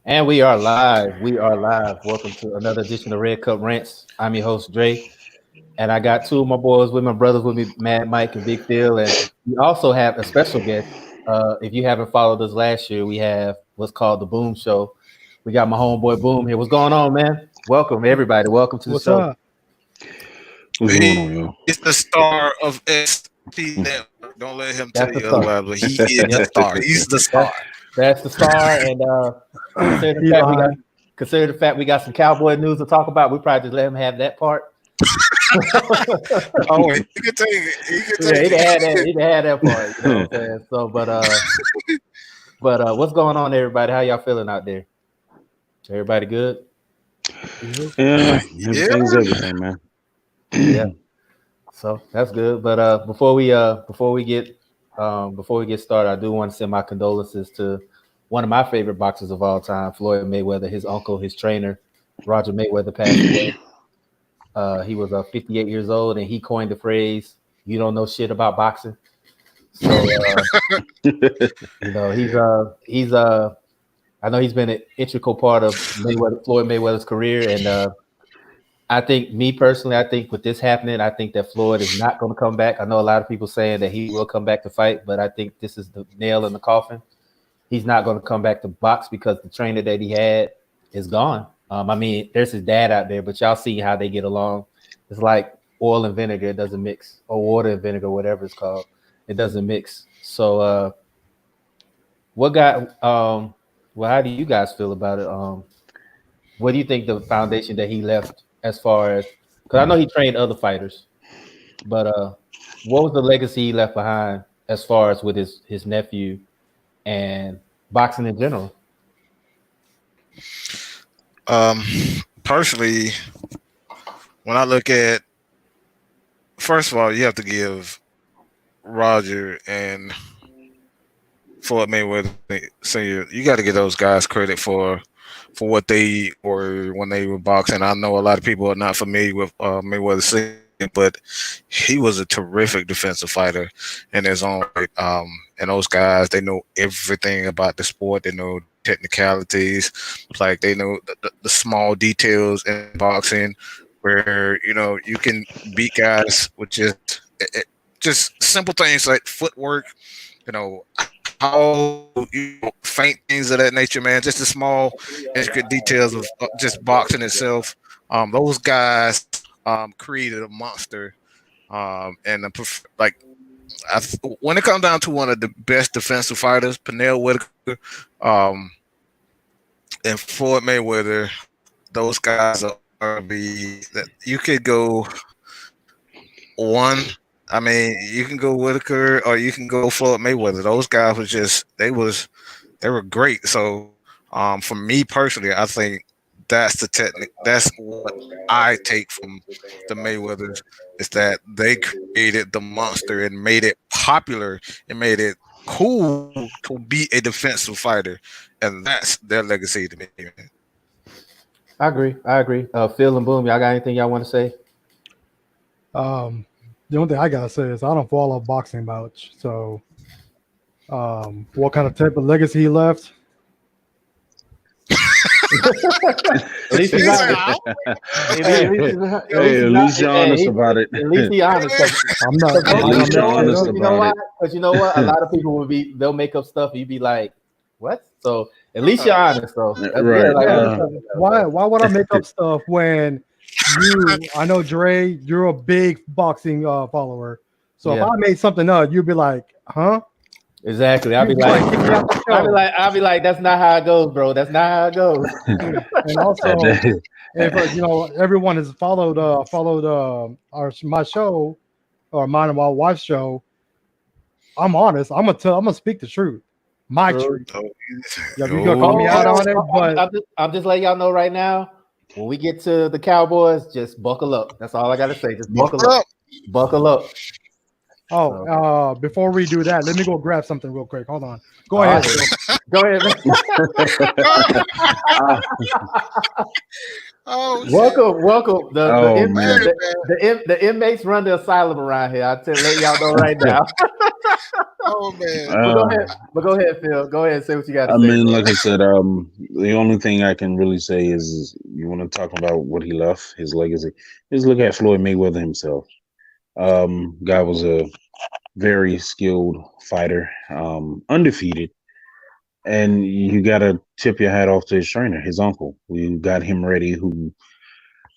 And we are live. We are live. Welcome to another edition of Red Cup Rants. I'm your host, Dre. And I got two of my boys with my brothers with me, Mad Mike and Big Phil. And we also have a special guest. If you haven't followed us last year, we have what's called the Boom Show. We got my homeboy Boom here. What's going on, man? Welcome, everybody. Welcome to the What's show. up? What's going on, yo? He's the star of SP Network. Don't let him tell That's the you star. otherwise, but he is the star. He's the star. That's the star. And consider the fact we got some Cowboy news to talk about. We probably just let him have that part. Oh, he can take it. He can Yeah, take he can have it. that. He can have that part. You know what I'm saying? So, but what's going on, everybody? How y'all feeling out there? Everybody good? Yeah, everything's everything, man. Yeah. So that's good. But before we get started, I do want to send my condolences to one of my favorite boxers of all time, Floyd Mayweather. His uncle, his trainer, Roger Mayweather, passed away. He was 58 years old, and he coined the phrase "You don't know shit about boxing." So you know, he's I know he's been an integral part of Floyd Mayweather's career, and I think, me personally, I think with this happening, I think that Floyd is not going to come back. I know a lot of people saying that he will come back to fight, but I think this is the nail in the coffin. He's not going to come back to box because the trainer that he had is gone. I mean, there's his dad out there, but y'all see how they get along. It's like oil and vinegar; it doesn't mix, or water and vinegar, whatever it's called. It doesn't mix. So, well, how do you guys feel about it? What do you think the foundation that he left, as far as, because I know he trained other fighters, but what was the legacy he left behind as far as with his nephew and boxing in general? Personally, when I look at, first of all, you have to give Roger and Floyd Mayweather Senior. You got to give those guys credit for what they were when they were boxing. I know a lot of people are not familiar with Mayweather Senior, but he was a terrific defensive fighter in his own right. And those guys, they know everything about the sport. They know technicalities, like they know the small details in boxing, where you can beat guys with just simple things like footwork, how faint things of that nature, man. Just the small, intricate details of just boxing itself. Those guys created a monster, and when it comes down to one of the best defensive fighters, Pernell Whitaker, and Floyd Mayweather, those guys are that you could go one. I mean, you can go Whitaker or you can go Floyd Mayweather. Those guys they were great. So, for me personally, I think that's the technique. That's what I take from the Mayweathers, is that they created the monster and made it popular and made it cool to be a defensive fighter, and that's their legacy to me. I agree. Phil and Boom, y'all got anything y'all want to say? The only thing I gotta say is I don't follow boxing much. So, what kind of type of legacy he left? At least he's honest. At least you're honest about it. At least he's honest. I'm not. At least you're honest You know about why? it. Because you know what? A lot of people they'll make up stuff. And you'd be like, what? So at least you're honest, though. That's Right. good. Why would I make up stuff when I know Dre, you're a big boxing follower. So if I made something up, you'd be like, huh? Exactly. I'll be like, that's not how it goes, bro. That's not how it goes. And also, if everyone has followed my show or mine and my wife's show, I'm honest. I'm gonna speak the truth. My truth. Yeah, you gonna call me out on it, but I'm just letting y'all know right now. When we get to the Cowboys, just buckle up. That's all I gotta say. Just buckle up. Buckle up. Before we do that, let me go grab something real quick. Hold on. Go ahead. Go ahead. Welcome. The inmates run the asylum around here. Let y'all know right now. Oh man. But go ahead, Phil. Go ahead and say what you got to I say. mean, Man. like I said, the only thing I can really say is you want to talk about what he left, his legacy. Just look at Floyd Mayweather himself. Guy was a very skilled fighter, undefeated, and you got to tip your hat off to his trainer, his uncle, who got him ready, who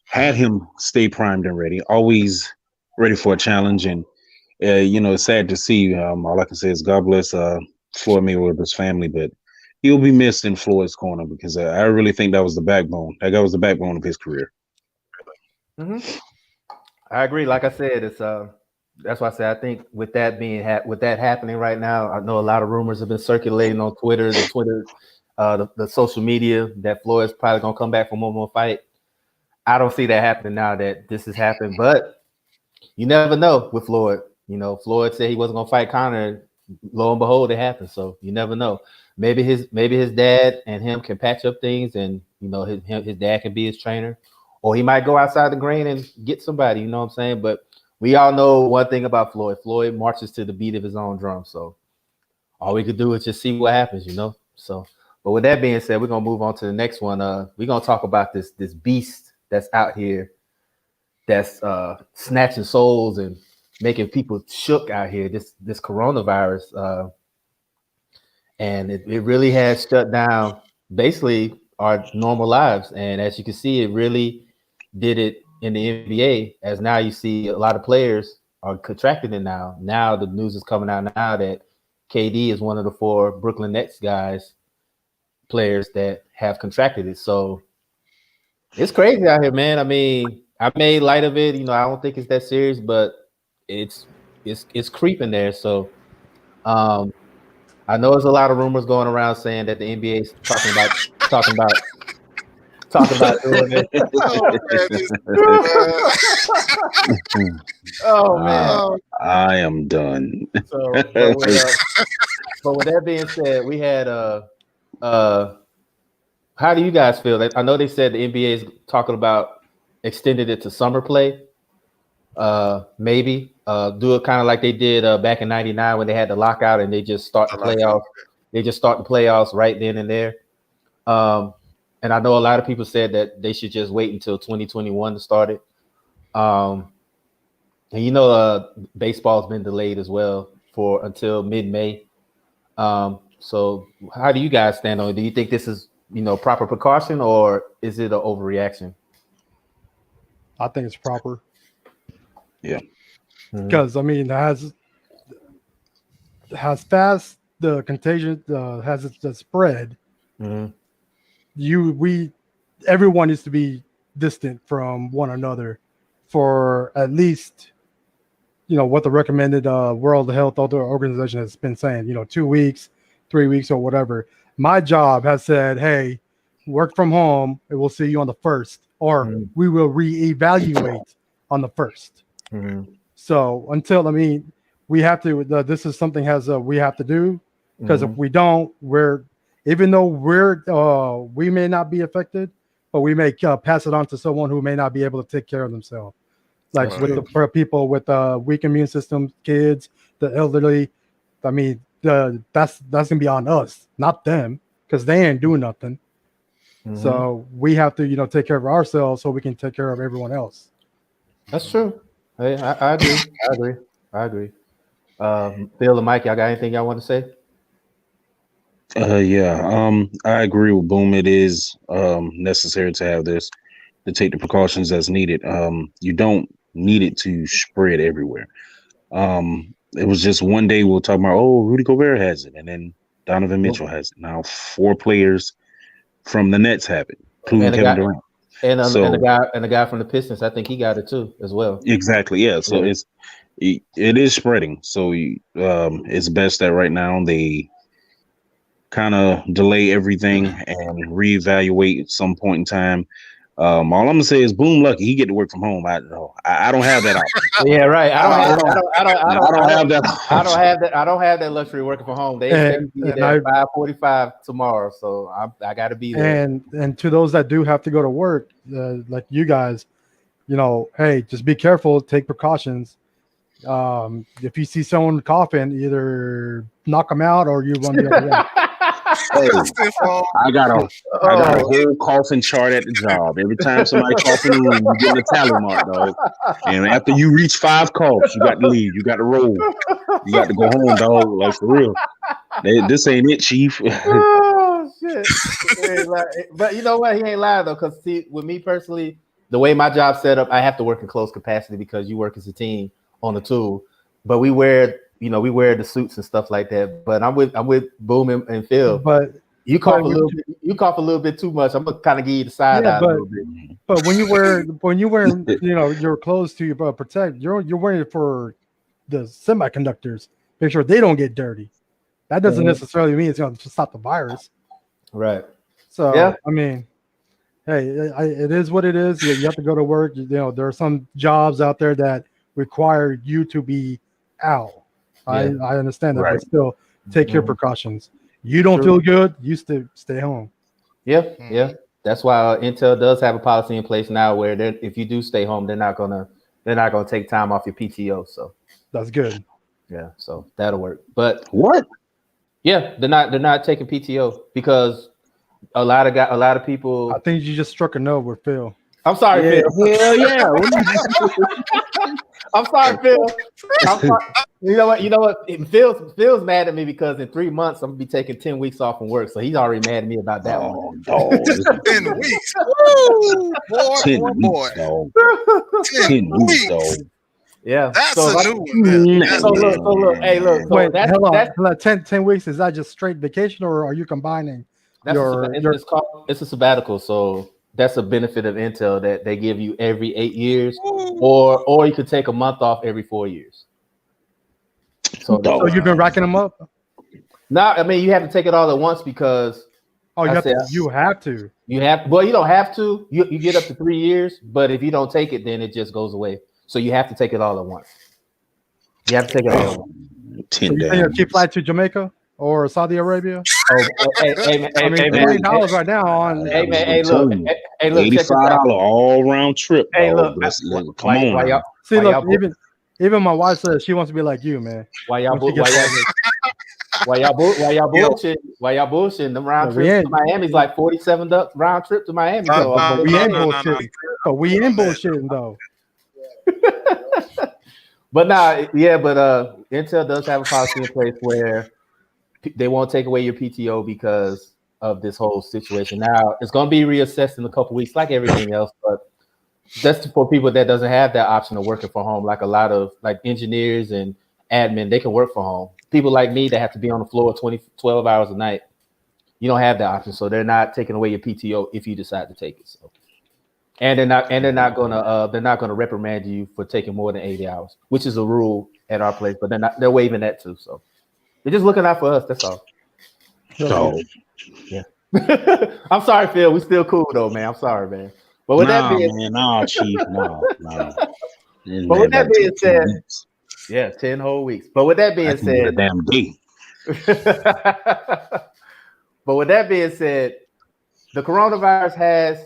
had him stay primed and ready, always ready for a challenge. And it's sad to see. All I can say is God bless Floyd Mayweather's family, but he'll be missed in Floyd's corner because I really think that was the backbone. That guy was the backbone of his career. Mm-hmm. I agree. Like I said, it's that's why I say I think with that being with that happening right now, I know a lot of rumors have been circulating on Twitter, the social media that Floyd's probably gonna come back for one more fight. I don't see that happening now that this has happened, but you never know with Floyd. Floyd said he wasn't gonna fight Conor. Lo and behold, it happened. So you never know. Maybe his dad and him can patch up things, and his dad can be his trainer, or he might go outside the grain and get somebody. You know what I'm saying? But we all know one thing about Floyd. Floyd marches to the beat of his own drum. So all we could do is just see what happens. So, but with that being said, we're gonna move on to the next one. We're gonna talk about this beast that's out here, that's snatching souls and making people shook out here. This coronavirus, and it really has shut down basically our normal lives. And as you can see, it really did it in the NBA. As now you see a lot of players are contracting it now. Now the news is coming out now that KD is one of the 4 Brooklyn Nets players that have contracted it. So it's crazy out here, man. I mean, I made light of it. I don't think it's that serious, but it's creeping there. So I know there's a lot of rumors going around saying that the NBA is talking about doing it. Oh man, this, Oh man, I am done. So, but with that being said, we had how do you guys feel? I know they said the NBA is talking about extending it to summer play. Maybe do it kind of like they did back in '99 when they had the lockout and they just start the playoffs. They just start the playoffs right then and there. And I know a lot of people said that they should just wait until 2021 to start it. And baseball's been delayed as well until mid-May. So how do you guys stand on it? Do you think this is proper precaution, or is it an overreaction? I think it's proper. Yeah. Because I mean, has fast the contagion has the spread. Mm-hmm. Everyone needs to be distant from one another for at least what the recommended World Health Organization has been saying. 2 weeks, 3 weeks, or whatever. My job has said, hey, work from home, and we'll see you on the 1st, or we will reevaluate on the 1st. Mm-hmm. So we have to. This is something we have to do, because if we don't, even though we may not be affected, but we may pass it on to someone who may not be able to take care of themselves. Like for people with weak immune systems, kids, the elderly. I mean, that's gonna be on us, not them, because they ain't doing nothing. Mm-hmm. So we have to, take care of ourselves so we can take care of everyone else. That's true. Hey, I agree. I agree. Phil and Mike, y'all got anything y'all want to say? Yeah. I agree with Boom. It is necessary to have this, to take the precautions as needed. You don't need it to spread everywhere. It was just one day we'll talk about, Rudy Gobert has it, and then Donovan Mitchell has it. Now 4 players from the Nets have it, including Kevin Durant. And the guy from the Pistons, I think he got it too as well. Exactly, yeah. So it is spreading. So it's best that right now they kind of delay everything and reevaluate at some point in time. All I'm gonna say is, Boom lucky he get to work from home. I don't have that option. Yeah, right. I don't have that luxury working from home. They expect me to be there at 5:45 tomorrow, so I got to be there. And to those that do have to go to work, like you guys, hey, just be careful, take precautions. If you see someone coughing, either knock them out or you run the other way. Hey, I got a whole coughing chart at the job. Every time somebody coughs in the room, you get a tally mark, dog. And after you reach 5 coughs, you got to leave. You got to roll. You got to go home, dog. Like for real. This ain't it, Chief. Oh shit! But you know what? He ain't lying though, because see, with me personally, the way my job's set up, I have to work in close capacity because you work as a team on the tool. But we wear the suits and stuff like that. But I'm with Boom and Phil. But you cough a little bit too much. I'm gonna kind of give you the side eye a little bit. But when you wear your clothes to protect, you're wearing it for the semiconductors. Make sure they don't get dirty. That doesn't necessarily mean it's going to stop the virus. Right. So, yeah. I mean, hey, it is what it is. You have to go to work. There are some jobs out there that require you to be out. Yeah. I understand that, but still take your precautions. You don't feel good, you stay home. Yeah, yeah. That's why Intel does have a policy in place now where if you do stay home, they're not gonna take time off your PTO. So that's good. Yeah, so that'll work. But what? Yeah, they're not taking PTO because a lot of people. I think you just struck a note with Phil. I'm sorry, Phil. Hell yeah. I'm sorry, Phil. You know what? Phil's mad at me because in 3 months I'm gonna be taking 10 weeks off from work, so he's already mad at me about that one. 10 weeks. Woo! Boy. 10 weeks, though. Yeah, that's a new one. So look. Hey, look. So wait, that's 10 weeks. Is that just straight vacation, or are you combining? It's a sabbatical, so that's a benefit of Intel that they give you every 8 years, or you could take a month off every 4 years. So you've been racking them up? No, I mean you have to take it all at once because. Oh, you have to. Well, you don't have to. You get up to 3 years, but if you don't take it, then it just goes away. So you have to take it all at once. You have to take it all at once. So you think you'll keep flight to Jamaica or Saudi Arabia? Hey, $40 right now on. Hey, man, hey, look, $85 all round trip. Hey, look, come on. See, look, even my wife says she wants to be like you, man. Why y'all bullshitting? Them round trips to Miami is like $47 round trip to Miami. We ain't bullshitting. But we ain't bullshitting though. But Intel does have a policy in place where they won't take away your PTO because of this whole situation. Now it's going to be reassessed in a couple weeks, like everything else. But that's for people that doesn't have that option of working from home. Like a lot of engineers and admin, they can work from home. People like me that have to be on the floor 12 hours a night, you don't have that option. So they're not taking away your PTO if you decide to take it. So. And they're not gonna reprimand you for taking more than 80 hours, which is a rule at our place. But they're waiving that too. So they're just looking out for us. That's all. So yeah. I'm sorry, Phil. We still cool though, man. I'm sorry, man. But with that being, Chief, no. But with that being said, 10 whole weeks. But with that being said, a damn day. But with that being said, the coronavirus has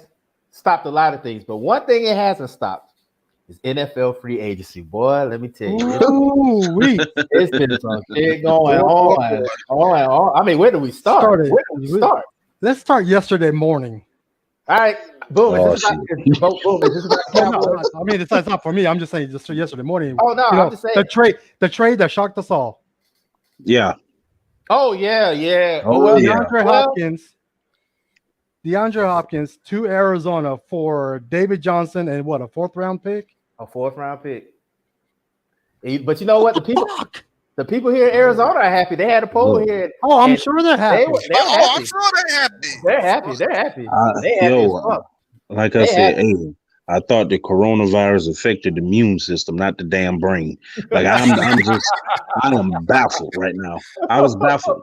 stopped a lot of things, but one thing it hasn't stopped is NFL free agency. Boy, let me tell you, it's been some shit going on. I mean, where do we start? Let's start yesterday morning. All right, boom. I mean, it's not for me. I'm just saying, just yesterday morning. Oh no, I'm just saying the trade that shocked us all. Yeah. Oh yeah. DeAndre Hopkins to Arizona for David Johnson and what, a 4th round pick? A 4th round pick. But you know what? The people here in Arizona are happy. They had a poll here. Oh, I'm sure they're happy. I'm sure they're happy. They're happy. They happy as fuck. Like I said, I thought the coronavirus affected the immune system, not the damn brain. Like I am baffled right now. I was baffled.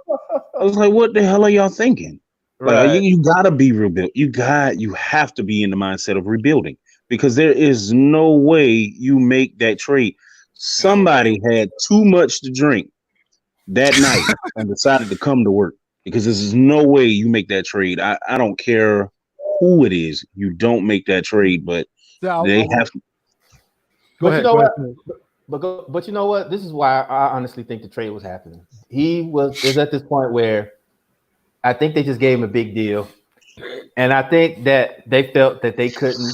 I was like, what the hell are y'all thinking? Right. Like, you gotta be rebuilt. You have to be in the mindset of rebuilding because there is no way you make that trade. Somebody had too much to drink that night and decided to come to work because there's no way you make that trade. I don't care who it is. You don't make that trade, but they have to. But But you know what? This is why I honestly think the trade was happening. He is at this point where I think they just gave him a big deal, and I think that they felt that they couldn't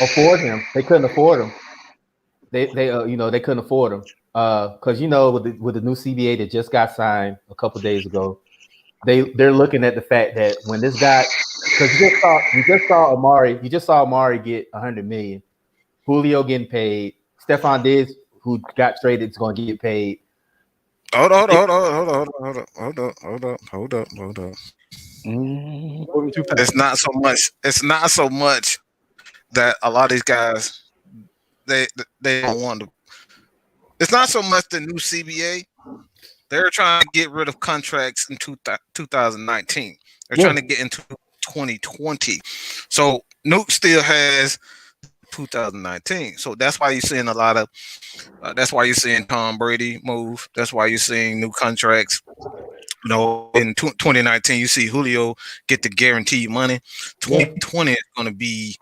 afford him. They couldn't afford him. They couldn't afford him because with the new CBA that just got signed a couple days ago, they're looking at the fact that when this guy, because you just saw Amari get 100 million, Julio getting paid, Stephon Diggs, who got traded, is going to get paid. Hold on. It's not so much. It's not so much that a lot of these guys they don't want to. It's not so much the new CBA. They're trying to get rid of contracts in 2019. They're trying to get into 2020. So Nuke still has 2019. So that's why you're seeing a lot of. That's why you're seeing Tom Brady move. That's why you're seeing new contracts. In 2019, you see Julio get the guaranteed money. 2020 is going to be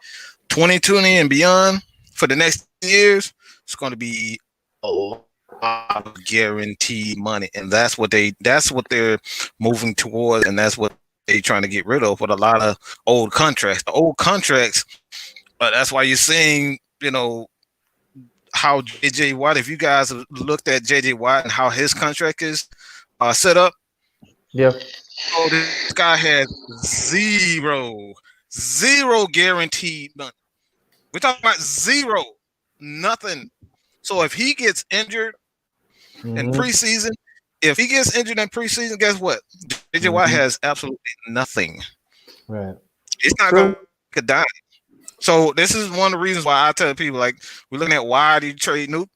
2020 and beyond for the next years. It's going to be a lot of guaranteed money, and that's what they're moving towards, and that's what they're trying to get rid of with a lot of old contracts. The old contracts. That's why you're seeing, how JJ Watt. If you guys have looked at JJ Watt and how his contract is set up. Yeah. So this guy has zero guaranteed money. We're talking about zero, nothing. So if he gets injured in preseason, guess what? JJ Watt has absolutely nothing. Right. It's not going to die. So this is one of the reasons why I tell people, like, we're looking at why do you trade Nuke,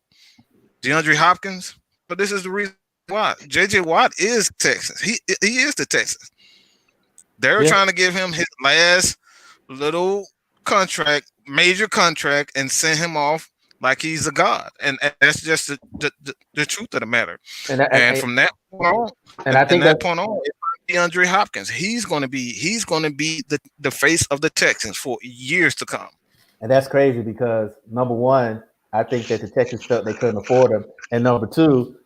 DeAndre Hopkins, but this is the reason why. JJ Watt is Texas. He is the Texas. They're trying to give him his last little contract, major contract, and send him off like he's a god. And that's just the truth of the matter. And from that point on, DeAndre Hopkins, he's going to be the face of the Texans for years to come. And that's crazy because number one, I think that the Texans felt they couldn't afford him, and number two,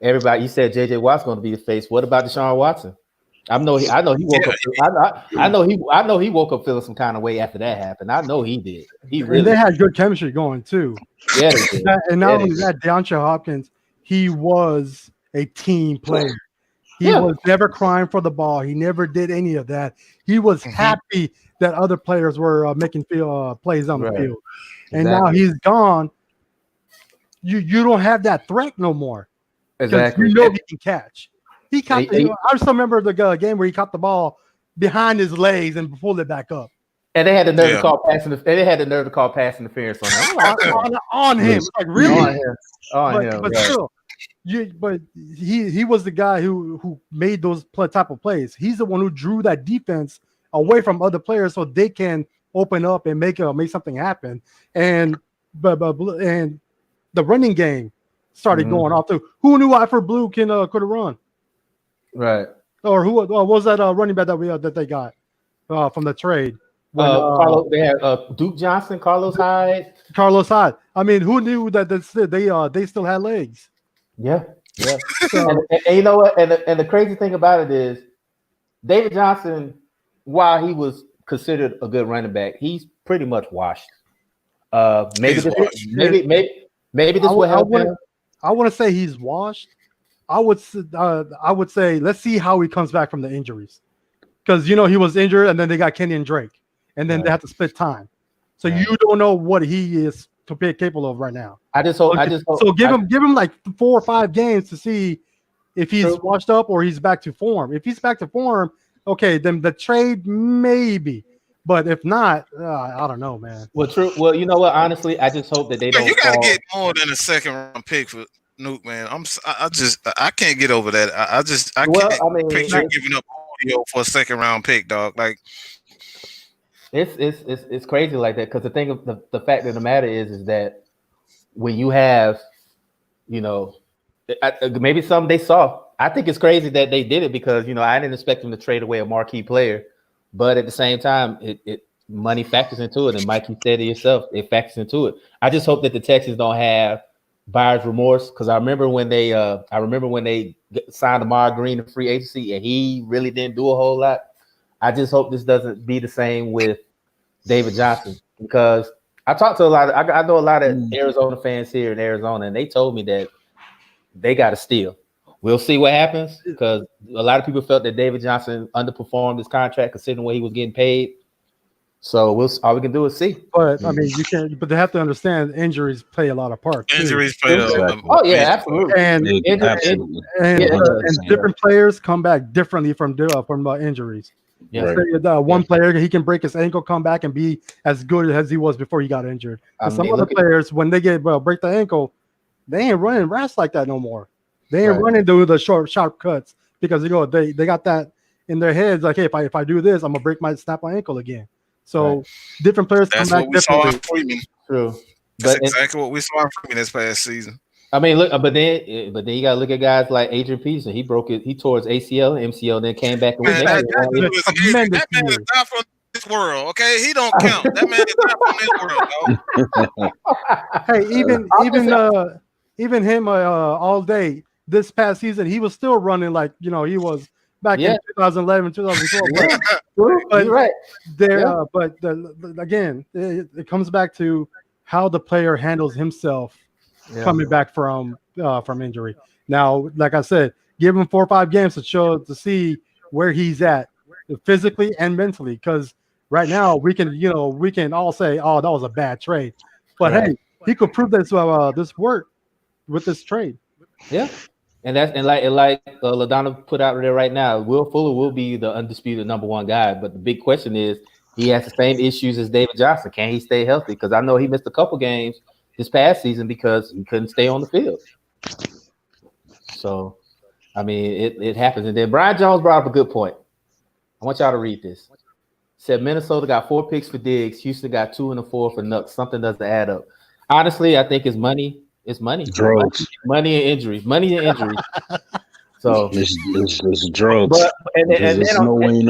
everybody, you said JJ Watt's going to be the face. What about Deshaun Watson? I know he woke up. I know he woke up feeling some kind of way after that happened. I know he did. And they had good chemistry going too. Yeah, they did. And not only that, DeAndre Hopkins, he was a team player. He was never crying for the ball. He never did any of that. He was happy that other players were making plays on the field. And now he's gone. You don't have that threat no more. Exactly. You know he can catch. He caught. I still remember the game where he caught the ball behind his legs and pulled it back up. And they had the nerve to call pass interference. They had the nerve to call pass interference on him. Like really? On him. But still, but he was the guy who made those type of plays. He's the one who drew that defense away from other players so they can open up and make something happen. And the running game started going off too. Who knew Alfred Blue could have run? Right. Or who was that running back that they got from the trade? They had Duke Johnson, Carlos Hyde. I mean, who knew that they still had legs? Yeah. So, and you know what? And the crazy thing about it is, David Johnson, while he was considered a good running back, he's pretty much washed. Maybe this will help him. I want to say he's washed. I would say let's see how he comes back from the injuries, because he was injured and then they got Kenyon Drake and then they have to split time, so you don't know what he is capable of right now. I just hope. So give him like 4 or 5 games to see if he's washed up or he's back to form. If he's back to form, okay, then the trade maybe. But if not, I don't know, man. Well, true. Well, you know what? Honestly, I just hope that they don't. You got to get more than a second round pick for Nuke, man. I can't get over that. I can't picture giving up audio for a second round pick, dog. Like it's crazy like that, because the thing of the fact of the matter is that when you have, maybe some they saw. I think it's crazy that they did it because I didn't expect them to trade away a marquee player. But at the same time, it money factors into it, and Mike, you said it yourself, it factors into it. I just hope that the Texans don't have buyer's remorse because I remember when they signed Amar Green to free agency and he really didn't do a whole lot. I just hope this doesn't be the same with David Johnson because I talked to I know a lot of Arizona fans here in Arizona and they told me that they got to steal. We'll see what happens because a lot of people felt that David Johnson underperformed his contract considering what he was getting paid. So all we can do is see. But I mean, you can't. But they have to understand injuries play a lot of part. Too. Injuries play Oh yeah, absolutely. And different players come back differently from injuries. Yeah. One player he can break his ankle, come back and be as good as he was before he got injured. And some other players, when they break the ankle, they ain't running rats like that no more. They ain't running through the sharp cuts because they got that in their heads. Like, hey, if I do this, I'm gonna snap my ankle again. So different players come back differently. True. That's exactly what we saw from this past season. I mean, look, but then you gotta look at guys like Adrian Peterson. He tore his ACL, MCL, then came back and that man is not from this world. Okay, he don't count. That man is not from this world. Hey, even him all day this past season, he was still running like he was back in 2011, 2012. But you're right. Again, it comes back to how the player handles himself coming back from injury. Now, like I said, give him 4 or 5 games to see where he's at physically and mentally. Because right now we can all say, "Oh, that was a bad trade," but hey, he could prove this work with this trade. Yeah. And like LaDonna put out there right now, Will Fuller will be the undisputed number 1 guy. But the big question is, he has the same issues as David Johnson. Can he stay healthy? Because I know he missed a couple games this past season because he couldn't stay on the field. So, I mean, it happens. And then Brian Jones brought up a good point. I want y'all to read this. Said Minnesota got 4 picks for Diggs. Houston got 2 and a 4 for Nux. Something doesn't add up. Honestly, I think it's money. It's money. Drugs. Money and injuries. Money and injuries. So it's drugs. There's no way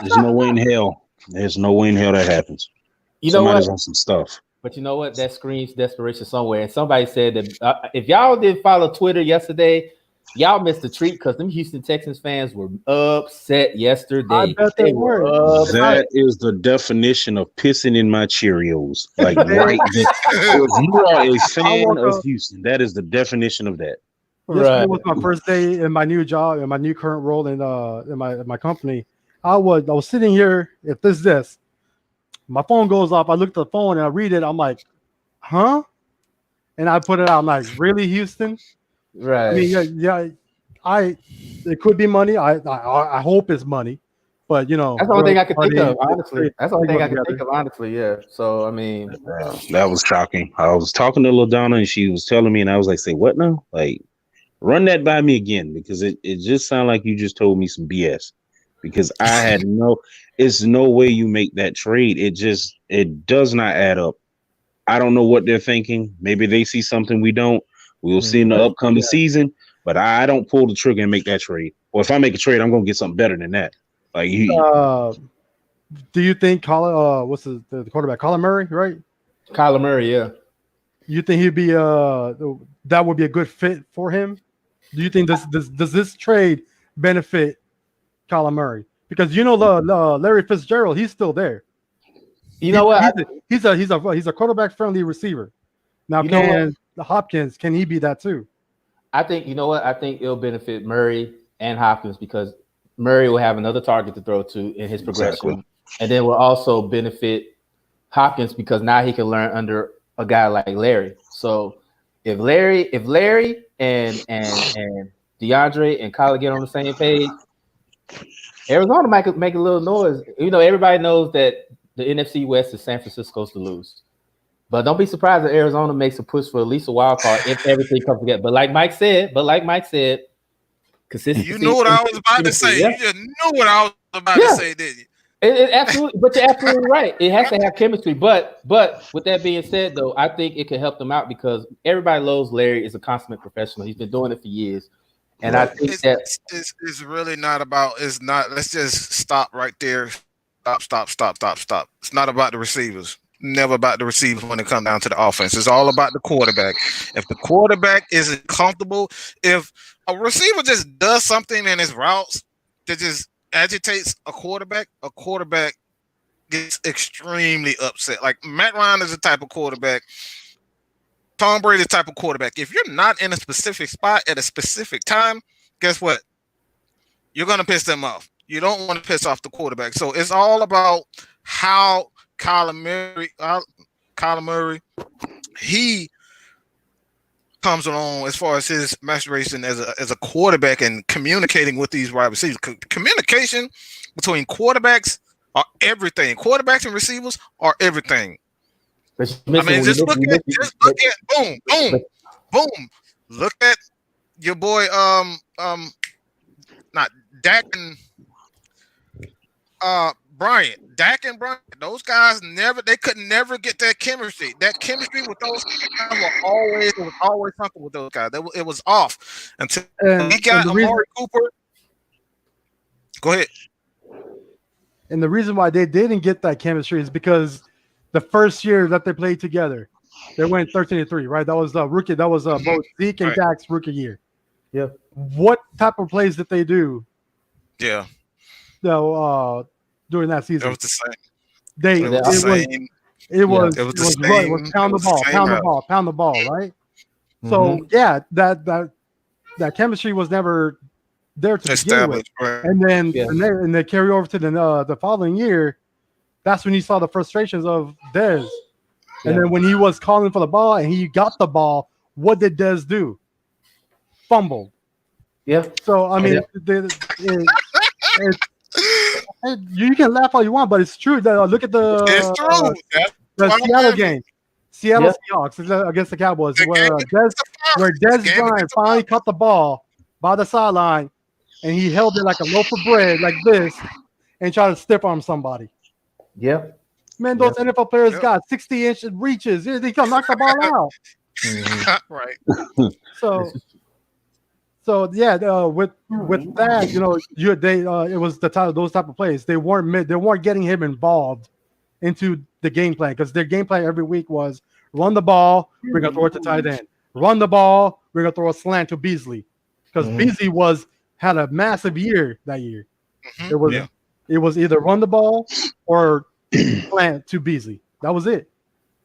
there's no way in hell. There's no way in hell that happens. Somebody's on some stuff. But you know what? That screams desperation somewhere. And somebody said that if y'all didn't follow Twitter yesterday, y'all missed a treat because them Houston Texans fans were upset yesterday. I bet they were. That is the definition of pissing in my Cheerios. Like right there. If you are a fan of Houston, that is the definition of that. Yesterday was my first day in my new job, in my new current role in my company. I was sitting here. If this, my phone goes off. I look at the phone and I read it. I'm like, huh? And I put it out. I'm like, really, Houston? Right. I mean, it could be money. I hope it's money, but that's the only thing I could think of. Honestly, that's the only thing I can think of. Honestly, yeah. So I mean, that was shocking. I was talking to LaDonna and she was telling me, and I was like, "Say what now? Like, run that by me again because it just sounded like you just told me some BS." Because I had it's no way you make that trade. It does not add up. I don't know what they're thinking. Maybe they see something we don't. We'll see in the upcoming season, but I don't pull the trigger and make that trade. Or if I make a trade, I'm gonna get something better than that. Like, do you think what's the quarterback? Kyler Murray, right? Kyler Murray, yeah. You think he'd be that would be a good fit for him? Do you think does this trade benefit Kyler Murray? Because Larry Fitzgerald, he's still there. You know what? He's a quarterback friendly receiver. Now, Hopkins, can he be that too? I think I think it'll benefit Murray and Hopkins because Murray will have another target to throw to in his progression, and then will also benefit Hopkins because now he can learn under a guy like Larry. So if Larry and DeAndre and Kyler get on the same page, Arizona might make a little noise. Everybody knows that the NFC West is San Francisco's to lose. But don't be surprised if Arizona makes a push for at least a wild card if everything comes together. But like Mike said, consistency. You knew what I was about to say. Yeah. You just knew what I was about to say, didn't you? It absolutely, but you're absolutely right. It has to have chemistry. But with that being said, though, I think it can help them out because everybody knows Larry is a consummate professional. He's been doing it for years. And I think it's really not about. It's not. Let's just stop right there. Stop. It's not about the receivers. never about the receivers when it comes down to the offense. It's all about the quarterback. If the quarterback isn't comfortable, if a receiver just does something in his routes that just agitates a quarterback gets extremely upset. Like Matt Ryan is the type of quarterback. Tom Brady is the type of quarterback. If you're not in a specific spot at a specific time, guess what? You're going to piss them off. You don't want to piss off the quarterback. So it's all about how Kyler Murray, he comes along as far as his maturation as a quarterback and communicating with these wide receivers. Communication between quarterbacks are everything. Quarterbacks and receivers are everything. I mean, just look at boom. Look at your boy, not Dak and Bryant. Dak and Bryant, those guys they could never get that chemistry. That chemistry with those guys was always something with those guys. It was off until we got Amari Cooper. Go ahead. And the reason why they didn't get that chemistry is because the first year that they played together, they went 13-3, right? That was the rookie. That was both Zeke and Dak's rookie year. Yeah. What type of plays did they do? Yeah. So during that season, it was the same. It was pound the ball, right? Mm-hmm. So yeah, that chemistry was never there to begin with, right. And then and they carry over to the following year. That's when you saw the frustrations of Dez. And then when he was calling for the ball and he got the ball, what did Dez do? Fumbled. Yeah. So I mean, you can laugh all you want, but it's true. Look at the Seattle game. Seattle Seahawks against the Cowboys, where Dez Bryant finally caught the ball by the sideline, and he held it like a loaf of bread, like this, and tried to stiff arm somebody. Yeah. Man, those NFL players got 60-inch reaches. They can knock the ball out. Right. So yeah, with that, you know, it was those type of plays. They weren't getting him involved into the game plan, because their game plan every week was run the ball, we're gonna throw it to tight end. Run the ball, we're gonna throw a slant to Beasley, because Beasley had a massive year that year. Mm-hmm. It was either run the ball or slant to Beasley. That was it.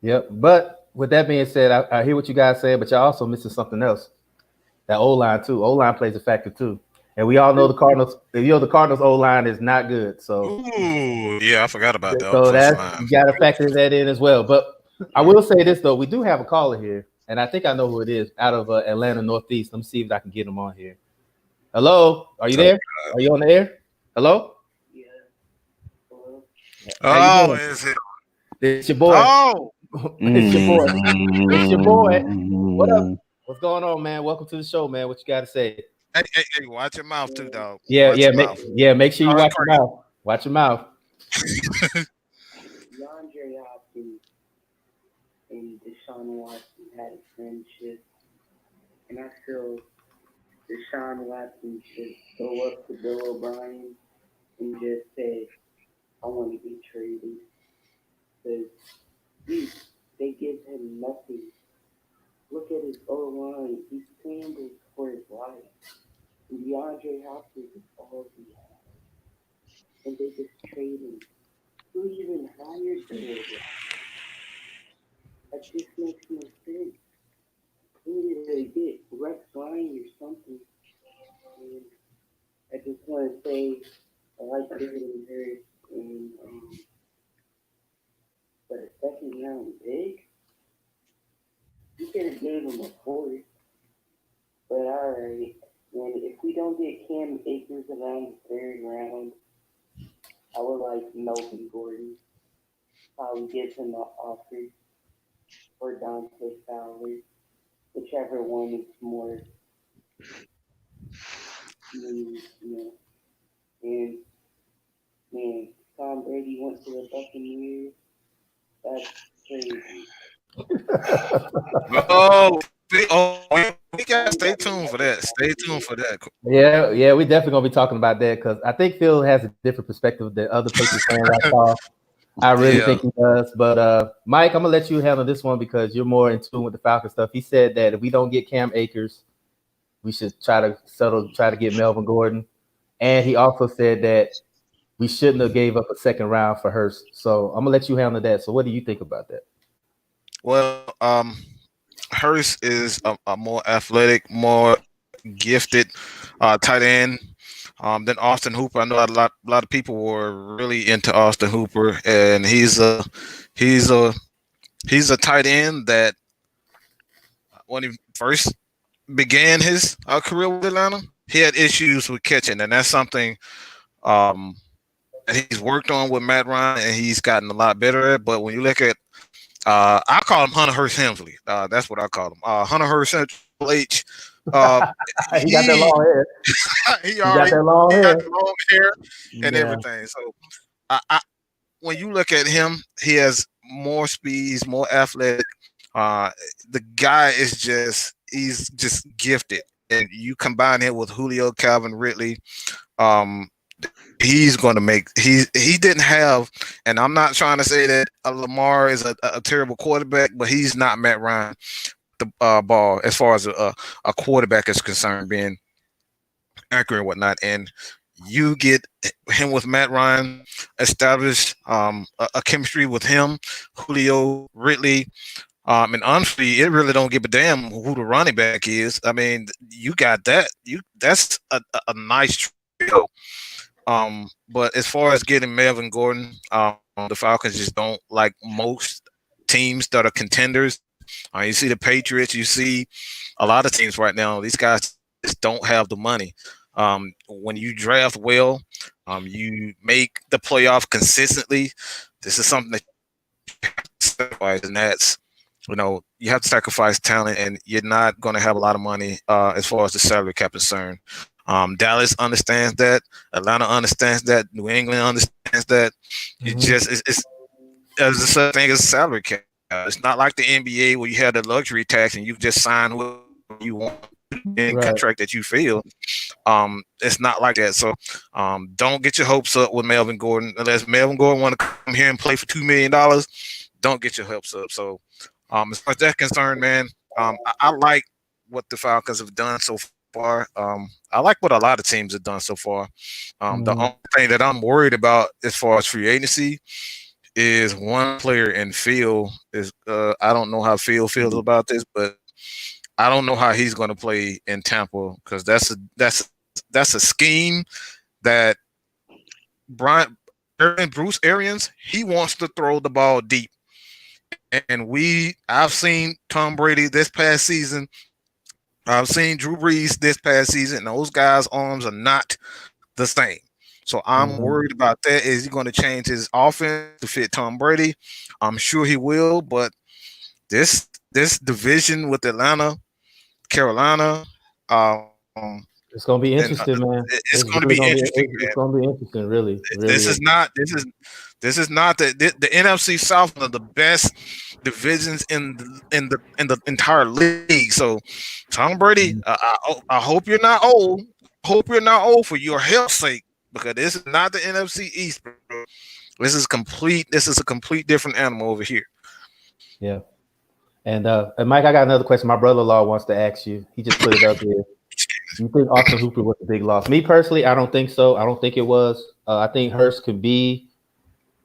Yep. But with that being said, I hear what you guys say, but y'all also missing something else. That O-line too. O-line plays a factor too. And we all know the Cardinals. The Cardinals O-line is not good. So I forgot about that. So you got to factor that in as well. But I will say this though, we do have a caller here, and I think I know who it is, out of Atlanta Northeast. Let me see if I can get him on here. Hello, are you there? Are you on the air? Hello? Yeah. Hello. Oh, is it? It's your boy. Oh, it's your boy. It's your boy. What up? What's going on, man? Welcome to the show, man. What you got to say? Hey, watch your mouth too, dog. Make sure you watch your mouth. Watch your mouth. DeAndre Hopkins and Deshaun Watson had a friendship, and I feel Deshaun Watson should go up to Bill O'Brien and just say, I want to be traded. Because they give him nothing. Look at his O-line. He scrambled for his life. And DeAndre Hopkins is all he has. And they just trade him. Who even hired the guy? That just makes no sense. We need to get Rex Ryan or something. And I just want to say I like David Harris and but a second round pick? You could have gave him a fourth. But alright. And if we don't get Cam Akers around the third round, I would like Melvin Gordon. Probably get him an offer. Or Dante Fowler. Whichever one is more And man, Tom Brady went to the Buccaneers. That's crazy. We gotta stay tuned for that. Yeah, we definitely gonna be talking about that, because I think Phil has a different perspective than other Patriots fans I saw. I really Yeah. think he does. But Mike, I'm gonna let you handle this one because you're more in tune with the Falcon stuff. He said that if we don't get Cam Akers, we should try to get Melvin Gordon. And he also said that we shouldn't have gave up a second round for Hurst. So I'm gonna let you handle that. So what do you think about that? Well, Hurst is a more athletic, more gifted tight end than Austin Hooper. I know a lot of people were really into Austin Hooper, and he's a he's a tight end that when he first began his career with Atlanta, he had issues with catching, and that's something um, that he's worked on with Matt Ryan, and he's gotten a lot better at. But when you look at I call him Hunter Hurst Hemsley. That's what I call him. Hunter Hurst Triple H. Uh, He got that he long hair. he He got already that long he hair. got the long hair and Yeah. everything. So when you look at him, he has more speed, he's more athletic. The guy is he's just gifted. And you combine him with Julio Calvin Ridley, um, he's going to make he didn't have, and I'm not trying to say that Lamar is a terrible quarterback, but he's not Matt Ryan the ball as far as a quarterback is concerned, being accurate and whatnot. And you get him with Matt Ryan, establish a chemistry with him, Julio Ridley. And honestly, it really don't give a damn who the running back is. I mean, you got that. That's a nice trio. But as far as getting Melvin Gordon, the Falcons just don't like most teams that are contenders. You see the Patriots, you see a lot of teams right now. These guys just don't have the money. When you draft well, you make the playoff consistently. This is something that you have to sacrifice, and that's you have to sacrifice talent, and you're not going to have a lot of money as far as the salary cap is concerned. Dallas understands that. Atlanta understands that. New England understands that. It's there's a such thing as a salary cap. It's not like the NBA where you have the luxury tax and you just sign what you want in contract that you feel. It's not like that. So don't get your hopes up with Melvin Gordon unless Melvin Gordon want to come here and play for $2 million. Don't get your hopes up. So as far as that's concerned, man, I like what the Falcons have done so far. I like what a lot of teams have done so far. The only thing that I'm worried about as far as free agency is one player in Phil is I don't know how Phil feels about this, but I don't know how he's going to play in Tampa because that's a scheme that Bruce Arians, he wants to throw the ball deep. And I've seen Tom Brady this past season. I've seen Drew Brees this past season. And those guys' arms are not the same. So I'm worried about that. Is he going to change his offense to fit Tom Brady? I'm sure he will. But this division with Atlanta, Carolina, it's gonna be interesting, man. It's going to be interesting. It's gonna be interesting, really. This is not the NFC South, one of the best divisions in the entire league. So, Tom Brady, I hope you're not old. Hope you're not old for your health's sake, because this is not the NFC East, bro. This is complete. This is a complete different animal over here. Yeah. And Mike, I got another question. My brother-in-law wants to ask you. He just put it up here. You think Austin Hooper was a big loss? Me personally, I don't think so. I don't think it was. I think Hurst could be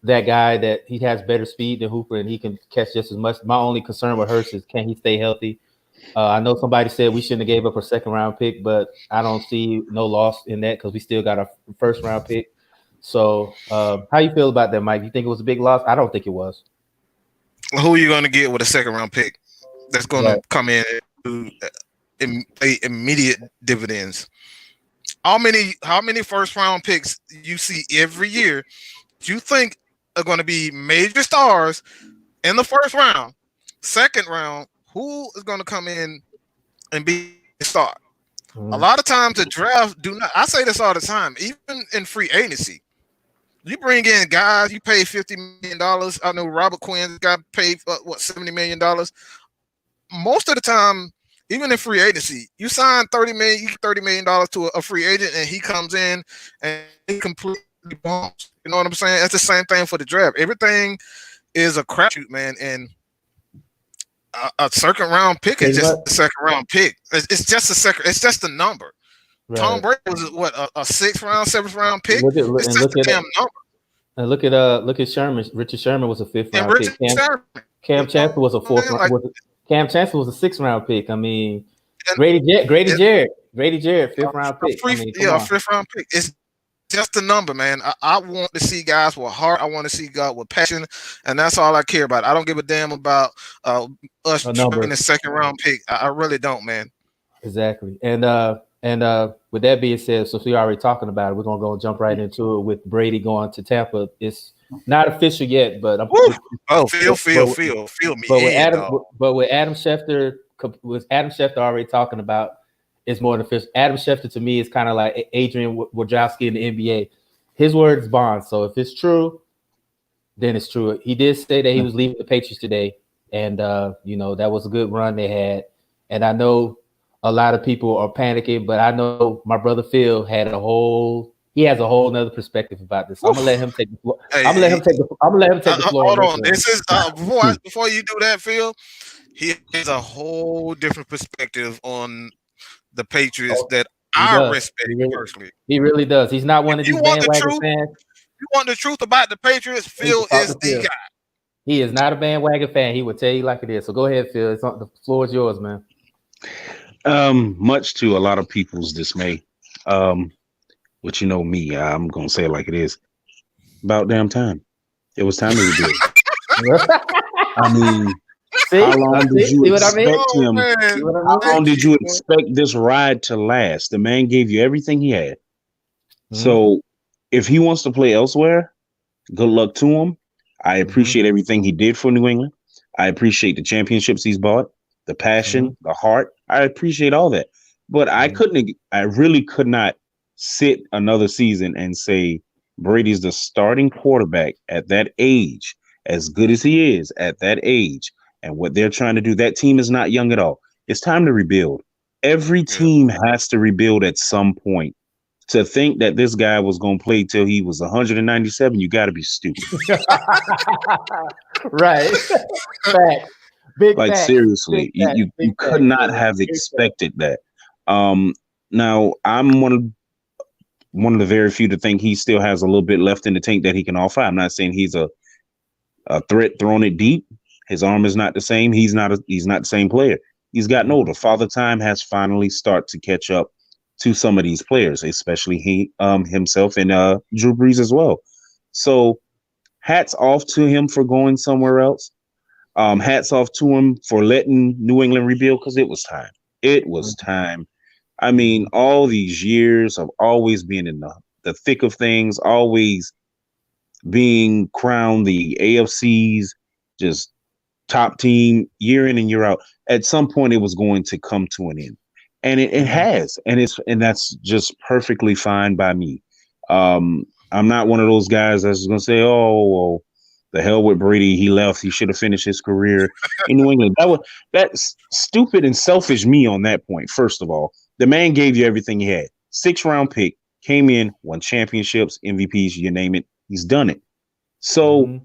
that guy that he has better speed than Hooper and he can catch just as much. My only concern with Hurst is can he stay healthy? I know somebody said we shouldn't have gave up a second-round pick, but I don't see no loss in that because we still got a first-round pick. So how you feel about that, Mike? You think it was a big loss? I don't think it was. Who are you going to get with a second-round pick that's going to come in and pay immediate dividends? How many first-round picks you see every year do you think are going to be major stars in the first round? Second round, who is going to come in and be a star? A lot of times the draft do not. I say this all the time, even in free agency. You bring in guys, you pay $50 million. I know Robert Quinn got paid $70 million. Most of the time, even in free agency, you sign $30 million to a free agent, and he comes in and he completely bombs. You know what I'm saying? It's the same thing for the draft. Everything is a crapshoot, man, and a second round pick is just a second round pick. It's just a second. It's just a number. Right. Tom Brady was what a 6th round, 7th round pick. It's just a damn number. And look at Sherman. Richard Sherman was a 5th round pick. Cam Chancellor was a 4th round. Cam Chancellor was a 6th round pick. I mean, Grady Jarrett, 5th round pick. 5th round pick. It's just a number, man. I want to see guys with heart. I want to see God with passion, and that's all I care about. I don't give a damn about us in the 2nd round pick. I really don't, man. Exactly. And with that being said, since we're already talking about it, we're gonna go jump right into it with Brady going to Tampa. It's not official yet, but feel me. But with Adam Schefter already talking about, it's more than official. Adam Schefter to me is kind of like Adrian Wojnarowski in the NBA. His word is bond. So if it's true, then it's true. He did say that he was leaving the Patriots today, and that was a good run they had. And I know a lot of people are panicking, but I know my brother Phil has a whole nother perspective about this. So I'm gonna let him take the floor. I'm gonna let him take the floor. Hold on. This is before you do that, Phil. He has a whole different perspective on the Patriots that I respect personally. He really does. He's not one of these bandwagon fans. You want the truth about the Patriots? Phil is the guy. He is not a bandwagon fan. He will tell you like it is. So go ahead, Phil. The floor is yours, man. Much to a lot of people's dismay. But you know me, I'm gonna say it like it is. About damn time. It was time to rebuild. I mean, how long did you expect him? How long did you expect this ride to last? The man gave you everything he had. So if he wants to play elsewhere, good luck to him. I appreciate everything he did for New England. I appreciate the championships he's bought, the passion, the heart. I appreciate all that. But I really could not sit another season and say Brady's the starting quarterback at that age, as good as he is at that age, and what they're trying to do. That team is not young at all. It's time to rebuild. Every team has to rebuild at some point. To think that this guy was going to play till he was 197, you got to be stupid. Right. Fact. Big like fact. Seriously, you could not have expected that. Now I'm one of the very few to think he still has a little bit left in the tank that he can offer. I'm not saying he's a threat throwing it deep. His arm is not the same. He's not the same player. He's gotten older. Father Time has finally started to catch up to some of these players, especially himself and Drew Brees as well. So hats off to him for going somewhere else. Hats off to him for letting New England rebuild, because it was time. It was time. I mean, all these years of always being in the thick of things, always being crowned the AFC's just top team year in and year out. At some point, it was going to come to an end. And it has, and that's just perfectly fine by me. I'm not one of those guys that's going to say, "Oh, well, the hell with Brady. He left. He should have finished his career in New England." That's stupid and selfish me on that point. First of all, the man gave you everything he had. 6th round pick, came in, won championships, MVPs, you name it. He's done it. So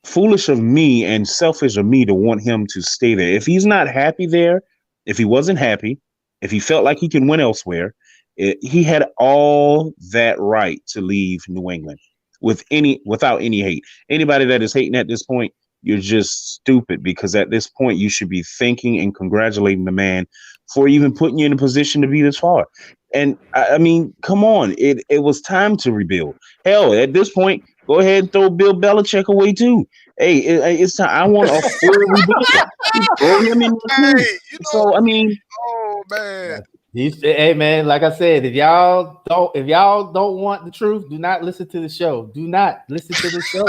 foolish of me and selfish of me to want him to stay there. If he's not happy there, if he wasn't happy, if he felt like he can win elsewhere, he had all that right to leave New England without any hate. Anybody that is hating at this point, you're just stupid, because at this point you should be thanking and congratulating the man for even putting you in a position to be this far. And I mean, come on, it was time to rebuild. Hell, at this point, go ahead and throw Bill Belichick away too. Hey, it's time. I want a full rebuild. Throw him in the team. So I mean, oh man. Hey man, like I said, if y'all don't want the truth, do not listen to the show. Do not listen to the show.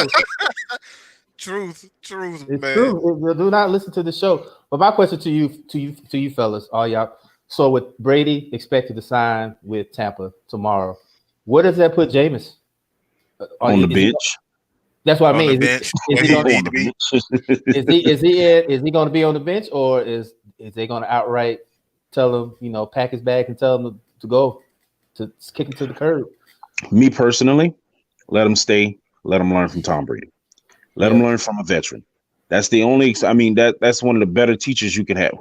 Truth, it's man. True. Do not listen to the show. But my question to you fellas, all y'all. So with Brady expected to sign with Tampa tomorrow, where does that put Jameis? On the bench. That's what I mean. Is he going to be on the bench, or is they going to outright tell him, pack his bag and tell him to go, to kick him to the curb? Me personally, Let him stay. Let him learn from Tom Brady. Let him Yeah. learn from a veteran. That's the only. I mean, that's one of the better teachers you can have.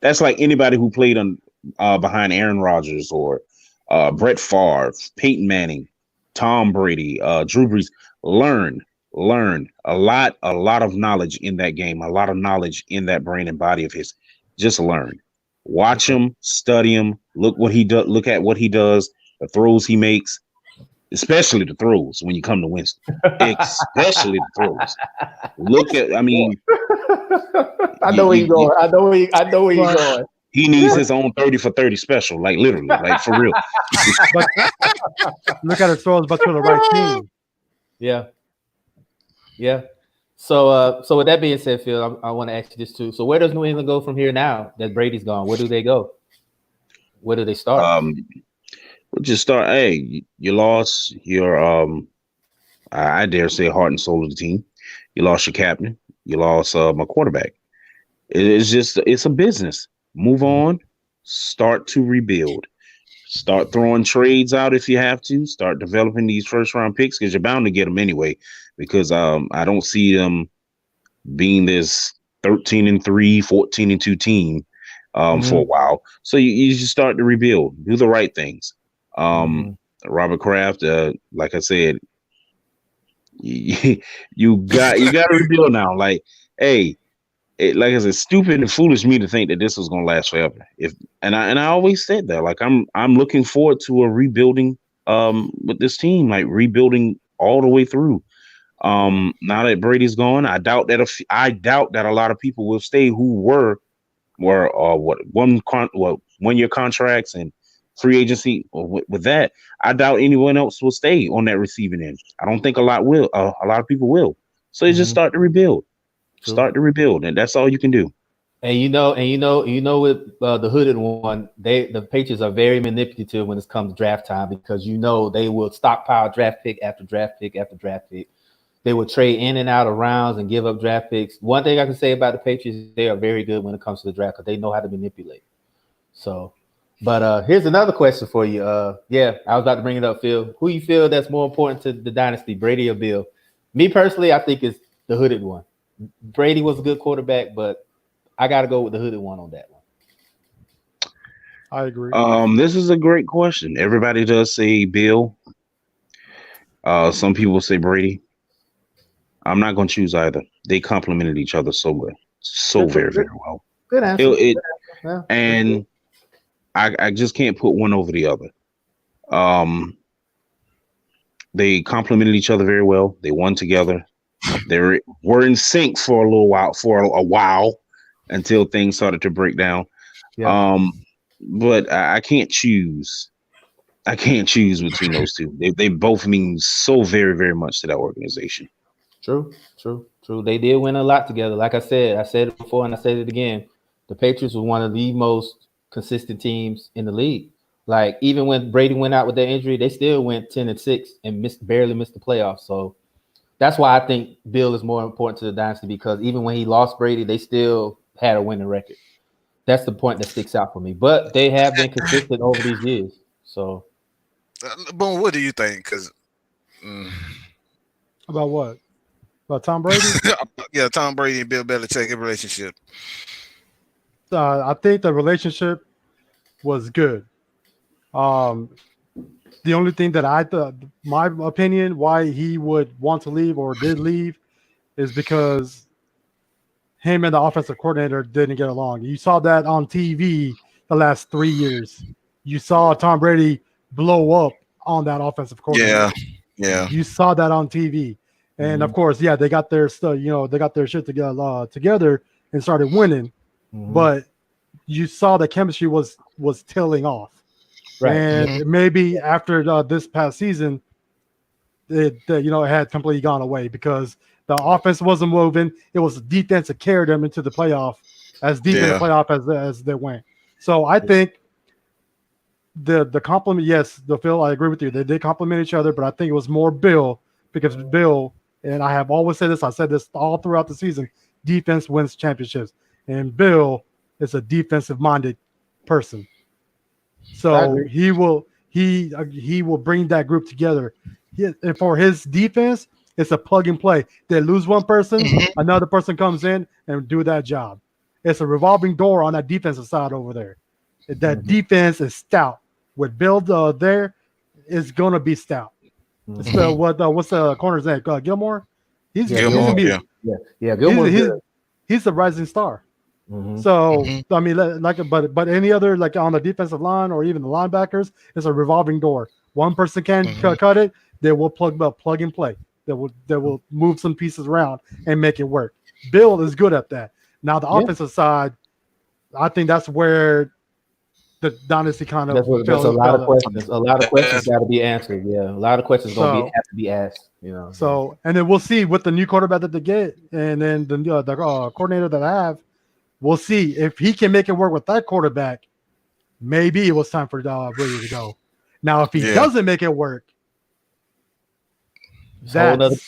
That's like anybody who played on behind Aaron Rodgers or Brett Favre, Peyton Manning, Tom Brady, Drew Brees. Learn a lot of knowledge in that game, a lot of knowledge in that brain and body of his. Just learn. Watch him, study him, look what he does, look at what he does, the throws he makes, especially the throws when you come to Winston. Especially the throws. Look at, I mean, I know where you're going. I know where you're going. he needs his own 30 for 30 special, like literally, like for real. But look at his throws, but to the right team. Yeah. Yeah. So with that being said, Phil, I want to ask you this too. So where does New England go from here now that Brady's gone? Where do they go? Where do they start? We'll just start. Hey, you lost your I dare say heart and soul of the team. You lost your captain. You lost my quarterback. It's a business. Move on. Start to rebuild. Start throwing trades out if you have to. Start developing these first round picks because you're bound to get them anyway. Because I don't see them being this 13-3, 14-2 team for a while. So you just start to rebuild. Do the right things. Robert Kraft, like I said, you got to rebuild now. Like, hey, like I said, stupid and foolish me to think that this was gonna last forever. And I always said that. Like I'm looking forward to a rebuilding with this team, like rebuilding all the way through. Now that Brady's gone, I doubt that a lot of people will stay who were 1 year contracts and free agency. With that, I doubt anyone else will stay on that receiving end. I don't think a lot will. A lot of people will. So they just start to rebuild. True. Start to rebuild, and that's all you can do. And you know, with the hooded one, the Patriots are very manipulative when it comes to draft time because they will stockpile draft pick after draft pick after draft pick. They will trade in and out of rounds and give up draft picks. One thing I can say about the Patriots, they are very good when it comes to the draft because they know how to manipulate. So, but here's another question for you. I was about to bring it up, Phil. Who you feel that's more important to the dynasty, Brady or Bill? Me personally, I think it's the hooded one. Brady was a good quarterback, but I got to go with the hooded one on that one. I agree. This is a great question. Everybody does say Bill. Some people say Brady. I'm not going to choose either. They complemented each other so good, very well. Good answer. And I just can't put one over the other. They complemented each other very well. They won together. They were in sync for a while until things started to break down. Yeah. But I can't choose. I can't choose between those two. They both mean so very, very much to that organization. True. They did win a lot together. Like I said it before and I said it again. The Patriots were one of the most consistent teams in the league. Like even when Brady went out with that injury, they still went 10-6 and barely missed the playoffs. So that's why I think Bill is more important to the dynasty because even when he lost Brady, they still had a winning record. That's the point that sticks out for me. But they have been consistent over these years. So, Boom, what do you think? Because about what? About Tom Brady? Yeah, Tom Brady and Bill Belichick relationship. I think the relationship was good. The only thing that I thought, my opinion, why he would want to leave or did leave is because him and the offensive coordinator didn't get along. You saw that on TV the last 3 years. You saw Tom Brady blow up on that offensive coordinator. Yeah. You saw that on TV. And of course, they got their stuff, they got their shit together and started winning. But you saw the chemistry was tailing off. Right. And maybe after this past season, it had completely gone away because the offense wasn't moving. It was the defense that carried them into the playoff as deep in the playoff as they went. So I think the compliment, yes, Phil, I agree with you. They did compliment each other, but I think it was more Bill because Bill, and I have always said this, I said this all throughout the season, defense wins championships. And Bill is a defensive-minded person. So he will bring that group together for his defense, it's a plug and play. They lose one person, another person comes in and do that job. It's a revolving door on that defensive side over there. That defense is stout. With Bill there, is going to be stout. What's the corner's name? Gilmore? Gilmore, He's the rising star. So I mean, but any other like on the defensive line or even the linebackers, it's a revolving door. One person can cut it, they will plug and play. They will move some pieces around and make it work. Bill is good at that. Now the offensive side, I think that's where the dynasty kind of there's a lot of questions. A lot of questions got to be answered. Yeah, a lot of questions have to be asked. You know. So and then we'll see with the new quarterback that they get, and then the coordinator that I have. We'll see if he can make it work with that quarterback. Maybe it was time for Brady to go. Now, if he doesn't make it work, that's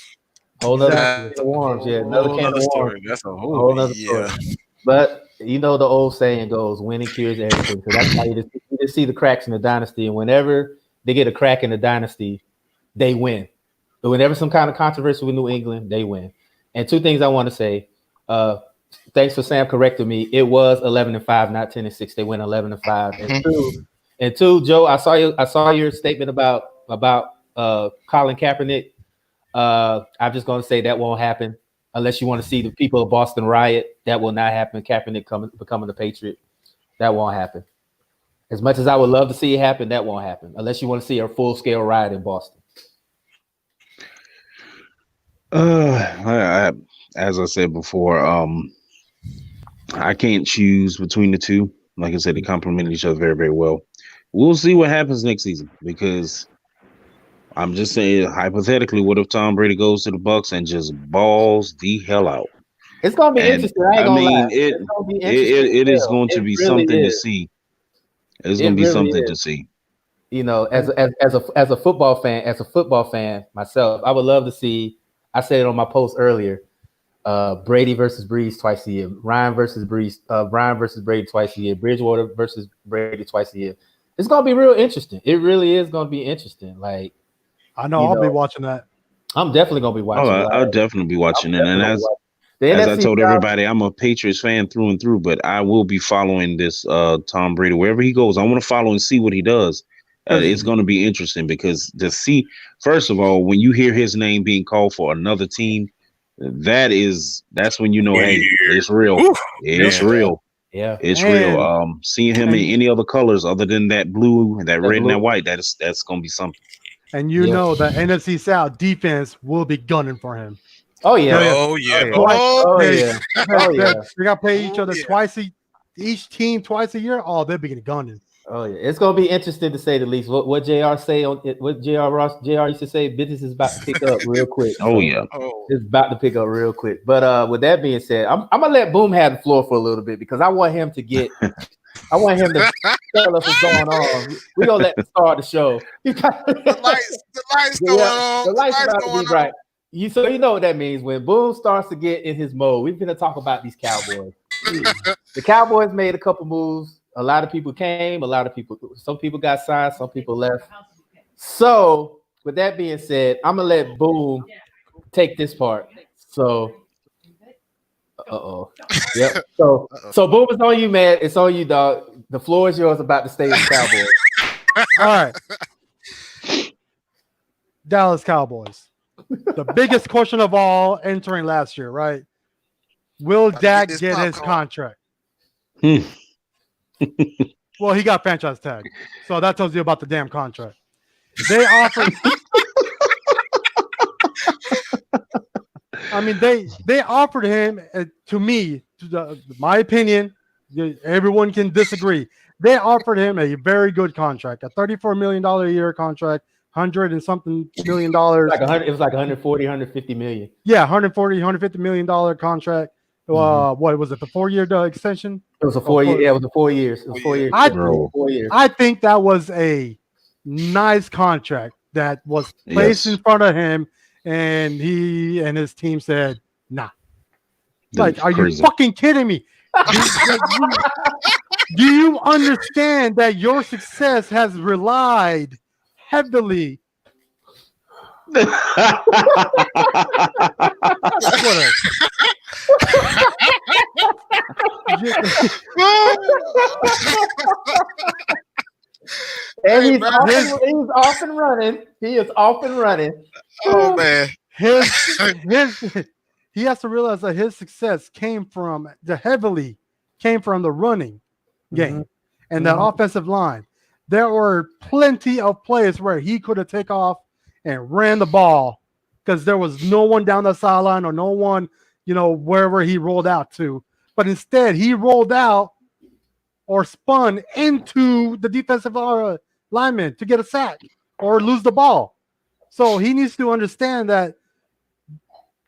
whole other can of worms. Yeah, another can of worms. That's a whole other story. But you know the old saying goes, "Winning cures everything." So that's how you just see the cracks in the dynasty. And whenever they get a crack in the dynasty, they win. But whenever some kind of controversy with New England, they win. And two things I want to say. Thanks for Sam correcting me. It was 11-5, not 10-6. They went 11-5. And two, Joe, I saw your statement about Colin Kaepernick. I'm just gonna say that won't happen unless you want to see the people of Boston riot. That will not happen. Kaepernick becoming a Patriot. That won't happen. As much as I would love to see it happen, that won't happen unless you want to see a full scale riot in Boston. As I said before, I can't choose between the two. Like I said, they complement each other very, very well. We'll see what happens next season because I'm just saying, hypothetically, what if Tom Brady goes to the Bucs and just balls the hell out? It's gonna be interesting. I mean, it is going to be something to see. It's going to be something to see. You know, as a football fan myself, I would love to see. I said it on my post earlier. Brady versus Breeze twice a year. Ryan versus Brady twice a year. Bridgewater versus Brady twice a year. It's gonna be real interesting. It really is gonna be interesting. Like I know I'll be watching that. I'm definitely gonna be watching. I'll definitely be watching it. And as I told everybody, I'm a Patriots fan through and through, but I will be following this Tom Brady wherever he goes. I want to follow and see what he does. It's going to be interesting because to see, first of all, when you hear his name being called for another team. That's when you know, hey, it's real. It's real. Yeah, it's real. Seeing him in any other colors other than that blue, that red, and that white, that's gonna be something. And you know the NFC South defense will be gunning for him. Oh yeah. We got to pay each other each team twice a year. Oh, they'll be gunning. Oh yeah, it's gonna be interesting to say the least. What JR say on it? What JR used to say? Business is about to pick up real quick. It's about to pick up real quick. But with that being said, I'm gonna let Boom have the floor for a little bit because I want him to tell us what's going on. We're gonna let him start the show. the lights going on. The lights about to be bright. So you know what that means when Boom starts to get in his mode. We're gonna talk about these Cowboys. The Cowboys made a couple moves. A lot of people came. Some people got signed. Some people left. So, with that being said, I'm gonna let Boom take this part. So, yep. So Boom, it's on you, man. It's on you, dog. The floor is yours. About to stay with Cowboys. All right, Dallas Cowboys. The biggest question of all entering last year, right? Will Dak get his contract? Well, he got franchise tag, so that tells you about the damn contract. They offered. I mean, they offered him to me. My opinion, everyone can disagree. They offered him a very good contract, a $34 million a year contract, $100 and something million. It was like 140, 150 million. Yeah, 140, 150 million dollar contract. What was it? The 4-year extension? It was a 4 year. Yeah, it was 4 years. It was 4 years. 4 years. I think that was a nice contract that was placed in front of him, and he and his team said, "Nah." Like, are you fucking kidding me? Do you understand that your success has relied heavily Whatever. And Hey, he's man. off and running. He is off and running. Oh man. He has to realize that his success heavily came from the running game and that offensive line. There were plenty of plays where he could have taken off and ran the ball because there was no one down the sideline or no one, wherever he rolled out to. But instead, he rolled out or spun into the defensive lineman to get a sack or lose the ball. So he needs to understand that,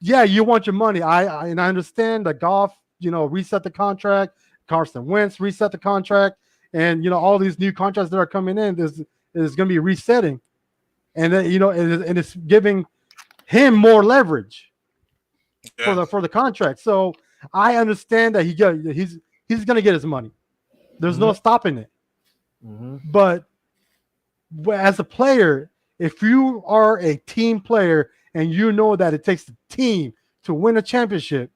yeah, you want your money. I understand that Goff, reset the contract. Carson Wentz reset the contract. And, all these new contracts that are coming in is going to be resetting. And, and it's giving him more leverage for the contract. So I understand that he's going to get his money. There's no stopping it. But as a player, if you are a team player and you know that it takes the team to win a championship,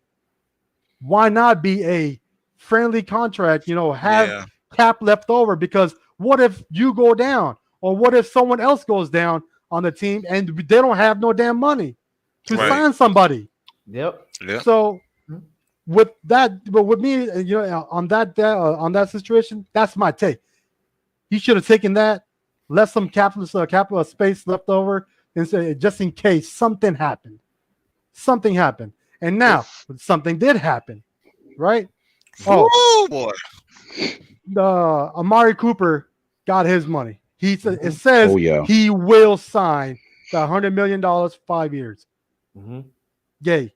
why not be a friendly contract? Have cap left over, because what if you go down, or what if someone else goes down on the team and they don't have no damn money to sign somebody? Yep. So with that, but with me, on that situation, that's my take. He should have taken that, left some capital space left over, and say, just in case something happened. And now something did happen, right? Oh boy. Amari Cooper got his money. It says he will sign the $100 million 5 years. Yay.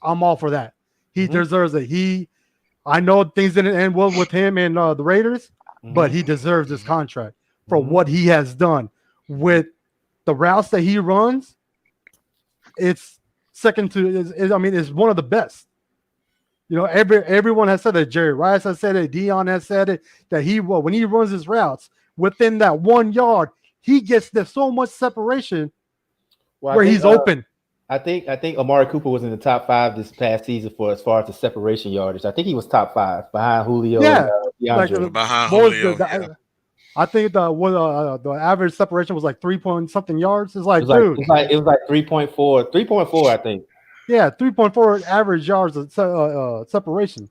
I'm all for that. He deserves it. I know things didn't end well with him and the Raiders, but he deserves this contract for what he has done with the routes that he runs. It's second to, it's one of the best. Everyone has said it. Jerry Rice has said it. Dion has said it, that when he runs his routes within that 1 yard, he gets so much separation where he's open. I think Amari Cooper was in the top 5 this past season for as far as the separation yardage. I think he was top 5 behind Julio. Yeah, behind Julio. I think the average separation was like 3 point something yards. It was like 3.4, I think. Yeah, 3.4 average yards of separation.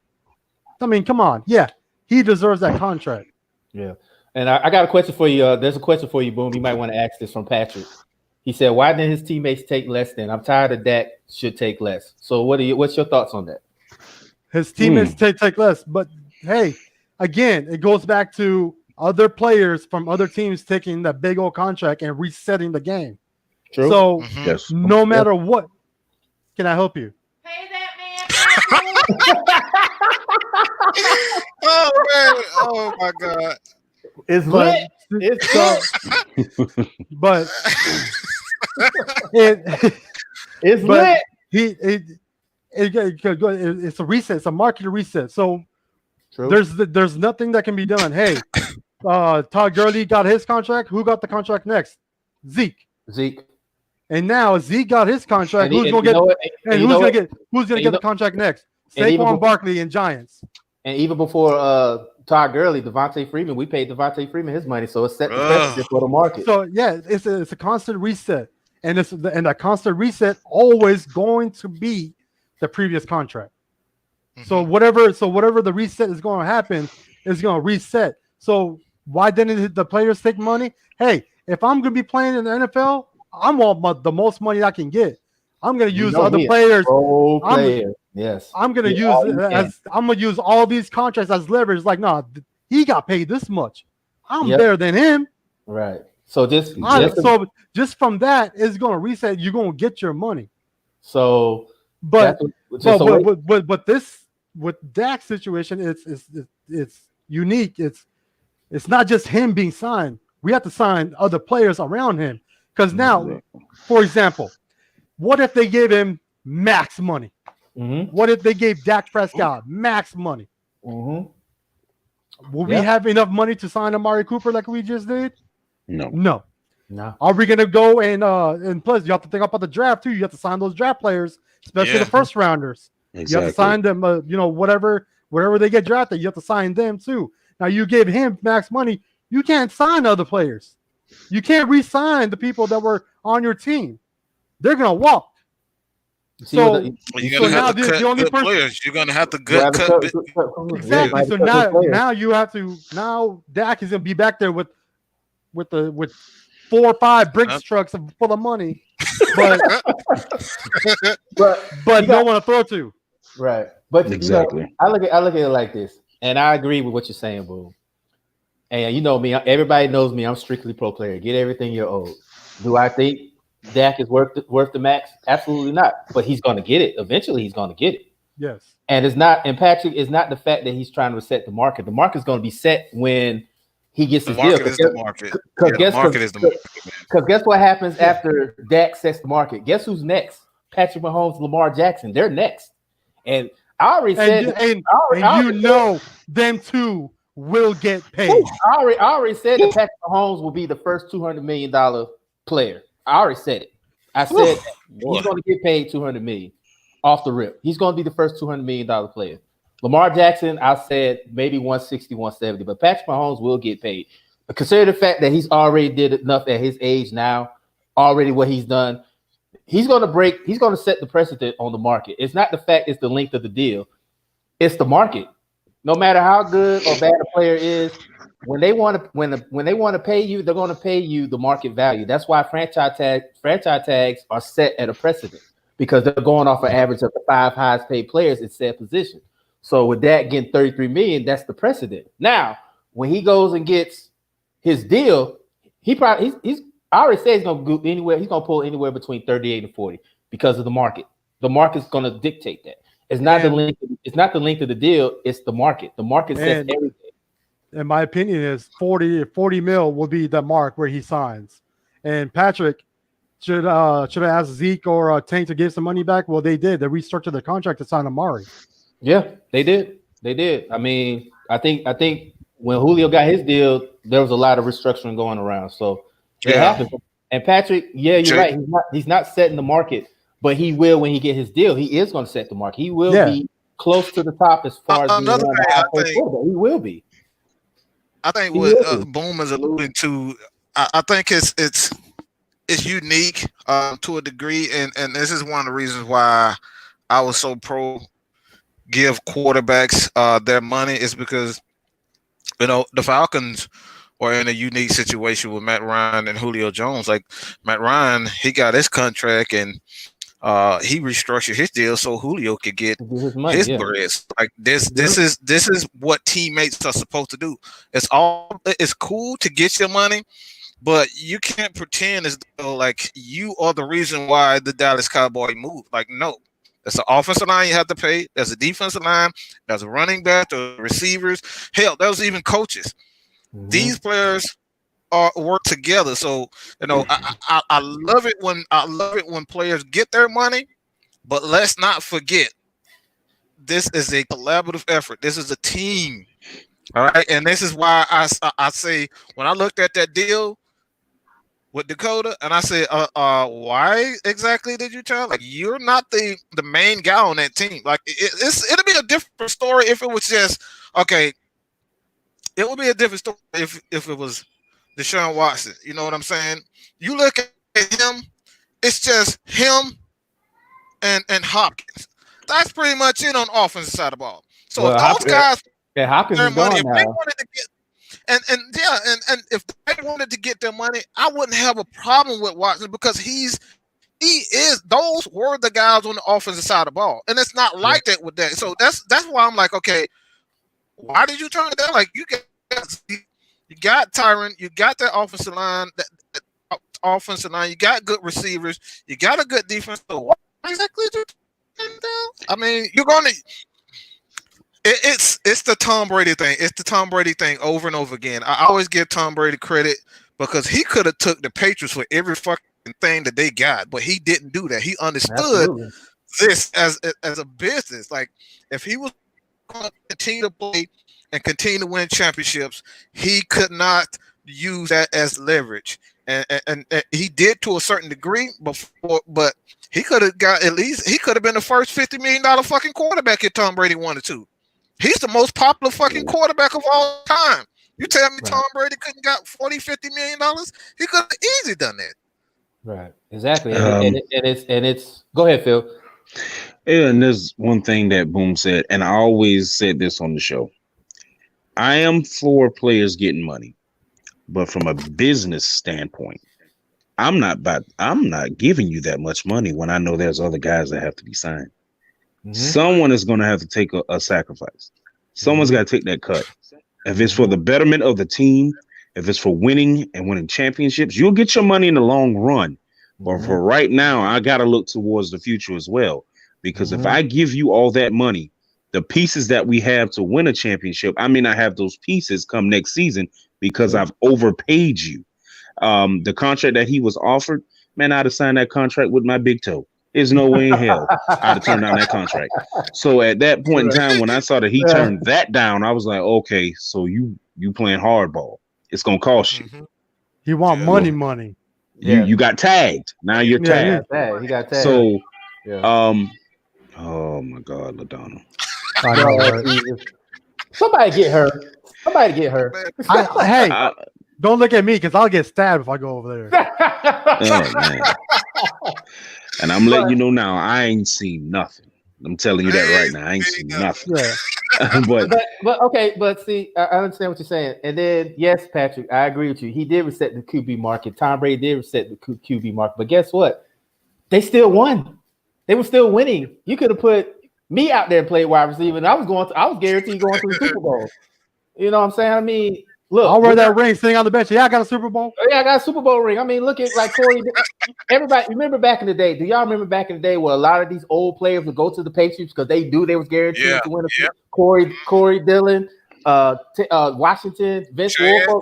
I mean, come on. Yeah, he deserves that contract. Yeah. And I got a question for you. There's a question for you, Boom. You might want to ask this from Patrick. He said, why didn't his teammates take less than? I'm tired of Dak should take less. So what's your thoughts on that? His teammates take less. But, hey, again, it goes back to other players from other teams taking that big old contract and resetting the game. True. So no matter what, can I help you? Pay that man. Oh man! Oh my God! It's lit. But it's lit. It's a reset. It's a market reset. So True. There's nothing that can be done. Hey, Todd Gurley got his contract. Who got the contract next? Zeke. And now Zeke got his contract. Who's gonna get the contract next? Saquon Barkley and Giants. And even before Todd Gurley, Devontae Freeman, we paid Devontae Freeman his money, so it's set the precedent for the market. So yeah, it's a constant reset, and that constant reset always going to be the previous contract. So whatever the reset is going to happen is going to reset. So why didn't the players take money? Hey, if I'm going to be playing in the NFL, I want the most money I can get. I'm going to use other players. Yes. I'm going to use all these contracts as leverage. Like, no, he got paid this much. I'm better than him. Right. So just from that, it's going to reset. You're going to get your money. So, but with Dak's situation, it's unique. It's not just him being signed. We have to sign other players around him. Because now, for example, what if they gave him max money? What if they gave Dak Prescott max money? Will we have enough money to sign Amari Cooper like we just did? No. No. No. Are we gonna go and plus you have to think about the draft too. You have to sign those draft players, especially the first rounders. You have to sign them. Whatever they get drafted, you have to sign them too. Now you give him max money. You can't sign other players. You can't re-sign the people that were on your team. They're gonna walk. So you're gonna have to cut the only good person, players. You're gonna have to cut exactly. Yeah. So now you have to Dak is gonna be back there with 4 or 5 bricks trucks full of money, but no one to throw to. Right, but exactly. I look at it like this, and I agree with what you're saying, boo. And you know me, everybody knows me. I'm strictly pro player. Get everything you're owed. Do I think Dak is worth the max? Absolutely not. But he's going to get it. Eventually, he's going to get it. Yes. And it's not. And Patrick is not the fact that he's trying to reset the market. The market's going to be set when he gets his deal. The market is the market. Because guess what happens after Dak sets the market? Guess who's next? Patrick Mahomes, Lamar Jackson. They're next. And I already said, them two will get paid. I already said that Patrick Mahomes will be the first $200 million player. I already said it. I said he's going to get paid $200 million off the rip. He's going to be the first $200 million player. Lamar Jackson, I said maybe 160, 170, but Patrick Mahomes will get paid. But consider the fact that he's already did enough at his age now, already what he's done. He's going to set the precedent on the market. It's not the fact it's the length of the deal. It's the market. No matter how good or bad a player is, when they want to pay you, they're going to pay you the market value. That's why franchise tags are set at a precedent because they're going off an average of the 5 highest paid players in said position. So with that getting $33 million, that's the precedent. Now, when he goes and gets his deal, he's I already said he's going to go anywhere. He's going to pull anywhere between 38 and 40 because of the market. The market's going to dictate that. It's not the length. It's not the length of the deal. It's the market. The market says everything. In my opinion, is 40 mil will be the mark where he signs. And Patrick should I ask Zeke or Tank to give some money back? Well, they did. They restructured the contract to sign Amari. Yeah, they did. They did. I mean, I think when Julio got his deal, there was a lot of restructuring going around. So it happened. And Patrick, you're right. He's not setting the market. But he will when he get his deal. He is going to set the market. He will be close to the top as far as another thing. I think he will be. I think what Boom is alluding to, I think it's unique to a degree, and this is one of the reasons why I was so pro give quarterbacks their money is because the Falcons were in a unique situation with Matt Ryan and Julio Jones. Like Matt Ryan, he got his contract and he restructured his deal so Julio could get his bread. Like this is what teammates are supposed to do. It's cool to get your money, but you can't pretend as though like you are the reason why the Dallas Cowboys moved. Like no, there's an offensive line you have to pay. There's a defensive line. There's a running back. There's receivers. Hell, there's even coaches. Mm-hmm. These players work together. So I love it when players get their money, but let's not forget this is a collaborative effort. This is a team. All right. And this is why I say when I looked at that deal with Dakota and I said, why exactly did you tell? Like you're not the main guy on that team. Like it'll be a different story if it was just okay. It would be a different story if it was Deshaun Watson. You know what I'm saying? You look at him, it's just him and Hopkins. That's pretty much it on the offensive side of the ball. So if those guys Hopkins their money, if they wanted to get and if they wanted to get their money, I wouldn't have a problem with Watson because those were the guys on the offensive side of the ball. And it's not like that with that. So that's why I'm like, okay, why did you turn it down? Like you got Tyron, you got that offensive line, you got good receivers, you got a good defense. So why exactly did you turn it down? I mean, you're gonna it's the Tom Brady thing. It's the Tom Brady thing over and over again. I always give Tom Brady credit because he could have took the Patriots for every fucking thing that they got, but he didn't do that. He understood this as a business. Like if he was going to continue to play and continue to win championships, he could not use that as leverage. and he did to a certain degree before, but he could have got at least he could have been the first $50 million fucking quarterback if Tom Brady wanted to. He's the most popular fucking quarterback of all time. You tell me Tom Brady couldn't got $40-50 million? He could have easily done that. Right. Exactly. And it's go ahead, Phil. Yeah, and there's one thing that Boom said, and I always said this on the show. I am for players getting money, but from a business standpoint, I'm not giving you that much money when I know there's other guys that have to be signed. Mm-hmm. Someone is going to have to take a sacrifice. Someone's got to take that cut. If it's for the betterment of the team, if it's for winning championships, you'll get your money in the long run. But for right now, I got to look towards the future as well. Because if I give you all that money, the pieces that we have to win a championship, I may not have those pieces come next season because I've overpaid you. The contract that he was offered, man, I'd have signed that contract with my big toe. There's no way in hell I'd have turned down that contract. So at that point in time, when I saw that he turned that down, I was like, okay, so you playing hardball. It's going to cost you. He want money. You got tagged. Now you're tagged. He got tagged. So, oh my God, LaDonna. I know, right? Somebody get her. Hey, don't look at me because I'll get stabbed if I go over there. Oh, man. And I'm letting you know now, I ain't seen nothing. I'm telling you that right now. I ain't seen nothing. but see, I understand what you're saying. And then, yes, Patrick, I agree with you. He did reset the QB market. Tom Brady did reset the QB market. But guess what? They still won. They were still winning. You could have put me out there and played wide receiver, and I was guaranteed going to the Super Bowl. You know what I'm saying? I mean, look, I'll wear that ring sitting on the bench. Yeah, I got a Super Bowl. Yeah, I got a Super Bowl ring. I mean, look at like Corey. Everybody, remember back in the day? Do y'all remember back in the day where a lot of these old players would go to the Patriots because they was guaranteed to win a Corey Dillon, Washington, Vince Wilfork,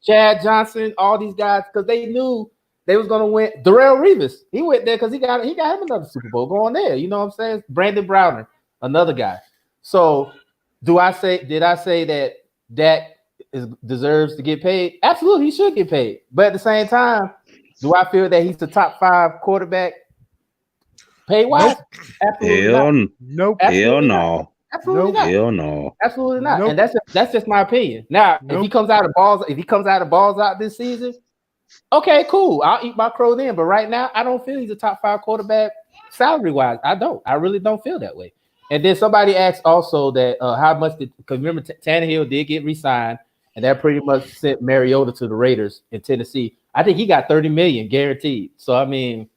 Chad Johnson, all these guys because they knew they was gonna win. Darrell Revis, he went there because he got him another Super Bowl going there. You know what I'm saying? Brandon Browner, another guy. So, did I say that Dak deserves to get paid? Absolutely, he should get paid. But at the same time, do I feel that he's the top 5 quarterback pay wise? Nope. Absolutely not. Nope. Hell no. Absolutely not. Hell no. Absolutely not. Nope. And that's just my opinion. Now, if he comes out of balls out this season, okay, cool. I'll eat my crow then. But right now, I don't feel he's a top 5 quarterback salary wise. I don't. I really don't feel that way. And then somebody asked also that how much because remember Tannehill did get re-signed, and that pretty much sent Mariota to the Raiders in Tennessee. I think he got $30 million guaranteed. So I mean,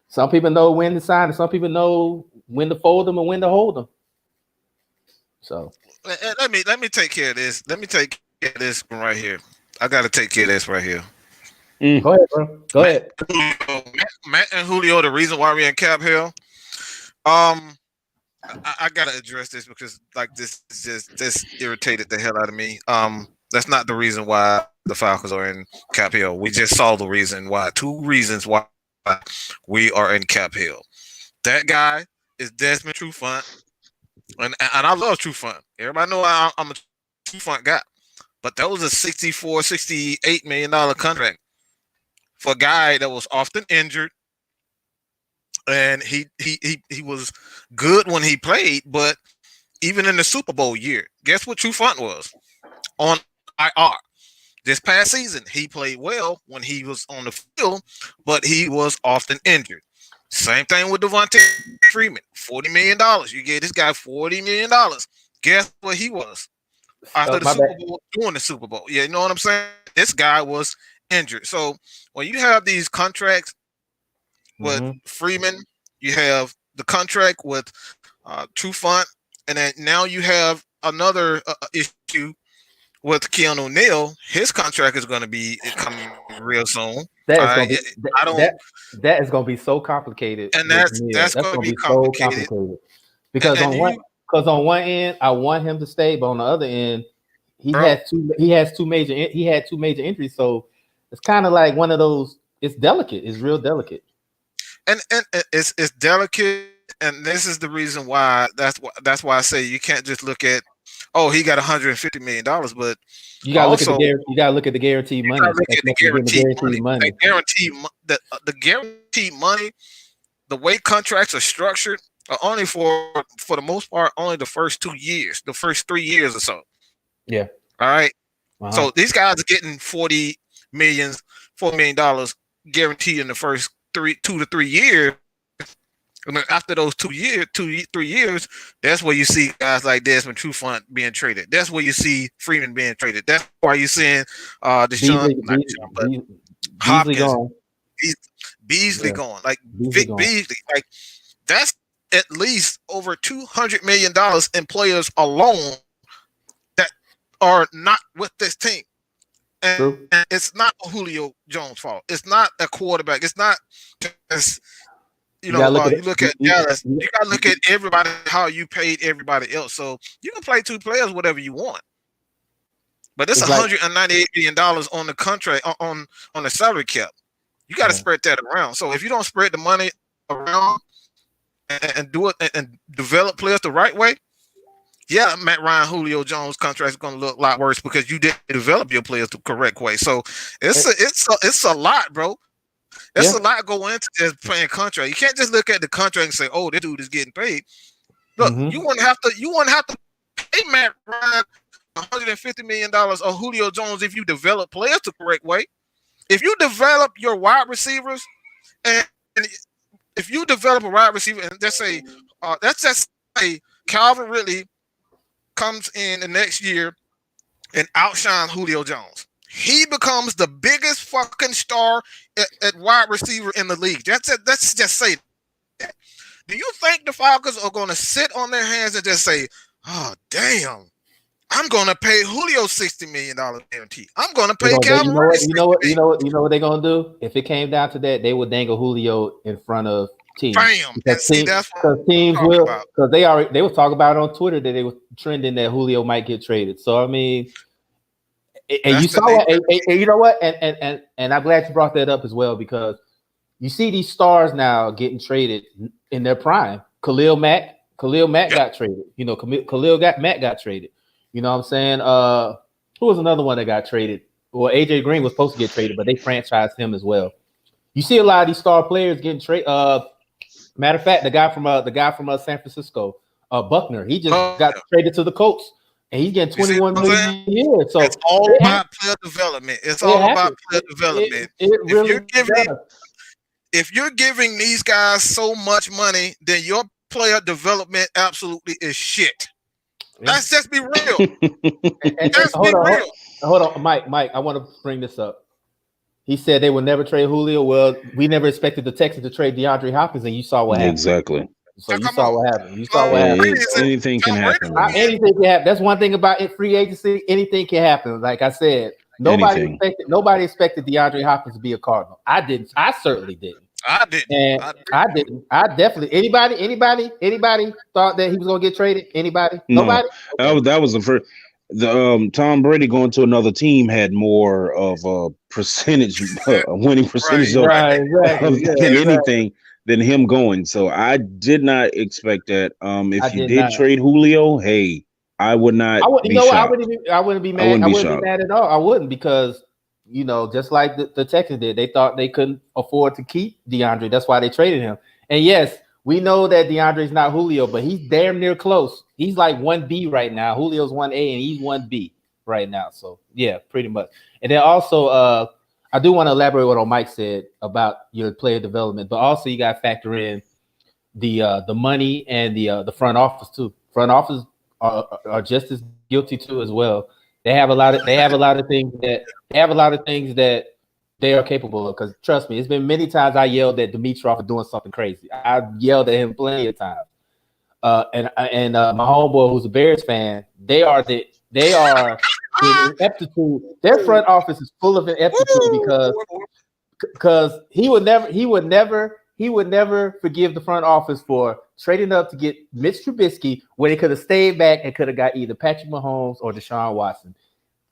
some people know when to sign, and some people know when to fold them and when to hold them. So let me take care of this. Let me take care of this right here. I got to take care of this right here. Go ahead, bro. Go ahead. Matt and Julio, the reason why we're in Cap Hill. I gotta address this because like this irritated the hell out of me. That's not the reason why the Falcons are in Cap Hill. We just saw the reason why. 2 reasons why we are in Cap Hill. That guy is Desmond Trufant, and I love Trufant. Everybody know I'm a Trufant guy, but that was a $68 million contract for a guy that was often injured. And he was good when he played, but even in the Super Bowl year, guess what Trufant was? On IR. This past season, he played well when he was on the field, but he was often injured. Same thing with Devontae Freeman, $40 million. You gave this guy $40 million. Guess what he was? After the Super Bowl, during the Super Bowl. Yeah, you know what I'm saying? This guy was injured. So when you have these contracts with Freeman, you have the contract with Trufant, and then now you have another issue with Keanu O'Neal. His contract is going to be coming real soon. That is going to be so complicated, and that's going to be complicated. Because on one end, I want him to stay, but on the other end, he had two major injuries, so it's kind of like one of those. It's delicate. It's real delicate. And it's delicate, and this is the reason why. That's why I say you can't just look at oh, he got $150 million, but You gotta look at also you gotta look at the guaranteed you money. gotta look As at the much as getting the guaranteed money. The guaranteed money, the way contracts are structured, are only for the most part only the first 2 years, the first 3 years or so. Yeah. All right. Uh-huh. So these guys are getting $4 million guaranteed in the first 2 to 3 years. And then after those 3 years, that's where you see guys like Desmond Trufant being traded. That's where you see Freeman being traded. That's why you're seeing Deshaun, not Deshaun, but Beasley Hopkins, gone. Beasley Yeah. going, like Beasley Vic gone. Beasley. Like that's at least over $200 million in players alone that are not with this team. True. And it's not Julio Jones' fault. It's not a quarterback. It's not just, you look at Dallas. You got to look at everybody, how you paid everybody else. So you can play two players whatever you want. But it's $198 million on the contract, on the salary cap. You got to spread that around. So if you don't spread the money around and do it and develop players the right way, yeah, Matt Ryan, Julio Jones contract is going to look a lot worse because you didn't develop your players the correct way. So it's a lot, bro. There's a lot going into this playing contract. You can't just look at the contract and say, "Oh, this dude is getting paid." Look, you wouldn't have to pay Matt Ryan $150 million or Julio Jones if you develop players the correct way. If you develop your wide receivers, and if you develop a wide receiver, and let's just say Calvin Ridley comes in the next year and outshines Julio Jones, he becomes the biggest fucking star at wide receiver in the league. Let's just say that. Do you think the Falcons are going to sit on their hands and just say, "Oh, damn, I'm going to pay Julio $60 million guarantee. I'm going to pay Calvin Ridley"? You know what they're going to do? If it came down to that, they would dangle Julio in front of teams. Bam. Because teams will, because they were talking about it on Twitter that they were trending that Julio might get traded. So I mean, and you saw it, and you know what? And I'm glad you brought that up as well, because you see these stars now getting traded in their prime. Khalil Mack got traded. You know, Mack got traded. You know what I'm saying? Who was another one that got traded? Well, AJ Green was supposed to get traded, but they franchised him as well. You see a lot of these star players getting traded. Matter of fact, the guy from San Francisco, Buckner, he just got traded to the Colts, and he's getting $21 million a year. So it's all about player development. It's all about player development. If you're giving these guys so much money, then your player development absolutely is shit. Yeah. Let's just be real. Hold on, Mike. I want to bring this up. He said they would never trade Julio. Well, we never expected the Texans to trade DeAndre Hopkins, and you saw what happened. Exactly. So you saw what happened. Anything can happen. Anything can happen. That's one thing about free agency. Anything can happen. Like I said, nobody expected DeAndre Hopkins to be a Cardinal. I didn't. I certainly didn't. I didn't. I definitely. Anybody thought that he was gonna get traded? Anybody? No. Nobody. That was the first. The Tom Brady going to another team had more of a percentage, a winning percentage than him going. So I did not expect that. If you did trade Julio, hey, I would not. I wouldn't be mad. I wouldn't be mad at all. I wouldn't, because just like the Texans did, they thought they couldn't afford to keep DeAndre. That's why they traded him. And yes, we know that DeAndre's not Julio, but he's damn near close. He's like 1B right now. Julio's 1A and he's 1B right now. So yeah, pretty much. And then also, I do want to elaborate what Mike said about your player development, but also you got to factor in the money and the front office too. Front office are just as guilty too as well. They have a lot of things that they are capable of. Because trust me, it's been many times I yelled at Dimitrov for doing something crazy. I yelled at him plenty of times. And my homeboy, who's a Bears fan, they are ineptitude. Their front office is full of ineptitude because he would never forgive the front office for trading up to get Mitch Trubisky when they could have stayed back and could have got either Patrick Mahomes or Deshaun Watson.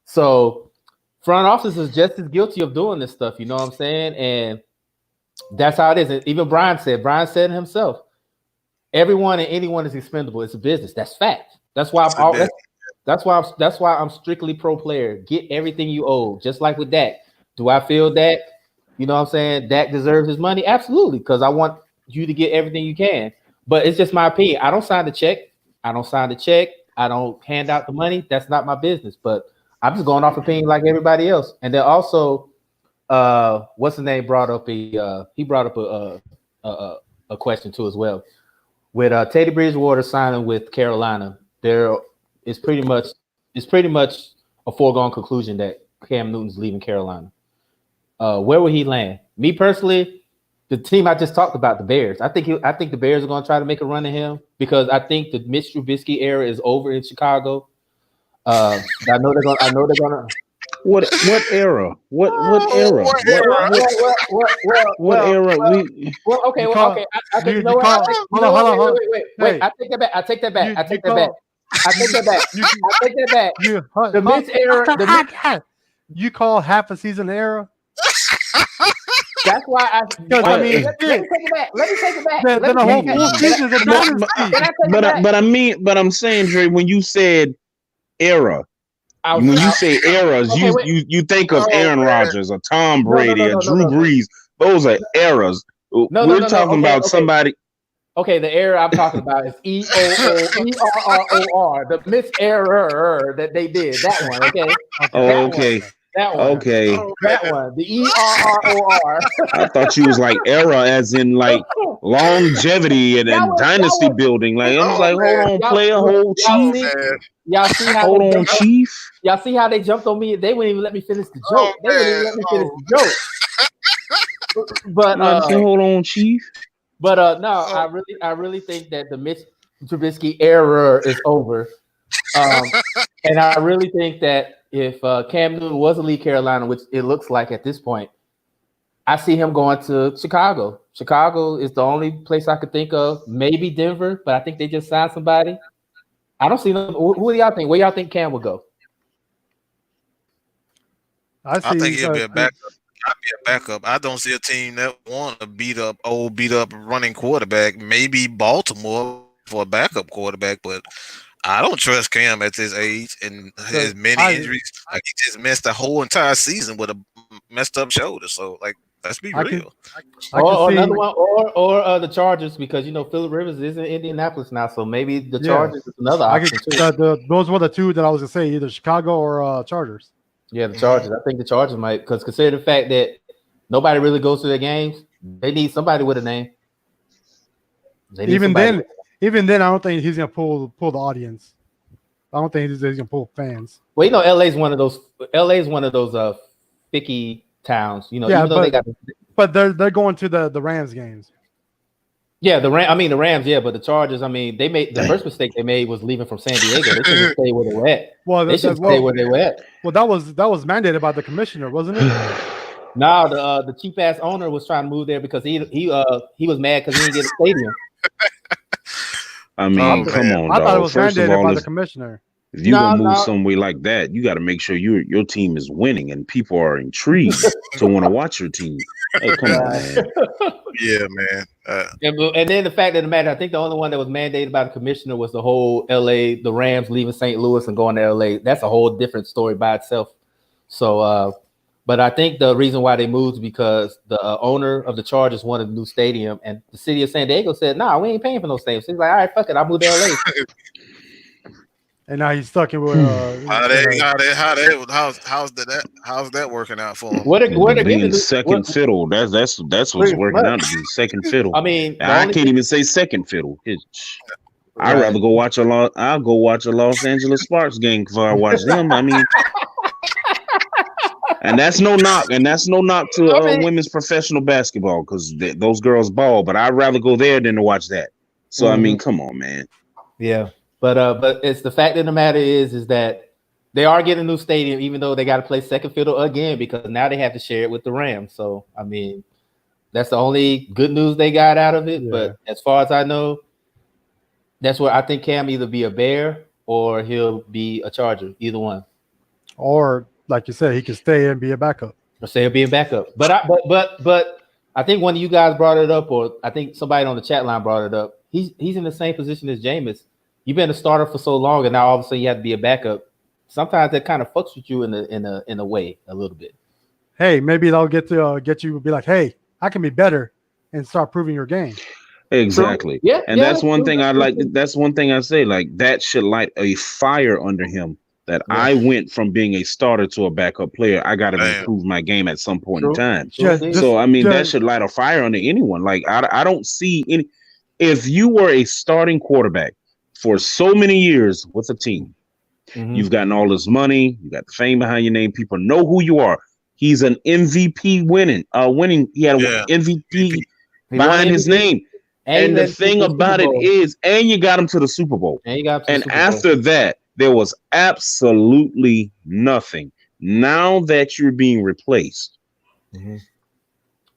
So front office is just as guilty of doing this stuff, you know what I'm saying? And that's how it is. And even Brian said himself, everyone and anyone is expendable. It's a business. That's fact. That's why That's why I'm strictly pro player. Get everything you owe, just like with Dak. Do I feel that? You know what I'm saying? Dak deserves his money, absolutely, because I want you to get everything you can. But it's just my opinion. I don't sign the check. I don't sign the check. I don't hand out the money. That's not my business. But I'm just going off opinion like everybody else. And then also, what's the name brought up he brought up a question too as well. With Teddy Bridgewater signing with Carolina, there is pretty much a foregone conclusion that Cam Newton's leaving Carolina. Where will he land? Me personally, the team I just talked about, the Bears. I think the Bears are going to try to make a run at him because I think the Mitch Trubisky era is over in Chicago. I know they're gonna. What era? What era? What era? Well, okay. I think you know what? Wait. I take that back. I take that back. The Mitch era. You call half a season era? That's why I mean, let me take it back. Then a whole full season is a dynasty. But I'm saying, Dre, when you said era, when you say eras, you think of Aaron Rodgers or Tom Brady or Drew Brees. Those are eras. We're talking about somebody. Okay, the era I'm talking about is ERROR, the Mitch error that they did. That one, okay? Okay. That one. Okay. That one. The ERROR. I thought you was like era as in like longevity and dynasty building. Like I was like, hold on, player, hold chief. Y'all see how hold on, chief. Y'all see how they jumped on me? They wouldn't even let me finish the joke. They wouldn't even let me finish the joke. But hold on, chief. But no, I really think that the Mitch Trubisky era is over. And I really think that if Cam Newton was to leave Carolina, which it looks like at this point, I see him going to Chicago. Chicago is the only place I could think of. Maybe Denver, but I think they just signed somebody. I don't see them. Who do y'all think? Where y'all think Cam will go? I think he'll be a backup. I'll be a backup. I don't see a team that want a beat up running quarterback. Maybe Baltimore for a backup quarterback, but I don't trust Cam at this age and his many injuries. Like he just missed the whole entire season with a messed up shoulder. So like, let's be real. Or another one, or the Chargers, because Phillip Rivers is in Indianapolis now, so maybe the Chargers is another option too. Those were the two that I was gonna say, either Chicago or Chargers. Yeah, the Chargers. I think the Chargers might, because consider the fact that nobody really goes to their games. They need somebody with a name. Even then, I don't think he's gonna pull the audience. I don't think he's gonna pull fans. Well, LA's one of those ficky towns. But they're going to the Rams games. Yeah, the Rams. Yeah, but the Chargers. I mean, they made the first mistake they made was leaving from San Diego. They should stay where they were at. They should stay where they were at. Well, that was mandated by the commissioner, wasn't it? No, the cheap ass owner was trying to move there because he was mad because he didn't get a stadium. I mean, come on, I dog. thought it was mandated by the commissioner. If you're gonna move somewhere like that, you got to make sure your team is winning and people are intrigued to want to watch your team. Hey, come on, man. Yeah, man. And then the fact of the matter, I think the only one that was mandated by the commissioner was the whole LA, the Rams leaving St. Louis and going to LA. That's a whole different story by itself. So, but I think the reason why they moved is because the owner of the Chargers wanted a new stadium, and the city of San Diego said, "Nah, we ain't paying for no stadium." So he's like, "All right, fuck it, I'll move to LA." And now he's stuck in with how's that working out for him? What being second fiddle? That's what's working out to be second fiddle. I mean, I can't even say second fiddle. I'd rather go watch I'll go watch a Los Angeles Sparks game before I watch them. I mean, and that's no knock, to women's professional basketball because those girls ball. But I'd rather go there than to watch that. So I mean, come on, man. Yeah. But it's the fact of the matter is that they are getting a new stadium, even though they got to play second fiddle again because now they have to share it with the Rams. So I mean, that's the only good news they got out of it. Yeah. But as far as I know, that's where I think Cam either be a Bear or he'll be a Charger, either one. Or like you said, he could stay and be a backup. Or stay and be a backup. But I think one of you guys brought it up, or I think somebody on the chat line brought it up. He's in the same position as Jameis. you've been a starter for so long, and now all of a sudden you have to be a backup. Sometimes that kind of fucks with you in a way a little bit. Hey, maybe they'll get you to be like, hey, I can be better and start proving your game. Exactly. Yeah, And yeah, that's one true, thing I true, like. true. That's one thing I say. Like that should light a fire under him. That Yeah. I went from being a starter to a backup player. I got to Damn. improve my game at some point in True. time. True Just, indeed. just, So I mean, that just should light a fire under anyone. Like I don't see any. If you were a starting quarterback for so many years with a team, Mhm. you've gotten all this money, you got the fame behind your name. People know who you are. He's an MVP winning. He had Yeah. an MVP He won behind his MVP, name. and he And the led to thing the Super about it Bowl. is, and you got him to the Super Bowl. And he got to the And Super Bowl. after that, there was absolutely nothing. Now that you're being replaced, Mhm.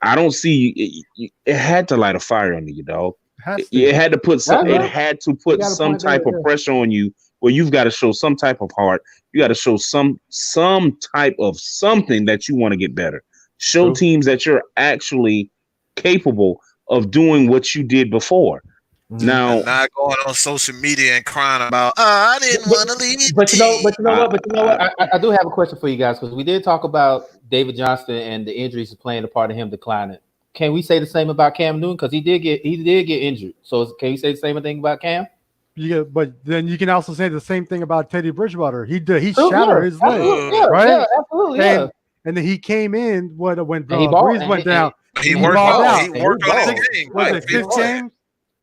I don't see it had to light a fire under you, dog. has It to. had to put some. Yeah, It yeah. had to You put got a some point there. type of Yeah. pressure on you, where you've got to show some type of heart. You got to show some type of something that you want to get better. Show True. teams that you're actually capable of doing what you did before. Mhm. Now, And not going on social media and crying about, I didn't But- want to leave. But you know what? I- I do have a question for you guys because we did talk about David Johnston and the injuries playing a part of him declining. Can we say the same about Cam Newton? Because he did get injured. So can we say the same thing about Cam? But then you can also say the same thing about Teddy Bridgewater. He True, shattered yeah, his leg, absolutely, yeah, right? yeah, absolutely, yeah. And then he came in when And he balled, Breeze and went down. He and worked balled out. out. He And worked he on his balled. game. Was Right. it He balled.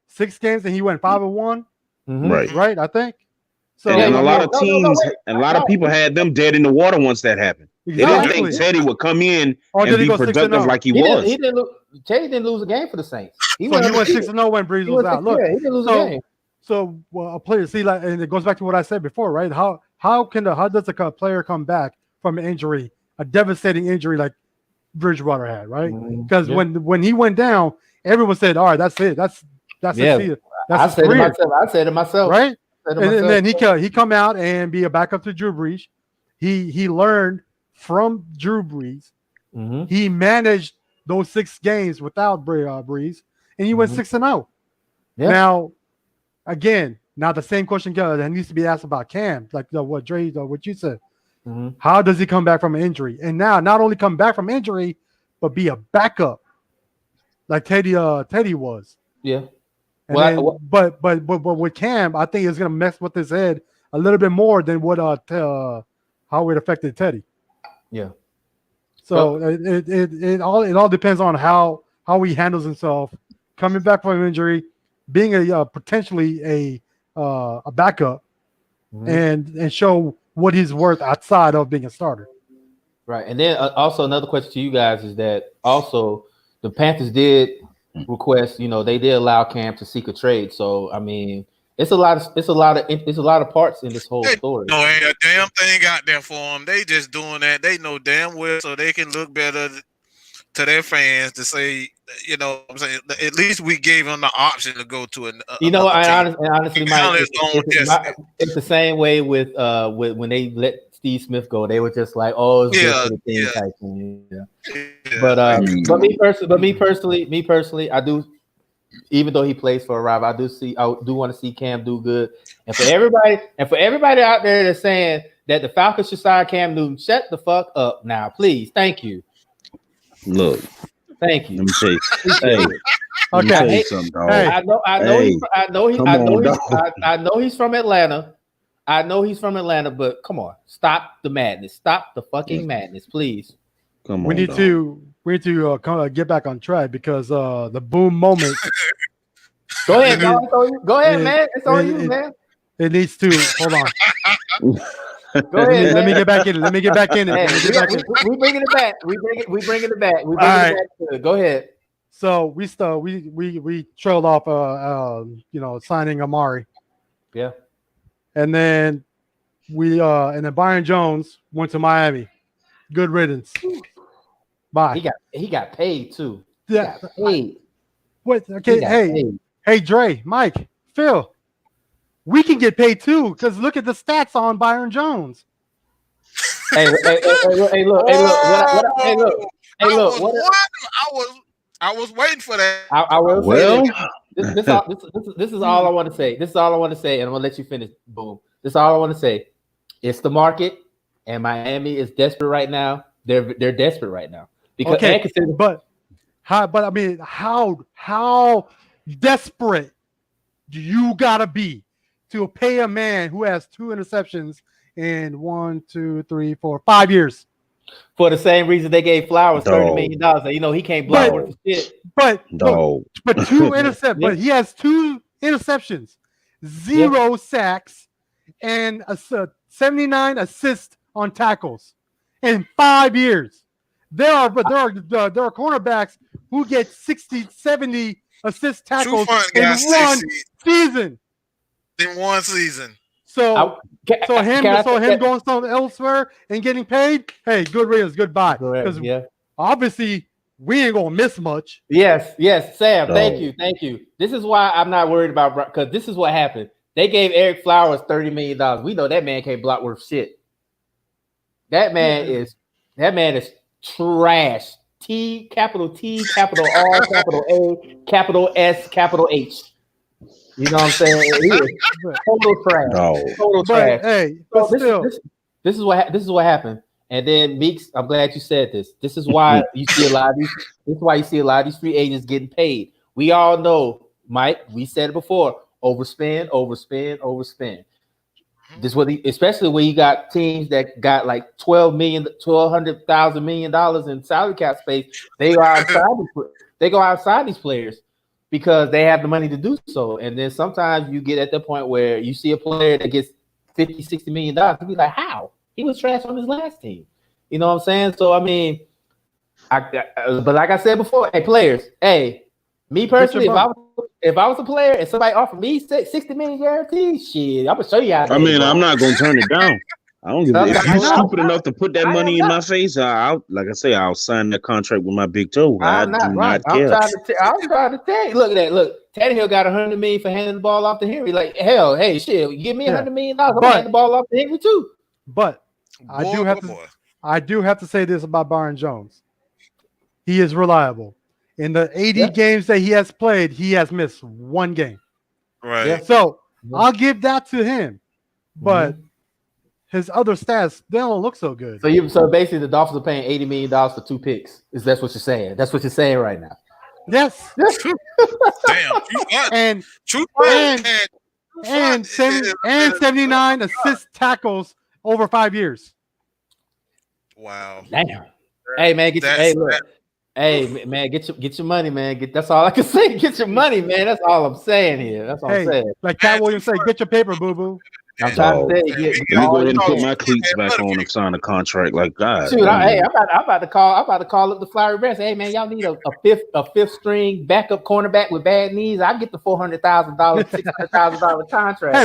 6 games, and he went 5-1, Mhm. right. right? I think. So And Yeah, a lot yeah. of No, teams wait. and a lot of people had them dead in the water once that happened. They didn't exactly. think Teddy would come in Or and did he be go 6-0? productive like he He was. didn't lose. Teddy didn't lose a game for the Saints. So he went undefeated. 6-0 when Breeze He was went out. Look, Yeah, he didn't lose a so game. so a player see, like, and it goes back to what I said before, right? How does a player come back from an injury, a devastating injury like Bridgewater had, right? Because Yeah. when he went down, everyone said, "All right, that's it. That's Yeah. his, I that's his said it career, myself. I said it myself. right?" I said it And myself. then he come out and be a backup to Drew Brees. He learned from Drew Brees. Mhm. He managed those 6 games without Brees, and he went Mhm. 6-0. Yeah. Now, again, the same question that needs to be asked about Cam, like what you said. Mhm. How does he come back from an injury? And now, not only come back from injury, but be a backup, like Teddy was. Yeah. And Well, then, but with Cam, I think it's gonna mess with his head a little bit more than what how it affected Teddy. Yeah. So it all depends on how he handles himself coming back from injury, being a potentially a backup, Mhm. and show what he's worth outside of being a starter. Right. And then also another question to you guys is that also the Panthers did request, they did allow Cam to seek a trade. So I mean, it's a lot of parts in this whole story. No, ain't a damn thing out there for them. They just doing that. They know damn well so they can look better to their fans to say, what I'm saying, at least we gave them the option to go to Honestly, Mike, it's it's the same way with when they let Steve Smith go. They were just like, "Oh, it's good for the team," type thing. Yeah. But me personally, I do. Even though he plays for a rival, I do want to see Cam do good. And for everybody out there that's saying that the Falcons should sign Cam Newton, shut the fuck up now, please. Thank you. Look, thank you. let me tell you. Hey, let me Okay. tell you something, dog. Hey. I know he's from Atlanta. I know he's from Atlanta, but come on, stop the madness. Stop the fucking madness, please. Come on, We need dog. to get back on track because the boom moment. Go ahead, dog. Go ahead, man. It's on you, it- man. It needs to hold on. Go ahead. Let me man. get back in it. Let me get back in it. Hey, Let me get back in it. we bringing it back. We bringing it back. We bringing All it back. Go ahead. So we trailed off signing Amari, Yeah. and then Byron Jones went to Miami. Good riddance. Bye. He got paid too. Yeah. He got paid. What? He Okay. got Hey, paid. hey, Dre, Mike, Phil, we can get paid too because look at the stats on Byron Jones. Hey, look. I was waiting for that. I will say Well, this. This is all I want to say. This is all I want to say, and I'm gonna let you finish. Boom. This is all I want to say. It's the market, and Miami is desperate right now. They're desperate right now because but I mean, how desperate do you gotta be to pay a man who has 2 interceptions in 5 years? for the same reason they gave Flowers $30 million. You know he can't block worth of shit. But he has 2 interceptions, 0 sacks, and 79 assists on tackles in 5 years. There are cornerbacks who get 60, 70 assist tackles in one season. In one season. So him going somewhere elsewhere and getting paid, hey, good riddance, goodbye. Because obviously we ain't gonna miss much. Yes, Sam. Thank you. This is why I'm not worried about because this is what happened. They gave Eric Flowers $30 million. We know that man can't block worth shit. That man is trash. T, capital R, capital A, capital S, capital H. You know what I'm saying? He is total trash. Total trash. Hey, this is what happened. And then Meeks, I'm glad you said this. This is why you see a lot of these. This is why you see a lot of these free agents getting paid. We all know, Mike. We said it before. Overspend. This is what, especially when you got teams that got like $1,200,000 million in salary cap space. They go outside these players because they have the money to do so. And then sometimes you get at the point where you see a player that gets $50-60 million. You be like, how? He was trash on his last team. You know what I'm saying? So I mean, but like I said before, hey players, me personally, if I was a player and somebody offered me $60 million guarantee, shit, I'm gonna show you how. I mean, I'm not gonna turn it down. I don't give a if you're stupid enough to put that money in my face, I'll sign that contract with my big toe. I do not care. I'm trying to tell you. Look at that. Look, Tannehill got $100 million for handing the ball off to Henry. Like hell, hey, shit, give me $100 million. I'm gonna hand the ball off to Henry too. But I do have to say this about Byron Jones. He is reliable. In the 80 games that he has played, he has missed 1 game. Right. Yeah. So I'll give that to him. But his other stats, they don't look so good. So basically the Dolphins are paying $80 million for 2 picks. That's what you're saying. That's what you're saying right now. Yes. Damn. And 79 assist tackles over 5 years. Wow. Damn. Hey man, get your money, man. That's all I can say. Get your money, man. That's all I'm saying here. That's all I'm saying. Like Cat Williams said, get your paper, boo boo. I'm trying to say, let me go ahead and put my cleats back on and sign a contract like God. Shoot, I'm about to call up the Flowery Bears. Hey man, y'all need a fifth string backup cornerback with bad knees. I get the $400,000, $600,000 contract. Hey,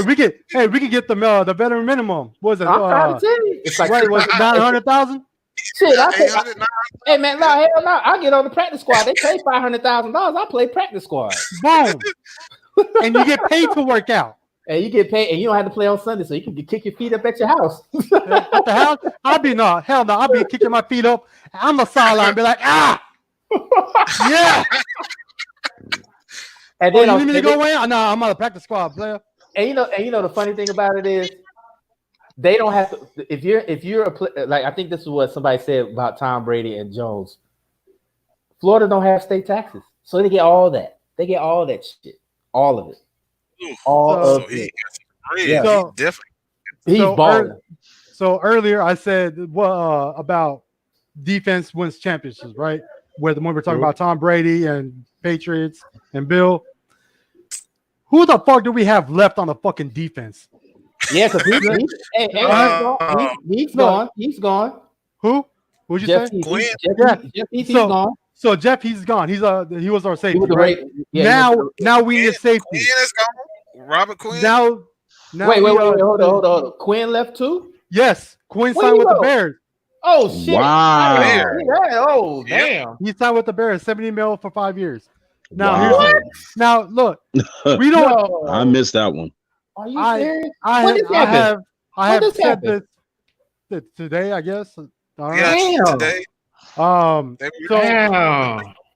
we can get the veteran minimum. What was it? I'm trying to tell you, it's like was it 900,000? Shit, hey man, hell no! I get on the practice squad. They pay $500,000. I play practice squad. Boom, and you get paid to work out. And you get paid, and you don't have to play on Sunday, so you can kick your feet up at your house. At the house, I'll be kicking my feet up. I'm a sideline, be like, yeah. And then you need me to go in? No, I'm on the practice squad, player. And you know the funny thing about it is, they don't have to. If you're like, I think this is what somebody said about Tom Brady and Jones. Florida don't have state taxes, so they get all that. They get all that shit, all of it. He's balling. So earlier I said about defense wins championships, right? When we're talking about Tom Brady and Patriots and Bill. Who the fuck do we have left on the fucking defense? Yeah, because he's gone. He's gone. Who? What'd you say? He's gone. So Jeff, he's gone. He was our safety. Right? Now we need a safety. Quinn is gone. Robert Quinn. Now wait, hold on. Quinn left too? Yes, Quinn signed with the Bears. Oh shit! Wow. Oh damn! He signed with the Bears, $70 million for 5 years. Now look, we don't. I missed that one. Are you serious? I have said this today, I guess. Today.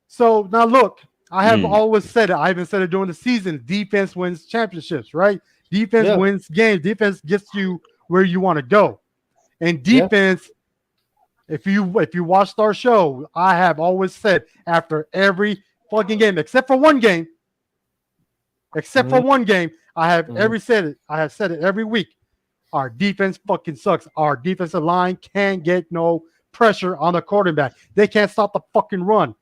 So now look, I have always said it. I even said it during the season. Defense wins championships, right? Defense wins games. Defense gets you where you want to go. And defense, if you watched our show, I have always said after every fucking game, except for one game, I have said it. I have said it every week. Our defense fucking sucks. Our defensive line can't get no pressure on the quarterback. They can't stop the fucking run.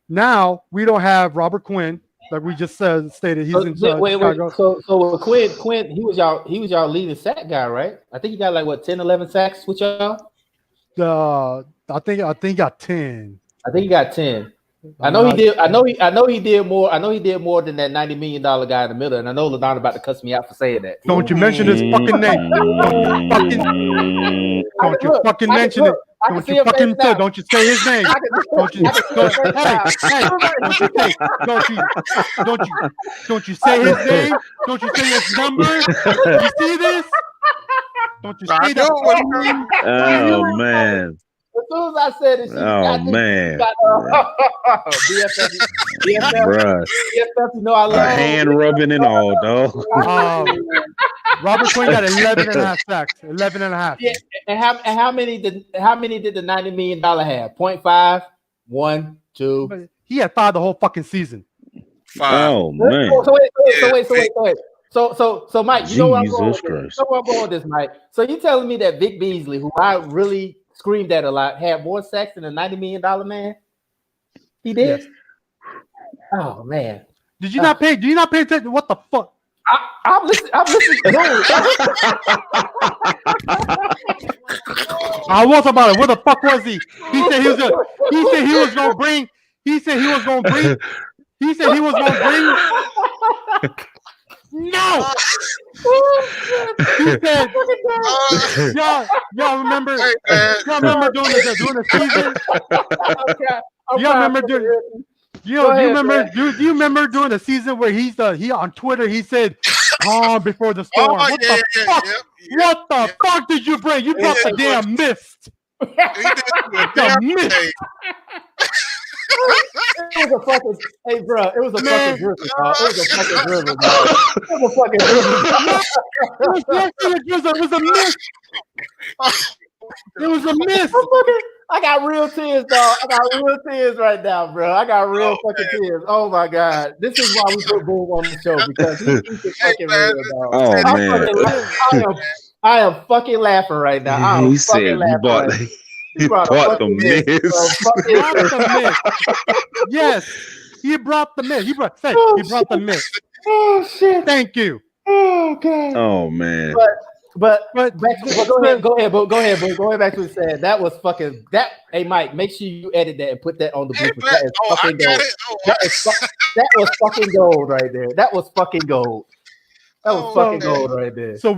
Now we don't have Robert Quinn, like we just stated. He's in Chicago. So Quinn, he was y'all leading sack guy, right? I think he got like what 10, 11 sacks with y'all. I think he got 10. I think he got 10. I know he did. I know he did more. I know he did more than that $90 million guy in the middle. And I know LeDon about to cuss me out for saying that. Don't you mention his fucking name? Don't you fucking mention it? Don't you fucking say? Don't you say his name? Don't you say his name? Don't you say his number? You see this? Don't you see that? Oh man. As soon as I said it, BFF, you know I love hand rubbing and all, dog. Robert Quinn got 11 and a half sacks. 11 and a half. Yeah, and how many did the $90 million have? 0.5, 1, 2. He had 5 the whole fucking season. 5. Oh man. So Mike, you know what I'm going with this? You know where I'm going with this, Mike. So you telling me that Vic Beasley, who I really screamed at a lot, had more sacks than a $90 million man? He did? Yes. Oh man. Did you not pay? Do you not pay attention? What the fuck? I'm listening. I was about it. Where the fuck was he? He said he was gonna bring. No. He said, y'all remember doing the season? Do you remember during the season where he on Twitter he said, calm before the storm? What the fuck did you bring? You brought the damn mist. The mist. It was a fucking, hey bro, it was a fucking drizzle, dog. It was a fucking drizzle, dog. It was a fucking drizzle. It was a mist. It was a mist. I got real tears, dog. I got real tears right now, bro. I got real fucking tears. Oh my god, this is why we put Boom on the show, because he's fucking real, dog. Oh man, I am fucking laughing right now. He said he brought the mist. Yes, he brought the mist. He brought the mist. Oh shit! Thank you. Oh god. Oh man. But go ahead, bro. Going back to what you said, that was fucking that. Hey Mike, make sure you edit that and put that on the blooper. That is fucking gold. That was fucking gold right there. That was fucking gold. That was fucking gold right there. So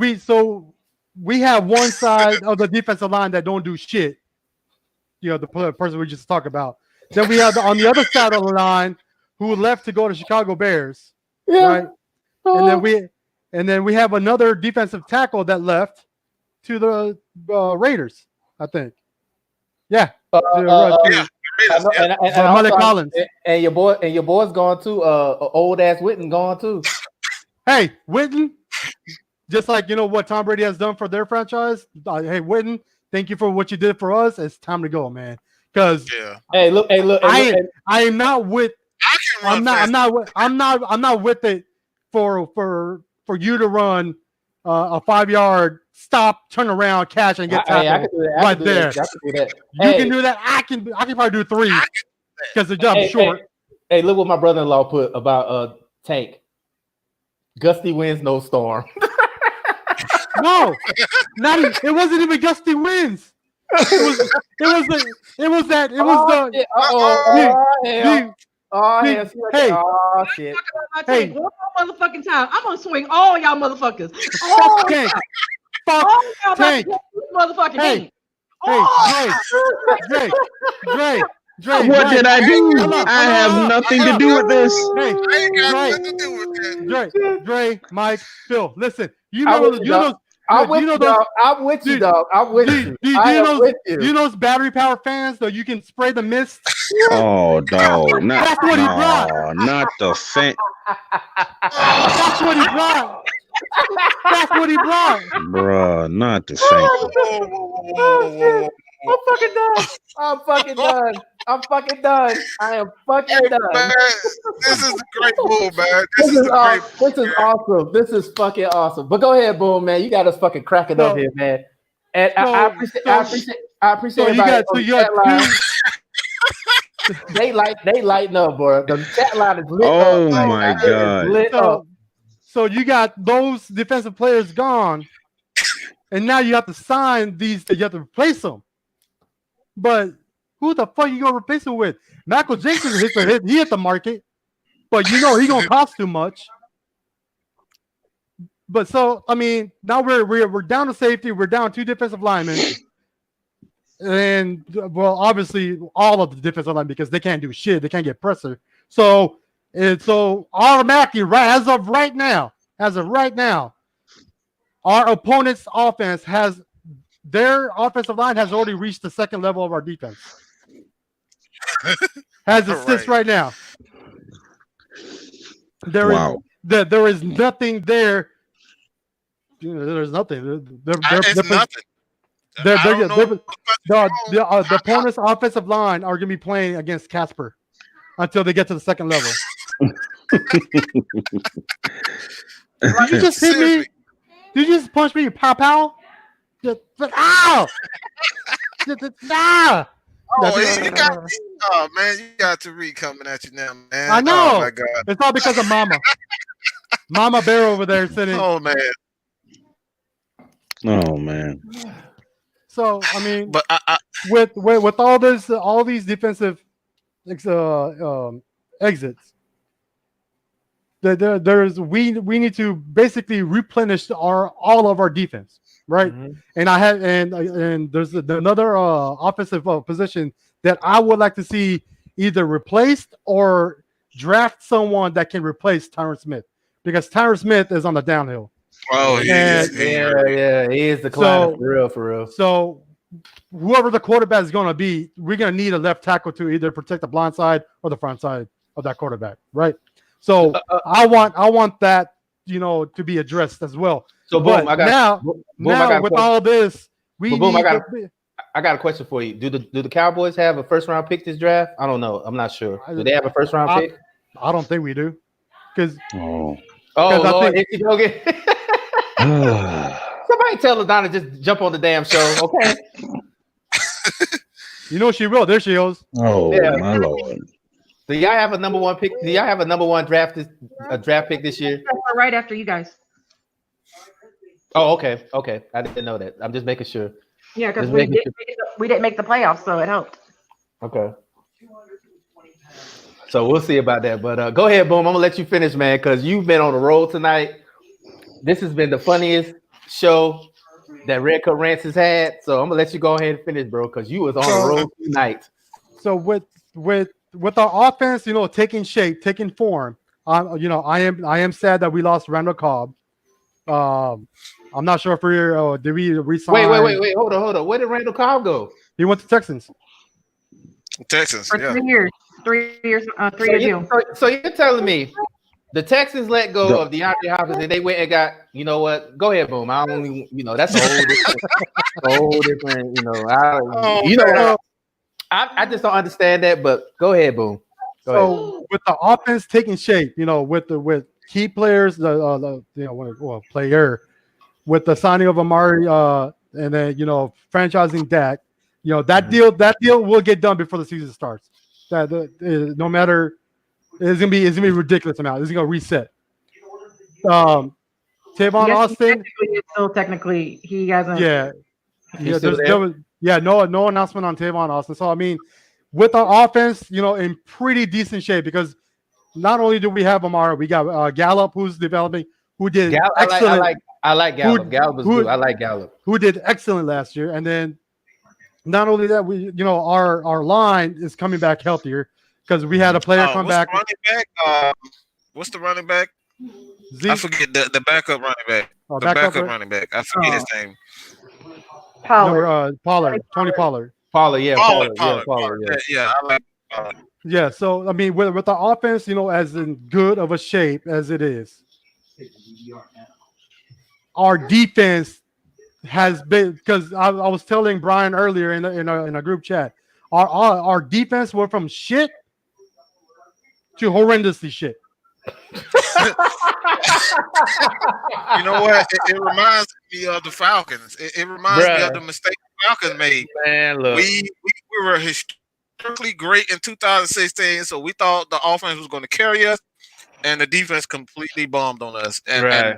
we have one side of the defensive line that don't do shit. You know, the person we just talked about. Then we have on the other side of the line who left to go to Chicago Bears, right? And then we have another defensive tackle that left to the Raiders, I think. Yeah. Malik Collins. And your boy's gone too. Old ass Witten gone too. Hey, Witten, just like you know what Tom Brady has done for their franchise. Hey, Witten, thank you for what you did for us. It's time to go, man. Because hey, look. I am not with. I'm not with it for you to run a 5-yard stop, turn around, catch, and get tackled right there. You can do that. I can probably do 3 because the job's short. Hey, look what my brother-in-law put about Tank. Gusty winds, no storm. No, it wasn't even gusty winds. It was the shit. Hey, one more motherfucking time. I'm gonna swing all y'all motherfuckers. Fuck Tank. Fuck Tank. Motherfucking hey, Dre. What did I do? I have nothing to do with this. I ain't got nothing to do with that. Dre, Mike, Phil, listen. I'm with you, dog. I'm with you. You know those battery power fans, though you can spray the mist Oh, dog. That's what he brought. Not the fan. That's what he brought. That's what he brought. Bruh, not the fan. Oh, shit. I'm fucking done. I'm fucking done. I'm fucking done. I am fucking Hey, done. man, this is a great move, man. This is a great This is awesome. This is fucking awesome. But go ahead, Boom, man. You got us fucking cracking up here, man. And I appreciate everybody on the chat line. They lighting up, bro. The chat line is lit up. Oh my God. Lit up. So you got those defensive players gone, and now you have to sign these. You have to replace them. But who the fuck you gonna replace him with? Michael Jenkins he hit the market, but you know he gonna cost too much. But so I mean, now we're down to safety. We're down 2 defensive linemen, and well, obviously all of the defensive linemen because they can't do shit. They can't get pressure. So automatically, as of right now, our opponent's offense has. Their offensive line has already reached the second level of our defense. Has assists right now. There is nothing there. There's nothing. It's nothing. The opponent's offensive line are going to be playing against Casper until they get to the second level. Did you just hit me? Did you just punch me? Pow pow. Ow! Oh, man, you got Tariq coming at you now, man. I know. Oh my God. It's all because of Mama. Mama Bear over there sitting. Oh man. Oh man. So I mean, but with all these defensive exits, we need to basically replenish all of our defense. Right, and there's another offensive position that I would like to see either replaced or draft someone that can replace Tyron Smith because Tyron Smith is on the downhill. Oh, he is the climb for real. So whoever the quarterback is going to be, we're going to need a left tackle to either protect the blind side or the front side of that quarterback. Right. So I want that to be addressed as well. So boom, I got all this, I got a question for you. Do the Cowboys have a first round pick this draft? I don't know. I'm not sure. Do they have a first round pick? I don't think we do. Because Lord, somebody tell Ladonna just jump on the damn show, okay? She will. There she goes. Oh my Lord. Do y'all have a number one pick? Do y'all have a number one draft pick this year? Right after you guys. Oh, okay. I didn't know that. I'm just making sure. Yeah, because we didn't make the playoffs, so it helped. Okay. So we'll see about that. But go ahead, Boom. I'm gonna let you finish, man, because you've been on the roll tonight. This has been the funniest show that Red Cup Rants has had. So I'm gonna let you go ahead and finish, bro, because you was on the roll tonight. So with our offense, taking shape, taking form, I am sad that we lost Randall Cobb. I'm not sure if did we resign. Wait, hold on. Where did Randall Cobb go? He went to Texans. For 3 years. 3 years, 3 year deal. So you're telling me the Texans let go of DeAndre Hopkins and they went and got, you know what? Go ahead, Boom. I only, that's a whole different, I just don't understand that, but go ahead, Boom. Go ahead. With the offense taking shape, with key players, player, with the signing of Amari, and then franchising Dak, that deal will get done before the season starts. That no matter, it's gonna be ridiculous amount. It's gonna reset. Tavon Austin, technically he hasn't. No announcement on Tavon Austin. So I mean, with our offense, in pretty decent shape because not only do we have Amari, we got Gallup who's developing, who did excellent. I like Gallup. Gallup is good. I like Gallup. Who did excellent last year, and then not only that, we our line is coming back healthier because we had a player come back. What's the running back? Zeke? I forget the backup running back. Running back. I forget his name. Pollard. Tony Pollard. Pollard. Yeah, I like Yeah, so I mean, with the offense, as in good of a shape as it is, our defense has been, because I was telling Brian earlier in a group chat, our defense went from shit to horrendously shit. You know what? It reminds me of the Falcons. It reminds me of the mistake the Falcons made. Man, look. We were historically great in 2016, so we thought the offense was going to carry us, and the defense completely bombed on us. And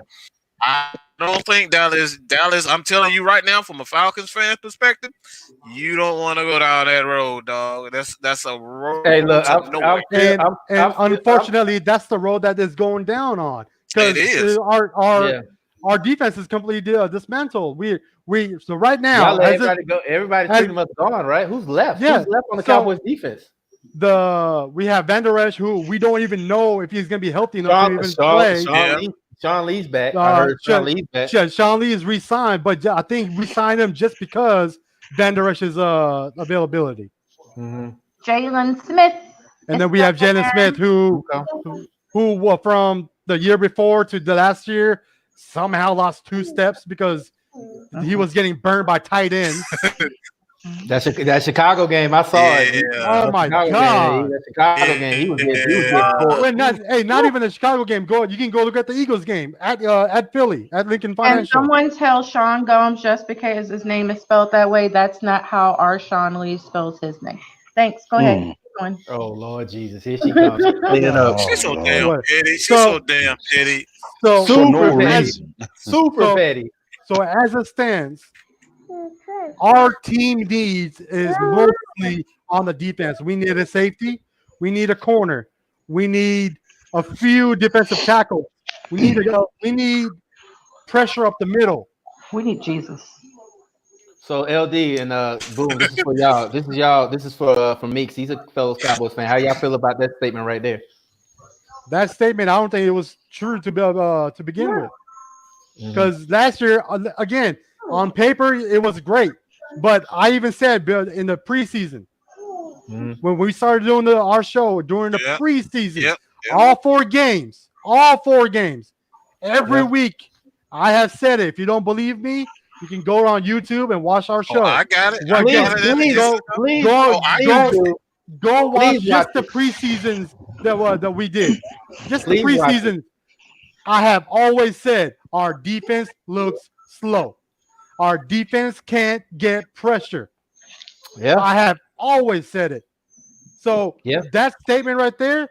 I don't think Dallas. I'm telling you right now, from a Falcons fan perspective, you don't want to go down that road, dog. That's a road. Hey, look, and unfortunately, that's the road that is going down on, because our defense is completely dismantled. So right now, everybody pretty much gone, right? Who's left? Yeah, who's left on the Cowboys defense? We have Van Der Esch, who we don't even know if he's going to be healthy enough to even play. Sean Lee's back. I heard Sean Lee's back. Sean Lee is re-signed, but I think we signed him just because Van Der Esch's availability. Mm-hmm. Jalen Smith. And then we have Jalen Smith, who from the year before to the last year somehow lost 2 steps because he was getting burned by tight ends. That Chicago game, I saw it. Oh my God! That Chicago game, he was getting not even the Chicago game. You can go look at the Eagles game at Philly at Lincoln Financial. And someone tell Sean Gomes, just because his name is spelled that way, that's not how our Sean Lee spells his name. Thanks. Go ahead. Oh Lord Jesus, here she comes. She's so damn petty. She's so damn petty. Super petty. So as it stands, our team needs is mostly on the defense. We need a safety. We need a corner. We need a few defensive tackles. We need pressure up the middle. We need Jesus. So LD and boom, this is for y'all. This is for Meeks. He's a fellow Cowboys fan. How y'all feel about that statement right there? That statement, I don't think it was true to begin with. Because last year, again, on paper, it was great. But I even said in the preseason, when we started doing our show during the preseason, all 4 games, every week, I have said it. If you don't believe me, you can go on YouTube and watch our show. I got it. Go watch just the preseasons that we did. Just the preseason. I have always said our defense looks slow. Our defense can't get pressure. Yeah, I have always said it. So that statement right there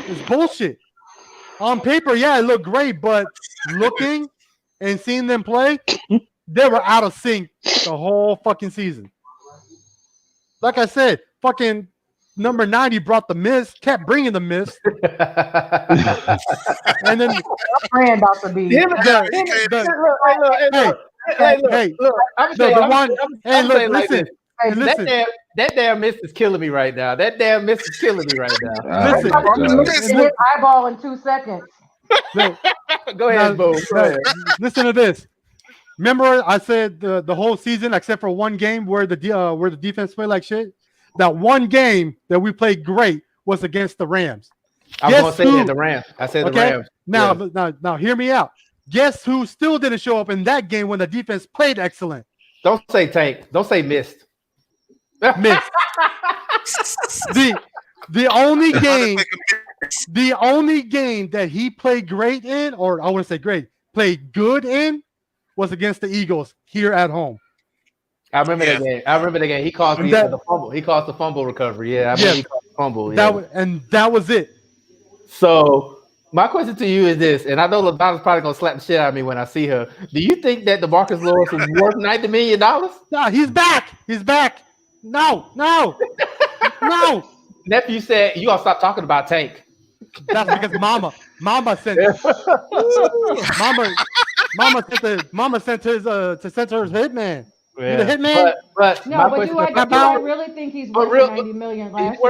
is bullshit. On paper, it looked great, but looking and seeing them play, they were out of sync the whole fucking season. Like I said, fucking number 90 brought the mist, kept bringing the mist. And then friend about to be. Listen. That damn mist is killing me right now. Listen, eyeball in 2 seconds. Go ahead, Bo. Listen to this. Remember, I said the whole season, except for one game where the defense played like shit. That one game that we played great was against the Rams. I was going to say the Rams. I said the Rams. Now, hear me out. Guess who still didn't show up in that game when the defense played excellent? Don't say tank. Don't say missed. Missed. The only game that he played great in, or I wouldn't say great, played good in, was against the Eagles here at home. I remember that game. He caused the fumble. He caused the fumble recovery. Yeah, I remember he caused the fumble. That was it. So my question to you is this, and I know LaDonna's probably gonna slap the shit out of me when I see her. Do you think that DeMarcus Lawrence is worth $90 million? No, he's back. No. Nephew said you gonna stop talking about Tank. That's because Mama sent Mama sent his to send her his hitman. Yeah. The hitman. But do I really think he's worth $90 million last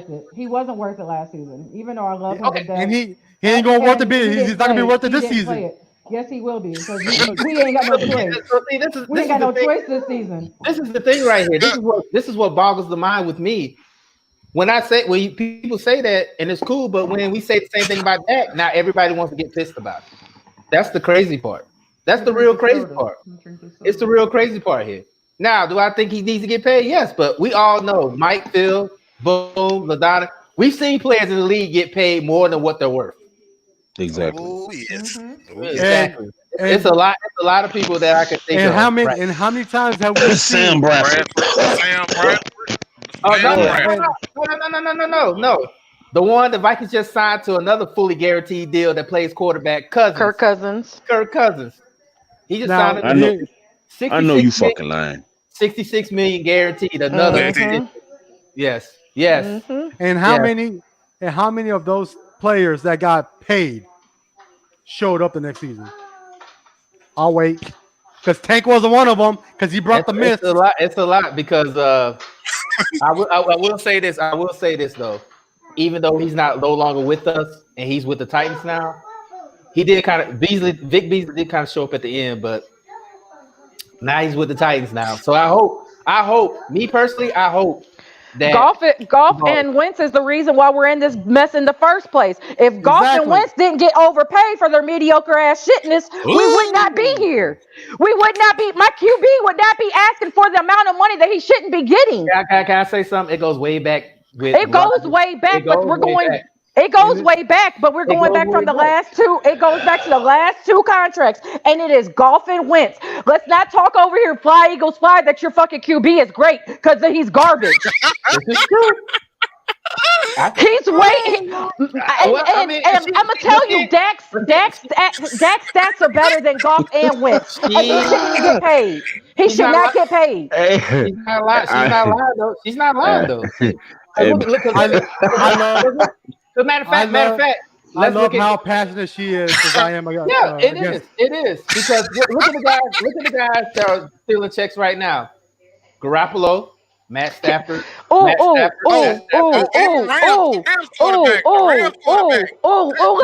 year? He wasn't worth it last season, even though I love him to death. And he ain't gonna worth it. He's not gonna be worth it this season. Yes, he will be, because we ain't got no choice. We ain't got no choice this season. This is the thing right here. This is what boggles the mind with me. when people say that, and it's cool, but when we say the same thing about Dak, now everybody wants to get pissed about it. That's the crazy part. That's the real crazy part. It's the real crazy part here. Now, do I think he needs to get paid? Yes, but we all know Mike, Phil, Boom, LaDonna. We've seen players in the league get paid more than what they're worth. Exactly. Oh yes. Oh, yes. Exactly. It's a lot. It's a lot of people that I can think And of. how many? Right. And how many times have we Sam seen? Bradford. Sam Bradford. Oh Sam no. The one the Vikings just signed to another fully guaranteed deal that plays quarterback Kirk Cousins. Kirk Cousins. He just Now, signed I know. a I know you 66 million, fucking lying. 66 million guaranteed. Another extension. Yes. Yes. and Yes. how many of those players that got paid showed up the next season? I'll wait, because Tank wasn't one of them, because he brought the mist. It's a lot. It's a lot because I will say this. I will say this though. Even though he's no longer with us and he's with the Titans now, he did kind of Vic Beasley did kind of show up at the end, but now he's with the Titans now. So I hope, me personally, I hope that Goff and Wentz is the reason why we're in this mess in the first place. If Goff and Wentz didn't get overpaid for their mediocre ass shitness, we would not be here. We would not be. My QB would not be asking for the amount of money that he shouldn't be getting. Can I say something? It goes way back. It goes way back, but we're going. It goes way back, but we're going back from the last two. It goes back to the last two contracts, and it is Goff and Wentz. Let's not talk over here, fly Eagles fly, that your fucking QB is great because he's garbage. This is true. He's waiting, and I'm gonna tell you, Dak's stats are better than Goff and Wentz. And he shouldn't even get paid. He should not get paid. She's not lying. She's not lying though. Matter of fact, I love how passionate she is, because I am. It is because look at the guys that are stealing checks right now. Garoppolo, Matt Stafford. Let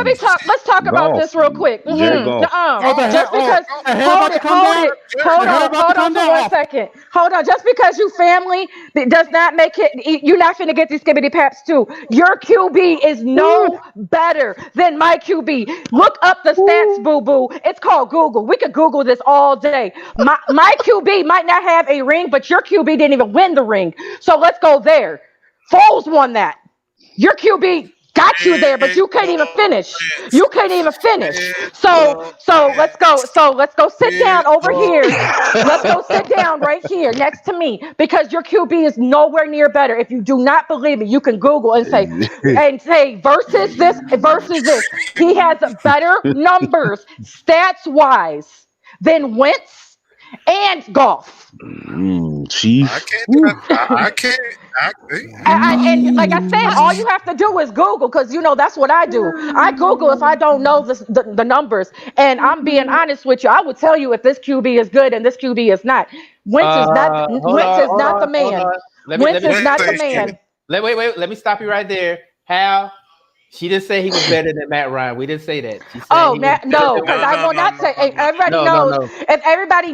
me talk. Let's talk about this real quick. Just because, hold on for 1 second. Hold on. Just because you family does not make it. You're not finna get these skibbity paps too. Your QB is no better than my QB. Look up the stats, boo boo. It's called Google. We could Google this all day. My QB might not have a ring, but your QB didn't even win the ring. So let's go there. Foles won that. Your QB got you there, but you couldn't even finish. You couldn't even finish. So let's go. So let's go sit down over here. Let's go sit down right here next to me, because your QB is nowhere near better. If you do not believe me, you can Google and say versus this versus this. He has better numbers stats wise than Wentz and Goff. Chief. I can't. And like I said, all you have to do is Google, because that's what I do. I Google if I don't know the numbers, and I'm being honest with you. I would tell you if this QB is good and this QB is not. Wentz is not the man. Wentz is not the man. Wait. Let me stop you right there. Hal. She didn't say he was better than Matt Ryan. We didn't say that. No, because I will not say. Everybody knows. If everybody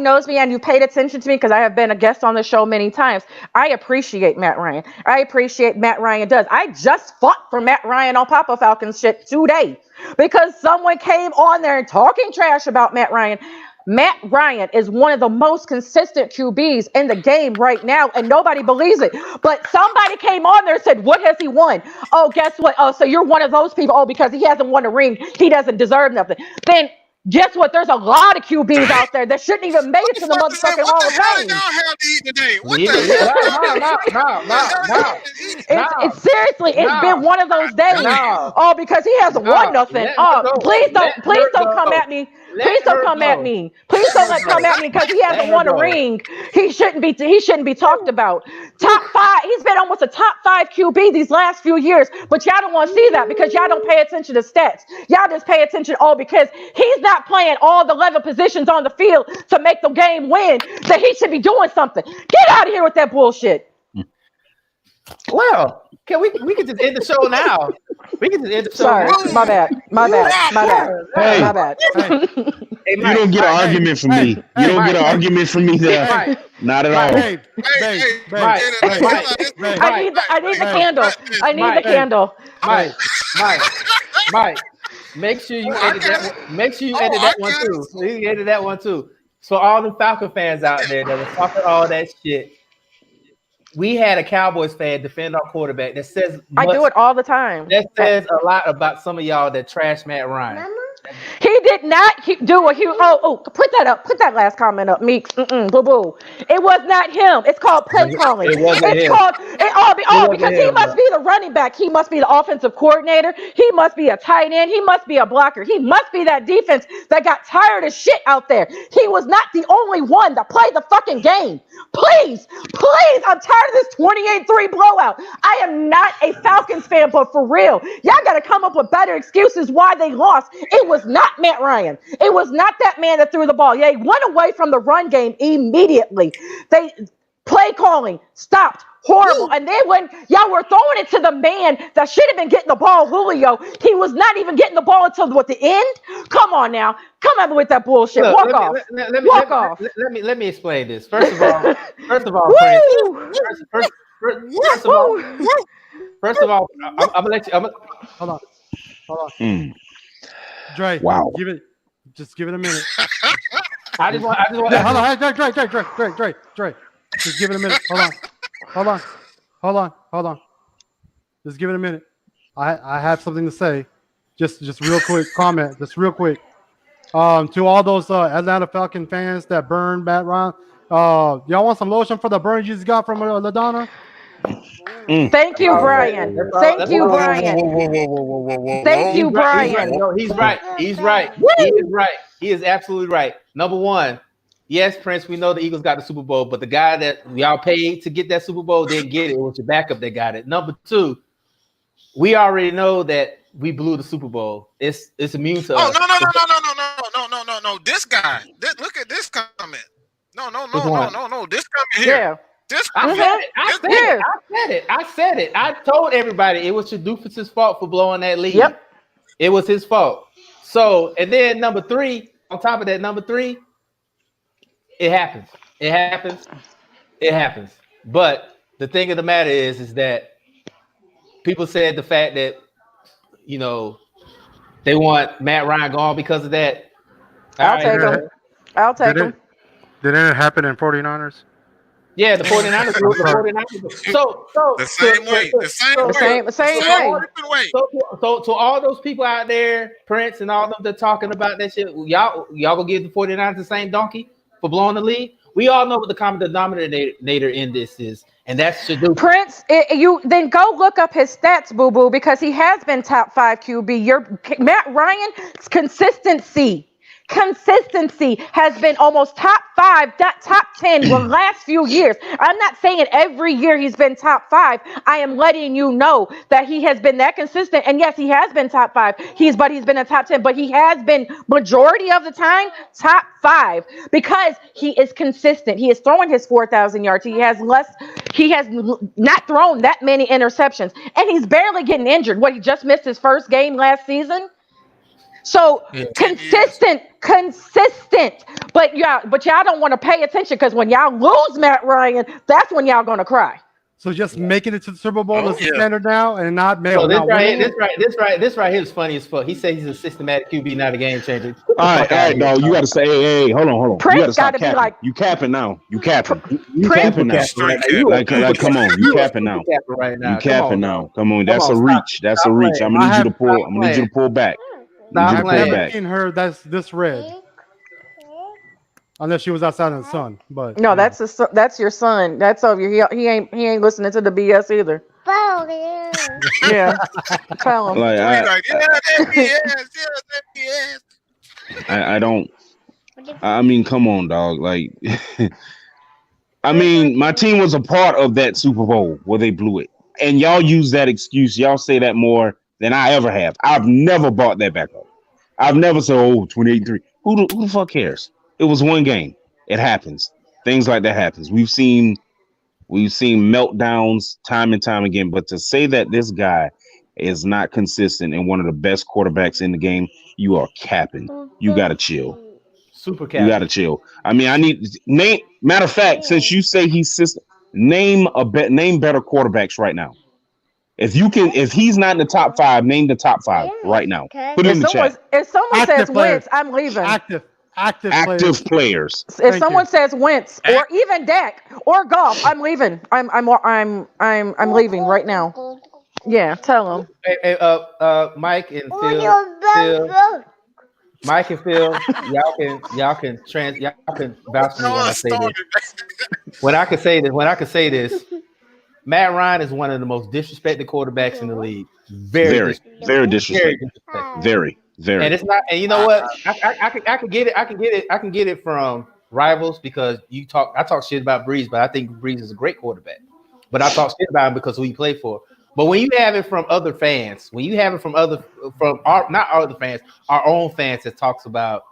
knows me, and you paid attention to me, because I have been a guest on the show many times. I appreciate Matt Ryan. I appreciate Matt Ryan does. I just fought for Matt Ryan on Papa Falcons shit today, because someone came on there and talking trash about Matt Ryan. Matt Ryan is one of the most consistent QBs in the game right now, and nobody believes it. But somebody came on there and said, what has he won? Oh, guess what? Oh, so you're one of those people. Oh, because he hasn't won a ring, he doesn't deserve nothing. Then guess what? There's a lot of QBs out there that shouldn't even make it to the motherfucking Hall of Fame. Seriously, it's been one of those days. Oh, because he hasn't won nothing. Please don't come at me. Please don't come at me. Please don't come at me, because he hasn't won a ring. He shouldn't be talked about. Top 5. He's been almost a top 5 QB these last few years, but y'all don't want to see that, because y'all don't pay attention to stats. Y'all just pay attention because he's not playing all the 11 positions on the field to make the game win, that he should be doing something. Get out of here with that bullshit. Well, we can just end the show now. We can just end the show. Sorry, now. my bad. Hey, you don't get an argument from me. You don't get an argument from me there. Not at all. I need the candle. I need the candle. Mike. Make sure you edit that. Make sure you edit that one too. You edit that one too. So all the Falcon fans out there that was talking all that shit. We had a Cowboys fan defend our quarterback. That says I do it all the time. That says a lot about some of y'all that trash Matt Ryan. He did not do a huge. Put that up. Put that last comment up, Meeks. Boo boo. It was not him. It's called play calling. Because he must be the running back. He must be the offensive coordinator. He must be a tight end. He must be a blocker. He must be that defense that got tired of shit out there. He was not the only one that played the fucking game. Please, I'm tired of this 28-3 blowout. I am not a Falcons fan, but for real, y'all got to come up with better excuses why they lost. It was not Matt Ryan. It was not that man that threw the ball. They went away from the run game immediately. They play calling stopped. Horrible. And then when y'all were throwing it to the man that should have been getting the ball, Julio, he was not even getting the ball until the end. Come on now. Come on with that bullshit. Look, Walk off. Let me explain this. First of all, I'm gonna let you. Hold on. Dre, wow. Just give it a minute. I just want. Hold on, Dre. Just give it a minute. Hold on. Just give it a minute. I have something to say. Just real quick comment. Just real quick. To all those Atlanta Falcon fans that burned Matt Ryan, y'all want some lotion for the burn you just got from LaDonna? Thank you, Brian. Thank you, Brian. No, he's right. He is right. He is absolutely right. Number one, yes, Prince, we know the Eagles got the Super Bowl, but the guy that y'all paid to get that Super Bowl didn't get it. It was your backup that got it. Number two, we already know that we blew the Super Bowl. It's immune to us. No. This guy. Look at this comment. No. This comment here. Yeah. I said it. I told everybody it was Shadoofus's fault for blowing that lead. Yep. It was his fault. So, and then number three, on top of that, it happens. But the thing of the matter is that people said the fact that, they want Matt Ryan gone because of that. I'll take him. Did it happen in 49ers? Yeah, the 49ers. So the same way. So to all those people out there, Prince and all of them that talking about that shit, y'all gonna give the 49ers the same donkey for blowing the lead? We all know what the common denominator in this is, and that's Shadoofus. Prince, you then go look up his stats, boo boo, because he has been top 5 QB. Matt Ryan's consistency has been almost top 5, not top 10 the last few years. I'm not saying every year he's been top 5. I am letting you know that he has been that consistent. And yes, he has been top 5. He's been a top 10, but he has been majority of the time top 5 because he is consistent. He is throwing his 4,000 yards. He has not thrown that many interceptions, and he's barely getting injured. He just missed his first game last season. So consistent. But y'all don't want to pay attention because when y'all lose Matt Ryan, that's when y'all gonna cry. So just making it to the Super Bowl is the standard now, and not mail. This right here is funny as fuck. He said he's a systematic QB, not a game changer. All right, no, you got to say, hey, hold on. Prince got to be like, you capping now. You capping now. Like, come on, you capping now. You capping now. Come on, that's a reach. That's a reach. I'm gonna need you to pull. I'm gonna need you to pull back. I've never seen her that's this red. Unless she was outside in the sun, but no, that's your son. That's over here. He ain't listening to the BS either. Yeah, tell him. I don't. I mean, come on, dog. Like, I mean, my team was a part of that Super Bowl where they blew it, and y'all use that excuse. Y'all say that more than I ever have. I've never bought that back up. I've never said, 28-3. Who the fuck cares? It was one game. It happens. Things like that happens. We've seen We've seen meltdowns time and time again. But to say that this guy is not consistent and one of the best quarterbacks in the game, you are capping. You gotta chill. Super You cap. gotta chill. I mean, I need name. Matter of fact, since you say he's system, name better quarterbacks right now. If you can, if he's not in the top 5, name the top 5 right now. Put it in the chat. If someone Active says players. Wentz, I'm leaving. Active Active players. If Thank someone you. says Wentz or even Dak or Goff, I'm leaving. I'm leaving right now. Yeah, tell him. Hey, Mike and Phil, Mike and Phil, y'all can vouch for me when I Don't say start this. it. When I can say this, Matt Ryan is one of the most disrespected quarterbacks in the league. Very disrespected. Very Very disrespectful. disrespected. Very. And it's not. And you know what? I can get it. I can get it from rivals because I talk shit about Breeze, but I think Breeze is a great quarterback. But I talk shit about him because who he played for. But when you have it from other fans, when you have it from not other fans, our own fans that talks about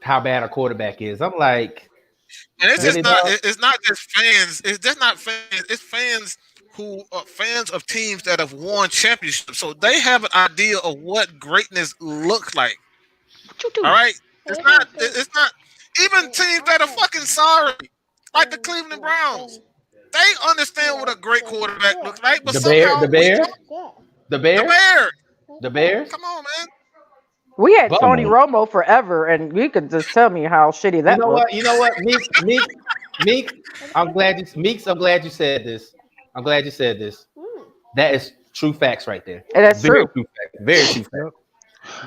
how bad a quarterback is, I'm like, And it's really, just not. dog? It's not just fans. It's just not fans. It's fans who are fans of teams that have won championships. So they have an idea of what greatness looks like. All right. It's not. It's not. Even teams that are fucking sorry, like the Cleveland Browns, they understand what a great quarterback looks like. But The somehow Bears, the Bears. the Bears. Come on, man. We had But Tony Romo forever, and you could just tell me how shitty that looked. You know what, Meek. I'm glad you said this. I'm glad you said this. That is true facts right there. And that's Very true. true facts. Very true facts.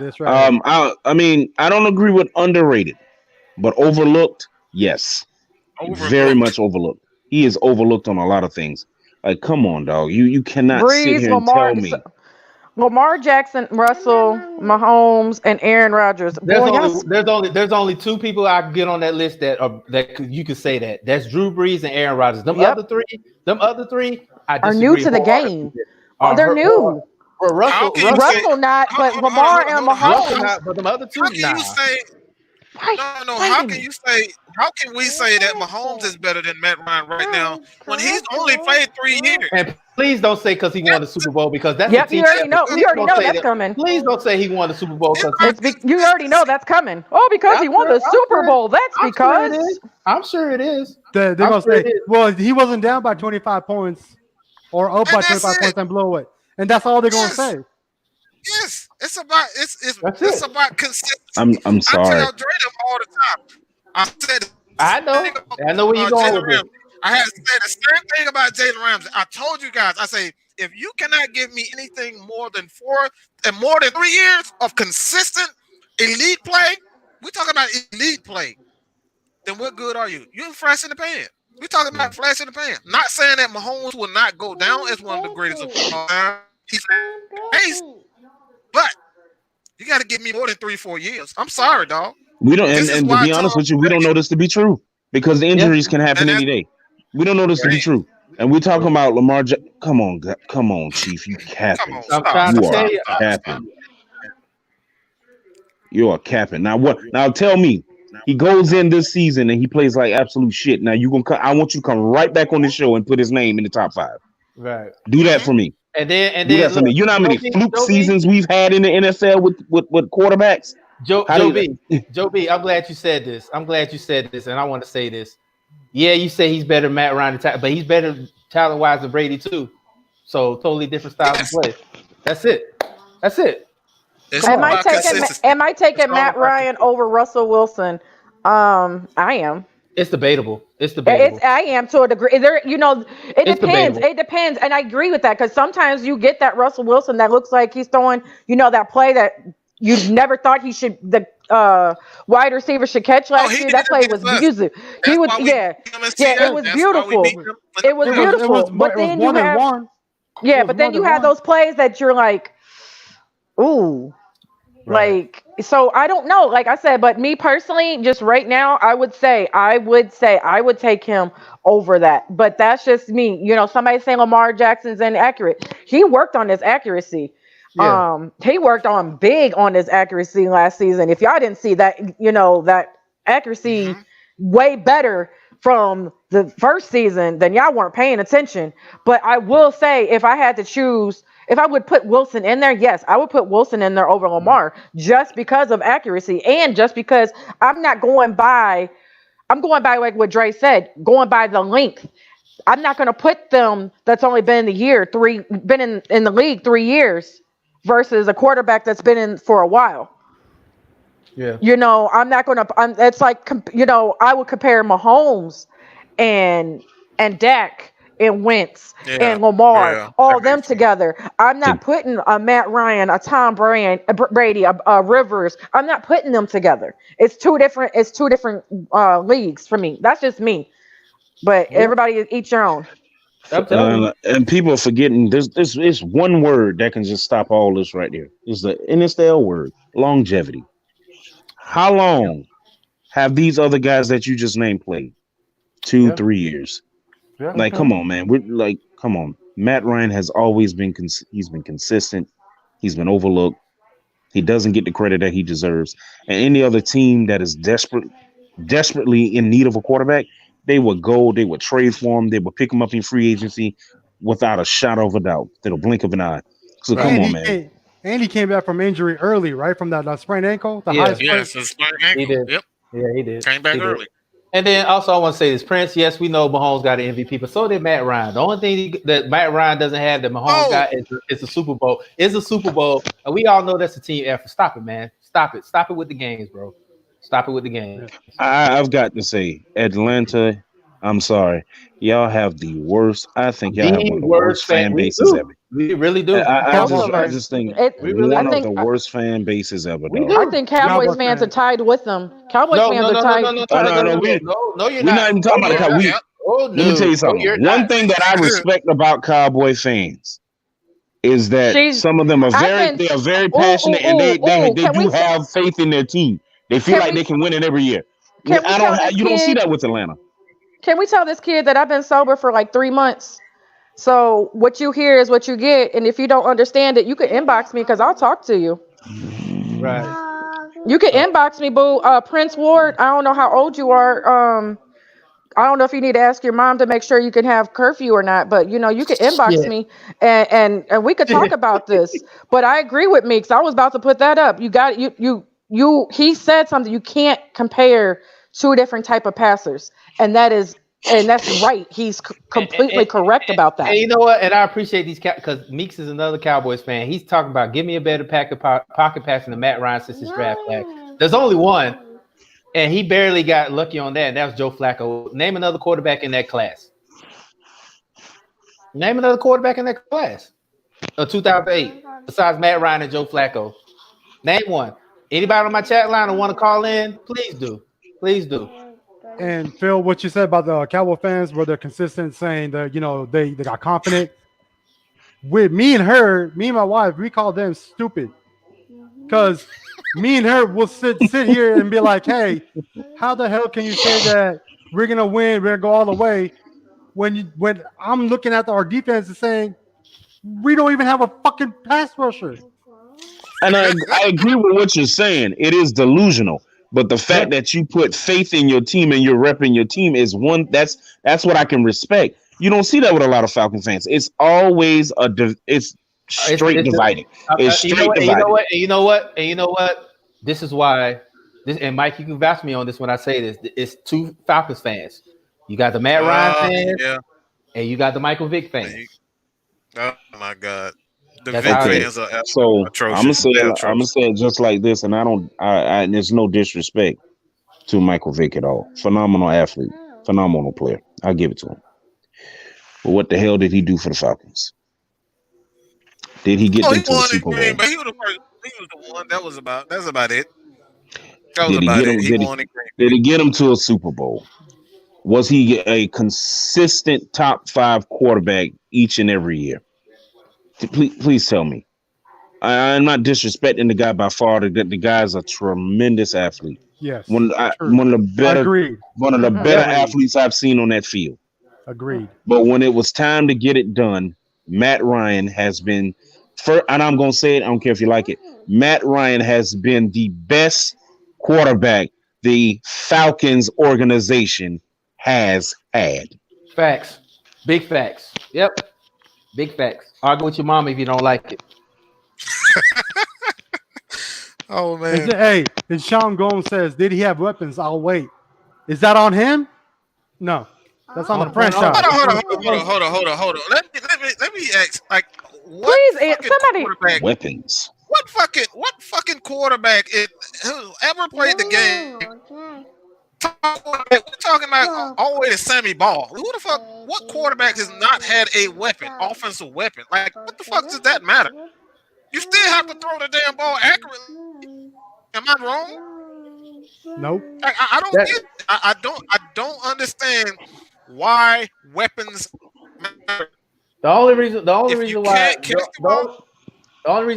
That's right. I mean, I don't agree with underrated, but overlooked, yes. Very much overlooked. He is overlooked on a lot of things. Like, come on, dog. You cannot sit Breeze, here and tell me. Lamar Jackson, Russell, Mahomes, and Aaron Rodgers. There's only 2 people I can get on that list that you could say that. That's Drew Brees and Aaron Rodgers. Them other three are new to the game. They're new. Russell not, but Lamar and Mahomes. Not, but them other 2 How can you say? No. How can you say? How can we say that Mahomes is better than Matt Ryan right now when he's only played 3 years? And please don't say because he won the Super Bowl because that's you already know. You already know that's coming. Please don't say he won the Super Bowl because you already know that's coming. Oh, because he won the Super Bowl. That's because I'm sure it is. They're gonna say, well, he wasn't down by 25 points or up by 25 points and blow it, and that's all they're gonna say. Yes, it's about about consistency. I'm sorry. I tell Dre all the time. I said I know where you're going with this. I had to say the same thing about Jalen Ramsey. I told you guys. I say if you cannot give me anything more than 3 years of consistent elite play, we're talking about elite play. Then what good are you? You're fresh in the pan. We're talking about flash in the pan. Not saying that Mahomes will not go down as one of the greatest of all time. He's amazing. But you got to give me more than 3-4 years. I'm sorry, dog. We don't, and to be honest with you, we don't know this to be true because the injuries can happen any day. We don't know this to be true, and we're talking about Lamar. Come on, Chief, you capping. I'm trying to tell you, capping. You are capping. Now what? Now tell me, he goes in this season and he plays like absolute shit. Now I want you to come right back on this show and put his name in the top 5. Right. Do that for me. And then do that for me. You know how many fluke seasons we've had in the NFL with quarterbacks? Joe B, I'm glad you said this. And I want to say this. Yeah, you say he's better than Matt Ryan, but he's better talent-wise than Brady too. So totally different style of play. That's it. Am I taking Matt Ryan over Russell Wilson? I am. It's debatable. I am to a degree. It depends. Debatable. It depends, and I agree with that because sometimes you get that Russell Wilson that looks like he's throwing, that play that you never thought he should. The wide receiver should catch last year. That play was beautiful. It was beautiful. It was beautiful. But then you have, but then you have those plays that you're like, ooh. Right. So I don't know, like I said, but me personally, just right now, I would take him over that. But that's just me. Somebody saying Lamar Jackson's inaccurate. He worked on his accuracy. Yeah. He worked on big on his accuracy last season. If y'all didn't see that, that accuracy way better from the first season, then y'all weren't paying attention. But I will say, if I had to choose, if I would put Wilson in there, yes, I would put Wilson in there over Lamar just because of accuracy and just because I'm going by like what Dre said, going by the length. I'm not going to put them that's only been in the league 3 years versus a quarterback that's been in for a while. Yeah. I'm not going to, it's like, I would compare Mahomes and Dak and Wentz and Lamar, all them together. I'm not putting a Matt Ryan, a Tom Brady, a Rivers. I'm not putting them together. It's two different leagues for me. That's just me. But everybody each your own. And people are forgetting there's one word that can just stop all this right there. It's the L word, longevity. How long have these other guys that you just named played? 2-3 years. Yeah. Like, come on, man. Come on. Matt Ryan has always been he's been consistent. He's been overlooked. He doesn't get the credit that he deserves. And any other team that is desperately in need of a quarterback, they would trade for him. They would pick him up in free agency without a shadow of a doubt. They'll blink of an eye. So come on, man. And he came back from injury early, right? From that sprained ankle. Yes, a sprained ankle. He did. Yep. Yeah, he did. Came back early. And then also I want to say this, Prince. Yes, we know Mahomes got an MVP, but so did Matt Ryan. The only thing that Matt Ryan doesn't have that Mahomes got is a Super Bowl. It's a Super Bowl, and we all know that's a team effort. Stop it, man. Stop it. Stop it with the games, bro. Stop it with the games. I've got to say, Atlanta. I'm sorry, y'all have the worst. I think y'all have one of the worst fan bases ever. We really do. I just think one of the worst fan bases ever. I think Cowboys fans are tied with them. Cowboys fans are tied. No, you're not. We're not even talking about the Cowboys. Let me tell you something. One thing that I respect about Cowboy fans is that some of them are very passionate and they do have faith in their team. They feel like they can win it every year. You don't see that with Atlanta. Can we tell this kid that I've been sober for like 3 months? So what you hear is what you get, and if you don't understand it, you can inbox me because I'll talk to you. Right. You can inbox me, boo. Prince Ward. I don't know how old you are. I don't know if you need to ask your mom to make sure you can have curfew or not, but you can inbox me and we could talk about this. But I agree with me because I was about to put that up. You got he said something. You can't compare two different type of passers, and that's right. He's completely correct about that. And you know what? And I appreciate these because Meeks is another Cowboys fan. He's talking about give me a better pocket passing than Matt Ryan since his draft back. There's only one. And he barely got lucky on that. And that was Joe Flacco. Name another quarterback in that class. Name another quarterback in that class of 2008 besides Matt Ryan and Joe Flacco. Name one. Anybody on my chat line who want to call in, please do. Please do. And Phil, what you said about the Cowboy fans, where they're consistent saying that, they got confident. With me and my wife, we call them stupid. Because me and her will sit here and be like, hey, how the hell can you say that we're going to win, we're going to go all the way, when I'm looking at our defense and saying, we don't even have a fucking pass rusher. And I agree with what you're saying. It is delusional. But the fact that you put faith in your team and you're repping your team is that's what I can respect. You don't see that with a lot of Falcon fans. It's always it's straight dividing. It's straight dividing. You know what? This is why and Mike, you can vouch me on this when I say this. It's two Falcons fans. You got the Matt Ryan fans, and you got the Michael Vick fans. Oh my God. Fans are so atrocious. I'm gonna say it just like this, and there's no disrespect to Michael Vick at all. Phenomenal athlete, phenomenal player. I'll give it to him. But what the hell did he do for the Falcons? Did he get them to the Super Bowl? He was the one. That's about it. That was about it. Did he get him to a Super Bowl? Was he a consistent top 5 quarterback each and every year? Please tell me. I'm not disrespecting the guy by far. The guy's a tremendous athlete. Yes. One of the better athletes I've seen on that field. Agreed. But when it was time to get it done, Matt Ryan has been, and I'm going to say it, I don't care if you like it, Matt Ryan has been the best quarterback the Falcons organization has had. Facts. Big facts. Yep. Big facts. Argue with your mom if you don't like it. Oh man. And Sean Gomes says, "Did he have weapons? I'll wait." Is that on him? No, that's on the franchise. Hold on. Let me ask. Like, what Please, fucking somebody. quarterback? Weapons. What fucking quarterback who ever played the game? We're talking about all the way to Sammy Ball. Who the fuck? What quarterback has not had a weapon, offensive weapon? Like, what the fuck does that matter? You still have to throw the damn ball accurately. Am I wrong? Nope. I don't get. I don't understand why weapons matter. The only reason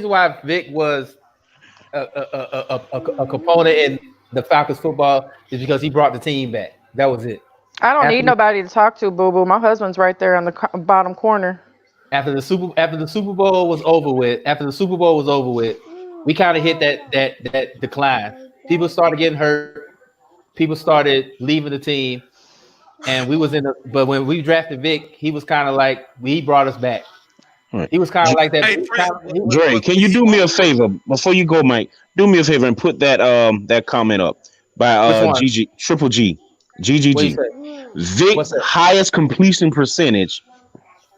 why Vic was a component in the Falcons football is because he brought the team back. That was it. I don't need nobody to talk to, boo boo. My husband's right there in the bottom corner. After the Super Bowl was over with, we kind of hit that decline. People started getting hurt. People started leaving the team, and we was but when we drafted Vic, he was kind of like he brought us back. Right. He was kind of like that. Dre, can you do me a favor before you go, Mike? Do me a favor and put that comment up by Triple G. Vic's highest completion percentage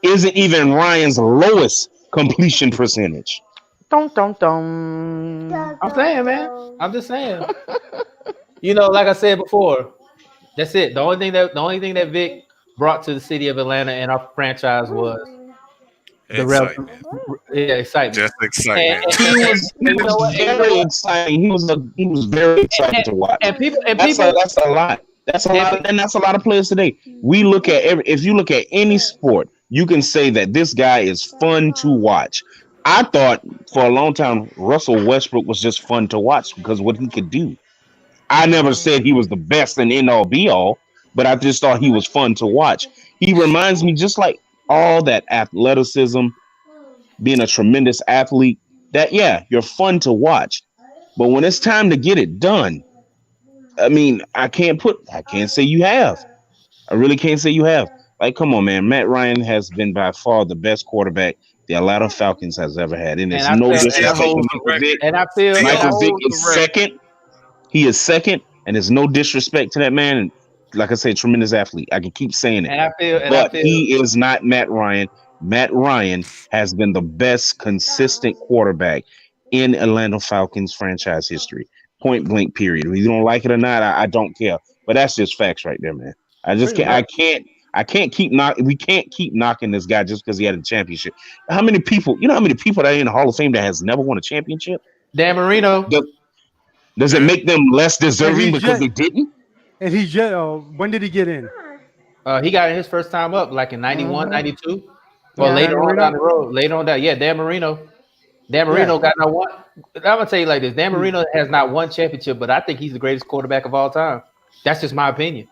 isn't even Ryan's lowest completion percentage. Dun, dun, dun. I'm saying, man. I'm just saying. Like I said before, that's it. The only thing that Vic brought to the city of Atlanta and our franchise was excitement. Excitement. Just excitement. And he was very exciting. He was very exciting to watch. And people, that's a lot. That's a lot, and that's a lot of players today. We look at if you look at any sport, you can say that this guy is fun to watch. I thought for a long time Russell Westbrook was just fun to watch because what he could do. I never said he was the best and end all be all, but I just thought he was fun to watch. He reminds me just like all that athleticism, being a tremendous athlete. That you're fun to watch, but when it's time to get it done. I mean, I can't say you have. I really can't say you have. Like, come on, man. Matt Ryan has been by far the best quarterback the Atlanta Falcons has ever had. And there's no disrespect to Michael Vick. And I feel Michael Vick is second. He is second, and there's no disrespect to that man. And like I said, tremendous athlete. I can keep saying it. He is not Matt Ryan. Matt Ryan has been the best consistent quarterback in Atlanta Falcons franchise history. Point blank, period. If you don't like it or not, I don't care. But that's just facts right there, man. I just can't. I can't keep knocking. We can't keep knocking this guy just because he had a championship. How many people that are in the Hall of Fame that has never won a championship? Dan Marino. Does it make them less deserving because they didn't? And he just when did he get in? He got in his first time up, like in 91, 92. Well, later on down the road. Dan Marino. Dan Marino got not one. I'm gonna tell you like this: Dan Marino has not one championship, but I think he's the greatest quarterback of all time. That's just my opinion.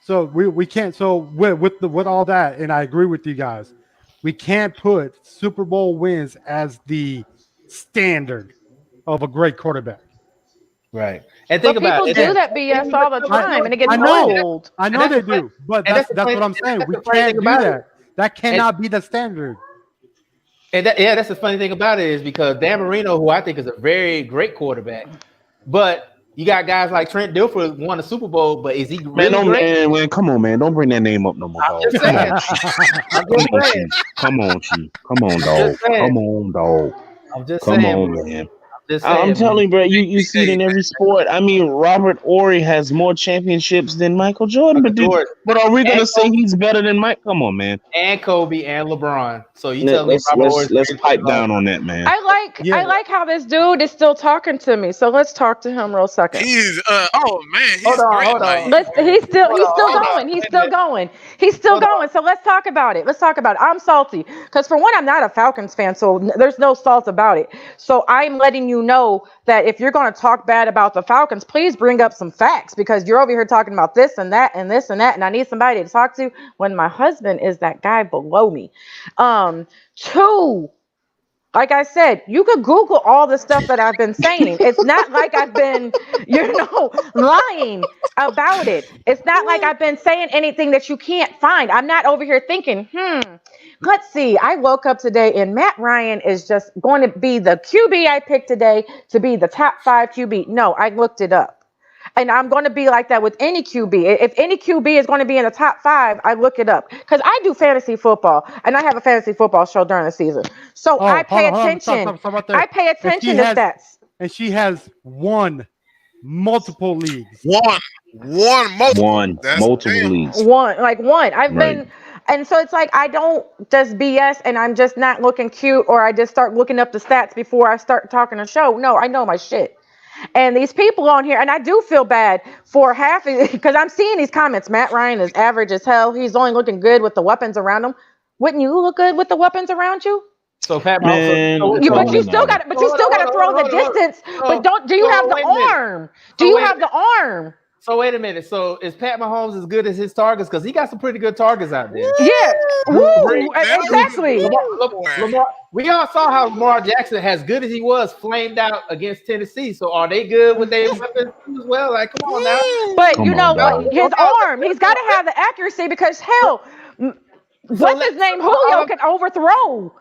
So we can't. So with all that, and I agree with you guys, we can't put Super Bowl wins as the standard of a great quarterback. Right. And think about it. People do that BS all the time, and it gets old. I know they do, but that's what I'm saying. We can't do that. That cannot be the standard. And that's the funny thing about it is because Dan Marino, who I think is a very great quarterback, but you got guys like Trent Dilfer won a Super Bowl, but is he really great? Man, come on, man. Don't bring that name up no more, dog. Come on, Chief. Come on, dog. Come on, dog. I'm just saying. Come on, man. I'm telling you, bro, you see it in every sport. I mean, Robert Horry has more championships than Michael Jordan. But are we going to say he's better than Mike? Come on, man. And Kobe and LeBron. So you tell me let's pipe down on that, man. I like how this dude is still talking to me. So let's talk to him real second. He's hold on. He's still going. He's still going. So let's talk about it. I'm salty because for one, I'm not a Falcons fan, so there's no salt about it. So I'm letting you know that if you're going to talk bad about the Falcons, please bring up some facts because you're over here talking about this and that and this and that, and I need somebody to talk to when my husband is that guy below me. Two, Like I said, you could Google all the stuff that I've been saying. It's not like I've been, lying about it. It's not like I've been saying anything that you can't find. I'm not over here thinking, let's see. I woke up today and Matt Ryan is just going to be the QB I picked today to be the top 5 QB. No, I looked it up. And I'm going to be like that with any QB. If any QB is going to be in the top 5, I look it up. Because I do fantasy football, and I have a fantasy football show during the season. So I pay attention. I pay attention to stats. And she has won multiple leagues. Multiple leagues. One. I've been... And so it's like I don't just BS and I'm just not looking cute or I just start looking up the stats before I start talking a show. No, I know my shit. And these people on here, and I do feel bad for half because I'm seeing these comments. Matt Ryan is average as hell. He's only looking good with the weapons around him. Wouldn't you look good with the weapons around you? So Pat, but you still got to throw the distance. But do you have the arm? Do you have the arm? So wait a minute. So is Pat Mahomes as good as his targets? Because he got some pretty good targets out there. Yeah. Woo, exactly. Lamar, we all saw how Lamar Jackson, as good as he was, flamed out against Tennessee. So are they good with their weapons as well? Like, come on now. But his arm, he's got to have the accuracy because hell, what's his name? Julio can overthrow.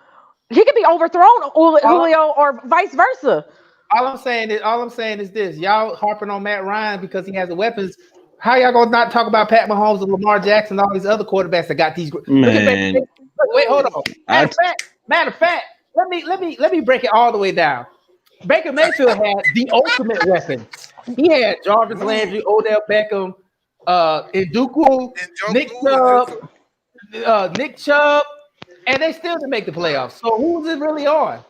He could be overthrown, Julio, or vice versa. All I'm saying is this: y'all harping on Matt Ryan because he has the weapons. How y'all gonna not talk about Pat Mahomes and Lamar Jackson and all these other quarterbacks that got these? Man. Wait, hold on. Matter of fact, let me break it all the way down. Baker Mayfield had the ultimate weapon. He had Jarvis Landry, Odell Beckham, Njoku, Nick Chubb. And they still didn't make the playoffs. So who is it really on?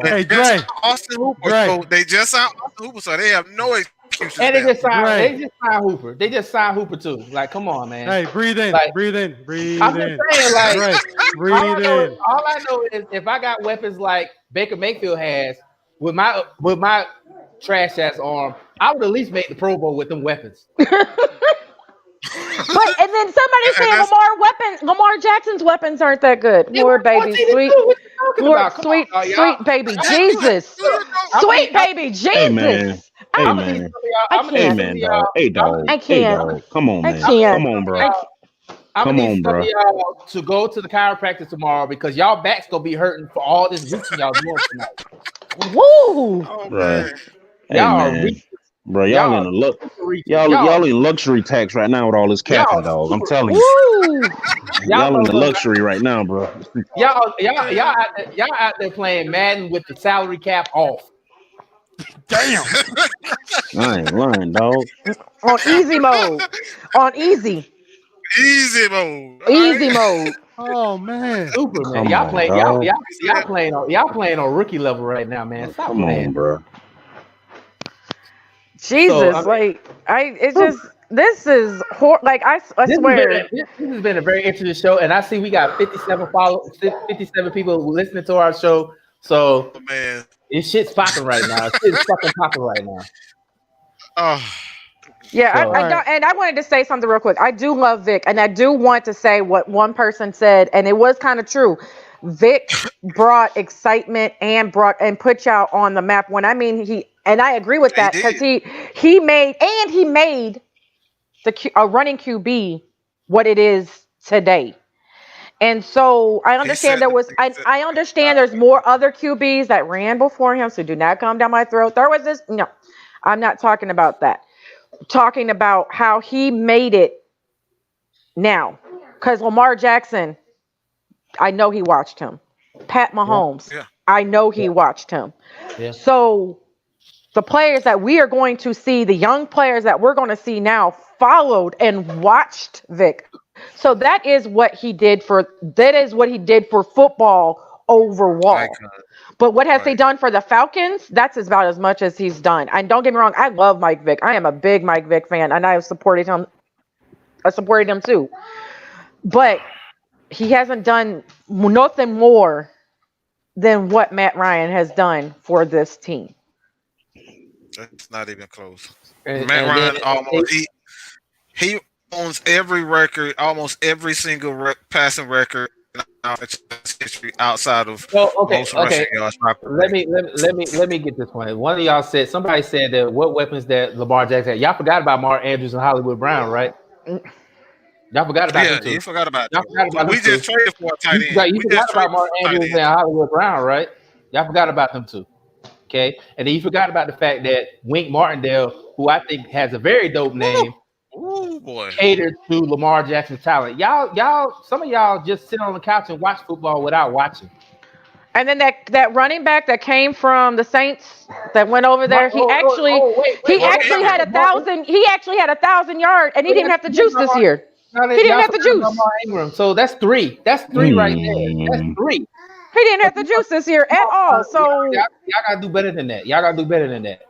Hey, Dre. Austin Hooper. So they just signed Austin Hooper, so they have no excuses. And they just signed Hooper. They just signed Hooper too. Like, come on, man. Hey, breathe in. I'm just saying, like, breathe in. All I know is if I got weapons like Baker Mayfield has with my trash ass arm, I would at least make the Pro Bowl with them weapons. But and then somebody saying Lamar Jackson's weapons aren't that good. Lord baby, sweet baby Jesus. Sweet baby Jesus. Hey man. Hey dog. I can't. Come on, man. Come on, bro. I'm gonna need some of y'all to go to the chiropractor tomorrow because y'all backs gonna be hurting for all this reaching y'all doing tonight. Woo! Right. Hey, y'all bro, y'all in luxury tax right now with all this capping, dog. I'm telling you. Y'all in the luxury right now, bro. Y'all out there playing Madden with the salary cap off. Damn. I ain't lying, dog. On easy mode. Easy mode. Oh man. Super, man. Y'all playing on rookie level right now, man. Stop playing, bro. Jesus, this is like I swear. This has been a very interesting show, and I see we got 57 people listening to our show. So, man, this shit's popping right now. Shit's fucking popping right now. Oh. Yeah, so, I wanted to say something real quick. I do love Vic, and I do want to say what one person said, and it was kind of true. Vic brought excitement and put y'all on the map. When I mean and I agree with that because he made a running QB what it is today. And so I understand I understand there's more other QBs that ran before him, so do not come down my throat. There was this. No, I'm not talking about that. I'm talking about how he made it now. Because Lamar Jackson, I know he watched him. Pat Mahomes, I know he watched him. Yeah. So the players that we are going to see, the young players that we're going to see now, followed and watched Vic. So that is what he did for football overall. But what has he done for the Falcons? That's about as much as he's done. And don't get me wrong, I love Mike Vick. I am a big Mike Vick fan, and I have supported him. I supported him too. But he hasn't done nothing more than what Matt Ryan has done for this team. That's not even close. Matt Ryan almost he owns every record, almost every single passing record in history outside of okay. most rushing yards. Let me get this point. One of y'all said somebody said that what weapons that Lamar Jackson had. Y'all forgot about Mark Andrews and Hollywood Brown, right? Y'all forgot about them too. You forgot about Y'all forgot about we them just too. traded for a tight end. You forgot about Mark Andrews and Hollywood Brown, right? Y'all forgot about them too. Okay, and then you forgot about the fact that Wink Martindale, who I think has a very dope name, catered to Lamar Jackson's talent. Y'all, some of y'all just sit on the couch and watch football without watching. And then that running back that came from the Saints that went over there, he actually had 1,000. He actually had 1,000 yards, and he didn't have to juice this year. He didn't have to juice. So that's three. That's three right there. That's three. He didn't have to juice this year at all. So y'all gotta do better than that. Y'all gotta do better than that.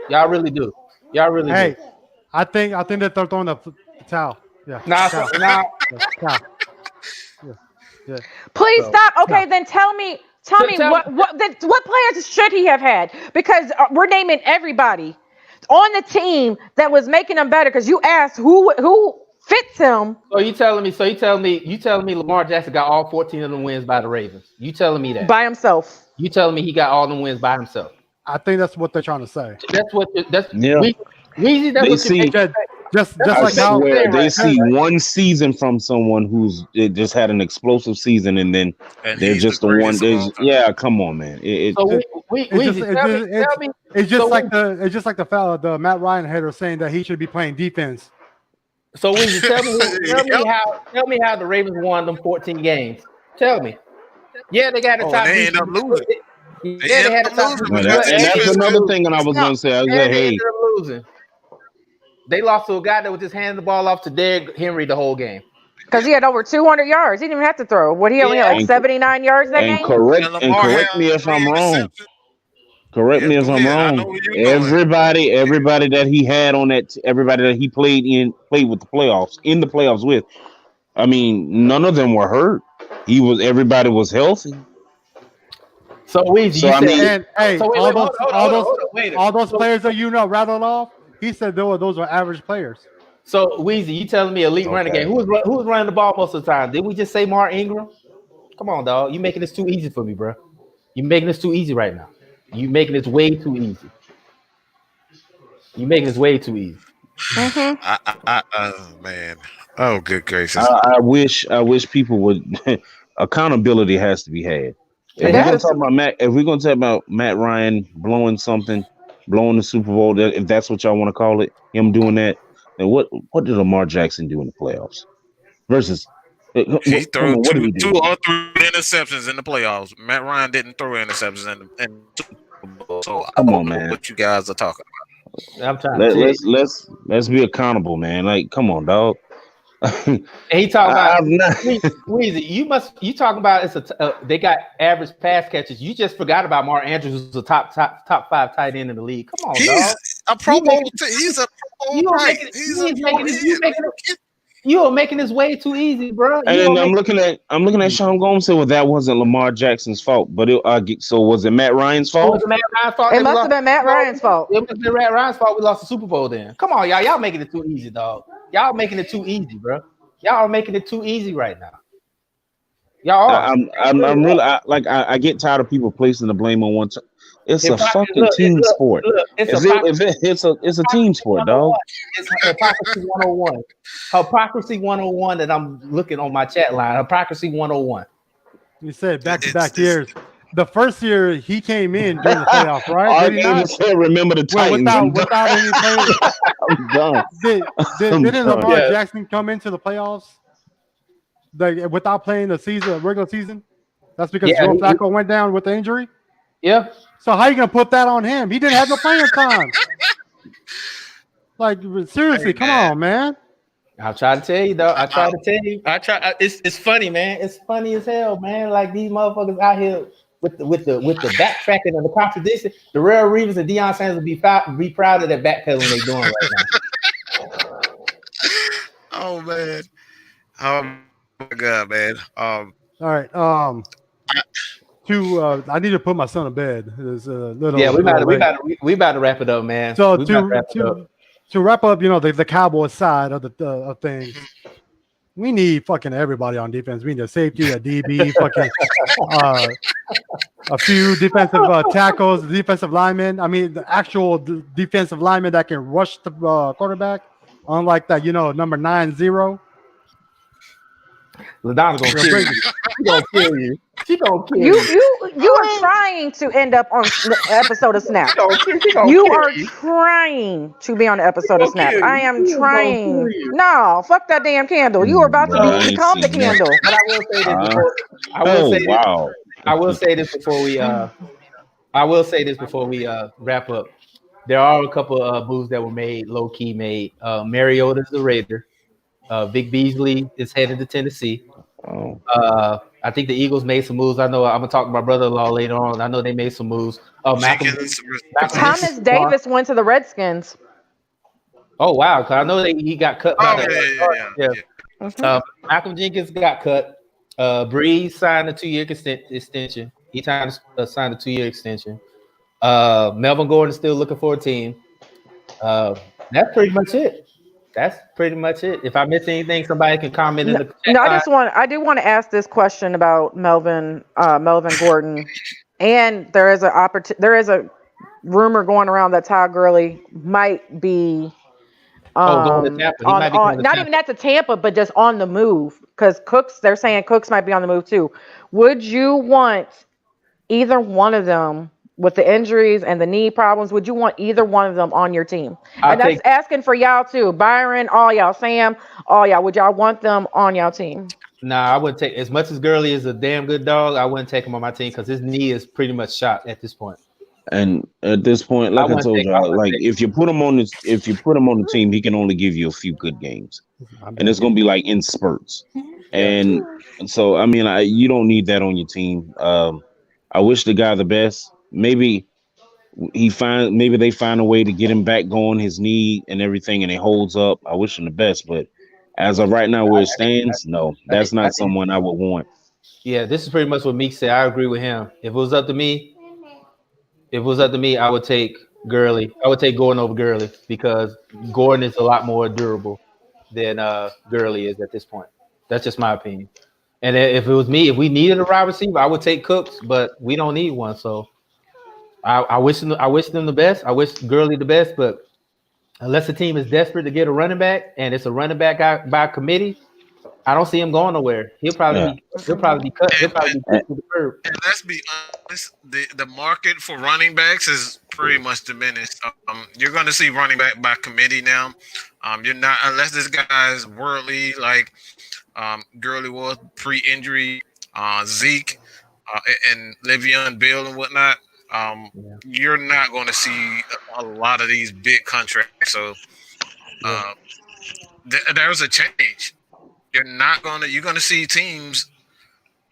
Y'all really do. Y'all really do. Hey, I think that they're throwing the towel. Yeah. Towel. Yeah. Please stop. Okay, then tell me what players should he have had? Because we're naming everybody on the team that was making them better. Because you asked who fits him. So you telling me Lamar Jackson got all 14 of them wins by the Ravens? You telling me that by himself? You telling me he got all them wins by himself? I think that's what they're trying to say. Weezy, that's they what see. Just like how they see one season from someone who's just had an explosive season, and then they're just the one. Come on, man. It's just like the Matt Ryan header saying that he should be playing defense. So Weezy, tell me how the Ravens won them 14 games. Tell me. Yeah, they got the top. They ended up losing. Yeah, they had the top. And that's another thing that I was going to say. I was like, hey. Ended up losing. They lost to a guy that was just handing the ball off to Derrick Henry the whole game. Because he had over 200 yards. He didn't even have to throw. What, he only had like 79 yards that game? Correct me if I'm wrong. Correct me if I'm wrong. Everybody that he had on that, everybody that he played with the playoffs, in the playoffs with, I mean, none of them were hurt. Everybody was healthy. So Weezy, all those players that rattled off, he said those were average players. So Weezy, you telling me elite running game? Who was running the ball most of the time? Did we just say Mark Ingram? Come on, dog. You making this too easy for me, bro. You making this too easy right now. You making this way too easy. You making this way too easy. Man. Oh, good gracious. I wish people would. Accountability has to be had. If we're gonna talk about Matt Ryan blowing the Super Bowl, if that's what y'all want to call it, him doing that, then what did Lamar Jackson do in the playoffs? Versus he threw two or three interceptions in the playoffs. Matt Ryan didn't throw interceptions in the Super Bowl. So come on, man. What you guys are talking about? I'm trying let's be accountable, man. Like, come on, dog. And he talking about Weezy. You talking about they got average pass catches. You just forgot about Mark Andrews, who's the top 5 tight end in the league. Come on, dog. A Pro Bowl. He's a Pro Bowl. You are making this way too easy, bro. And I'm looking at Sean Gomes saying, well, that wasn't Lamar Jackson's fault, but so was it Matt Ryan's fault? It must have been Matt Ryan's fault. It must have been Matt Ryan's fault. We lost the Super Bowl then. Come on, y'all making it too easy, dog. Y'all making it too easy, bro. Y'all are making it too easy right now. Y'all are. I'm really I get tired of people placing the blame on one. It's a fucking team sport. It's a team sport, dog. It's hypocrisy 101. Hypocrisy 101 that I'm looking on my chat line. Hypocrisy 101. You said back-to-back years. The first year he came in during the playoffs, right? Did he not? Remember the Titans. Without any players. I'm done. Didn't Lamar Jackson come into the playoffs without playing the regular season? That's because Joe Flacco went down with the injury? Yeah. So how you going to put that on him? He didn't have no playing time. Like, seriously, come on, man. I'll try to tell you, though. It's funny, man. It's funny as hell, man. Like, these motherfuckers out here with the backtracking and the contradiction. The Darrelle Reeves and Deion Sanders would be proud of that backpedaling they're doing right now. Oh, man. Oh, my God, man. All right. I need to put my son to bed. It's a little. Yeah, we about to wrap it up, man. So to wrap up, the Cowboys side of things. We need fucking everybody on defense. We need a safety, a DB, fucking a few defensive tackles, defensive linemen. I mean, the actual defensive lineman that can rush the quarterback, unlike that, number 9-0. LaDonna's gonna kill you. She gonna kill you. She gonna kill you are trying to end up on the episode of Snap. You are trying to be on the episode of Snap. I am trying. No, fuck that damn candle. You are about to become the candle. But I will say this before. I will say this before we. I will say this before we wrap up. There are a couple of moves that were made, low key made. Mariota's the Raider. Vic Beasley is headed to Tennessee. I think the Eagles made some moves. I know I'm gonna talk to my brother-in-law later on. I know they made some moves. Thomas Davis went to the Redskins. Oh wow! Because I know he got cut. Malcolm Jenkins got cut. Breeze signed a 2-year extension. He signed a 2-year extension. Melvin Gordon is still looking for a team. That's pretty much it. If I miss anything, somebody can comment in the chat. No, I do want to ask this question about Melvin Gordon. And there is a rumor going around that Todd Gurley might be going to Tampa. Not even at the Tampa, but just on the move. Because they're saying Cooks might be on the move too. Would you want either one of them? With the injuries and the knee problems, would you want either one of them on your team? And that's asking for y'all too. Byron, all y'all, Sam, all y'all. Would y'all want them on y'all team? Nah, I wouldn't take. As much as Gurley is a damn good dog, I wouldn't take him on my team because his knee is pretty much shot at this point. And at this point, like I told y'all, if you put him on the team, he can only give you a few good games, and it's gonna be like in spurts. And so, I mean, you don't need that on your team. I wish the guy the best. Maybe they find a way to get him back going, his knee and everything, and it holds up. I wish him the best, but as of right now, where it stands, no, that's not someone I would want. Yeah, this is pretty much what Meek said. I agree with him. If it was up to me, I would take Gurley. I would take Gordon over Gurley because Gordon is a lot more durable than Gurley is at this point. That's just my opinion. And if it was me, if we needed a wide receiver, I would take Cooks, but we don't need one, so. I wish them the best. I wish Gurley the best, but unless the team is desperate to get a running back and it's a running back guy by committee, I don't see him going nowhere. He'll probably be cut. He'll probably be cut to the curb. And let's be honest, the market for running backs is pretty much diminished. You're going to see running back by committee now. You're not unless this guy is worldly like Gurley was pre-injury, Zeke and Le'Veon Bell and whatnot. You're not going to see a lot of these big contracts. So there's a change. You're going to see teams.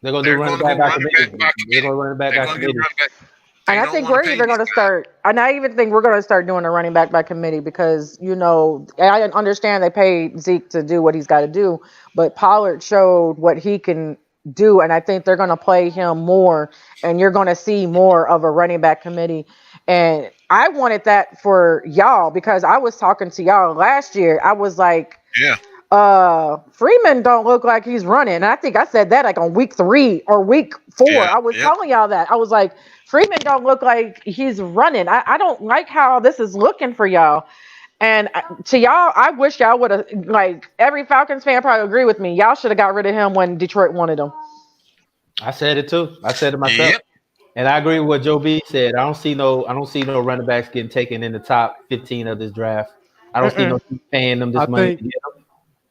They're going to do running back by committee. They're going to run it back by committee. And I think we're even going to start. And I even think we're going to start doing a running back by committee because I understand they paid Zeke to do what he's got to do, but Pollard showed what he can do, and I think they're going to play him more, and you're going to see more of a running back committee. And I wanted that for y'all because I was talking to y'all last year. I was like, Freeman don't look like he's running. And I think I said that like on week 3 or week 4. I was telling y'all that. I was like, Freeman don't look like he's running. I don't like how this is looking for y'all. And to y'all, I wish y'all would have, like, every Falcons fan probably agree with me. Y'all should have got rid of him when Detroit wanted him. I said it too. I said it myself. Yep. And I agree with what Joe B said. I don't see no running backs getting taken in the top 15 of this draft. I don't see no team paying them this money.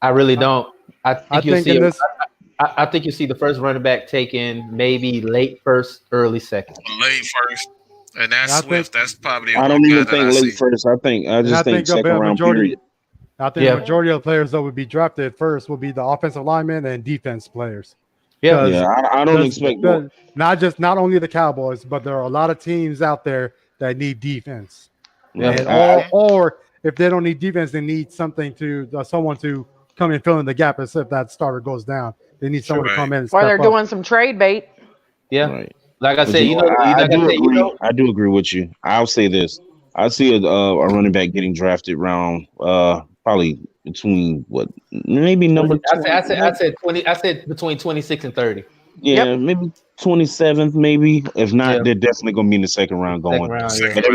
I really don't. I think you'll see the first running back taken maybe late first, early second. Late first. And that's Swift. That's probably. I don't even think late first. I just think second round period. I think the majority of the players that would be drafted first would be the offensive linemen and defense players. I don't expect not only the Cowboys, but there are a lot of teams out there that need defense. Or if they don't need defense, they need someone to come and fill in the gap if that starter goes down. They need someone to come in. Or they're doing some trade bait. Yeah. Right. Like I said, I do agree with you. I'll say this. I see a running back getting drafted round probably between what? Maybe number 20. I said 20. I said between 26 and 30. Yeah, maybe 27th, maybe. If not, they're definitely gonna be in the second round going. But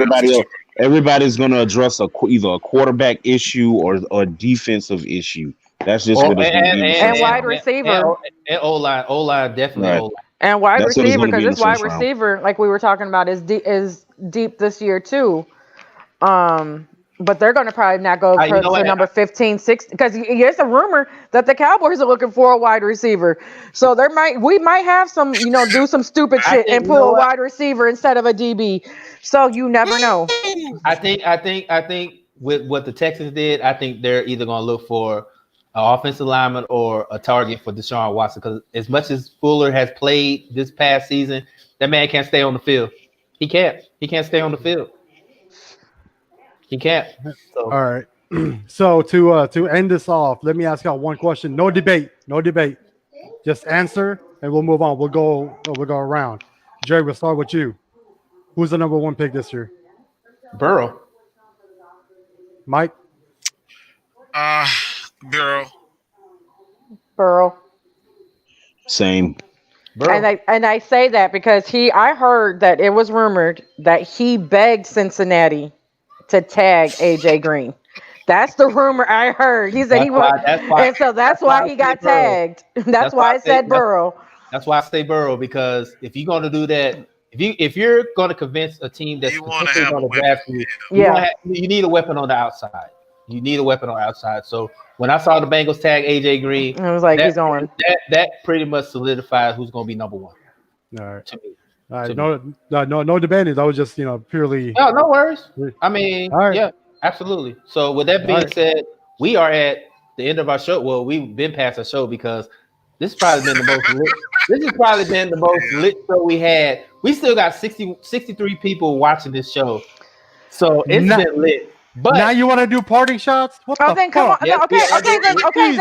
everybody's gonna address either a quarterback issue or a defensive issue. That's just what it's gonna be. And wide receiver. And O-line, definitely O-line. And wide receiver, because this wide receiver, like we were talking about, is deep this year too. But they're going to probably not go to number 15, 16, because there's a rumor that the Cowboys are looking for a wide receiver. So we might have some, do some stupid shit and pull a wide receiver instead of a DB. So you never know. I think with what the Texans did, I think they're either going to look for an offensive lineman or a target for Deshaun Watson. Because as much as Fuller has played this past season, that man can't stay on the field. He can't stay on the field. He can't. So. All right. So to end this off, let me ask y'all one question. No debate. Just answer, and we'll move on. We'll go around. Jerry, we'll start with you. Who's the number one pick this year? Burrow. Mike. Burrow. Same. Burrow. And I say that because I heard that it was rumored that he begged Cincinnati to tag AJ Green. That's the rumor I heard. He said that's why he got tagged. That's why I said Burrow. That's why I say Burrow, because if you're going to do that, if you're going to convince a team that's potentially going to draft you, you need a weapon on the outside. You need a weapon on the outside. So when I saw the Bengals tag AJ Green, I was like, he's on. That pretty much solidifies who's going to be number one. All right. To me. All right, no debating. That was just purely. No worries. I mean, yeah, absolutely. So with that being said, we are at the end of our show. Well, we've been past our show because this has probably been the most lit. This has probably been the most lit show we had. We still got 63 people watching this show, so it's been lit. But now you want to do parting shots? What the then come on. fuck? Then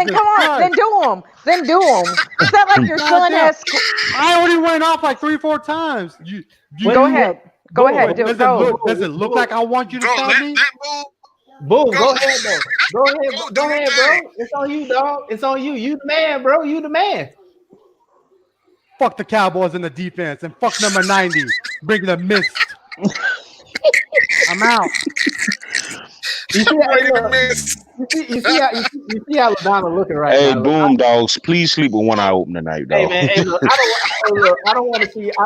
come on. Then do them. It's not like you're still in that. I already went off like 3-4 times. Go ahead. Does it look like I want you to tell me? Boom. Go ahead, though. Go ahead, bro. It's on you, dog. It's on you. You the man, bro. You the man. Fuck the Cowboys in the defense and fuck number 90. Bring the mist. I'm out. You see how LaDonna looking right now. Hey, boom, dogs! Please sleep with one eye open tonight, dog. Hey man, look, I don't want to see y'all.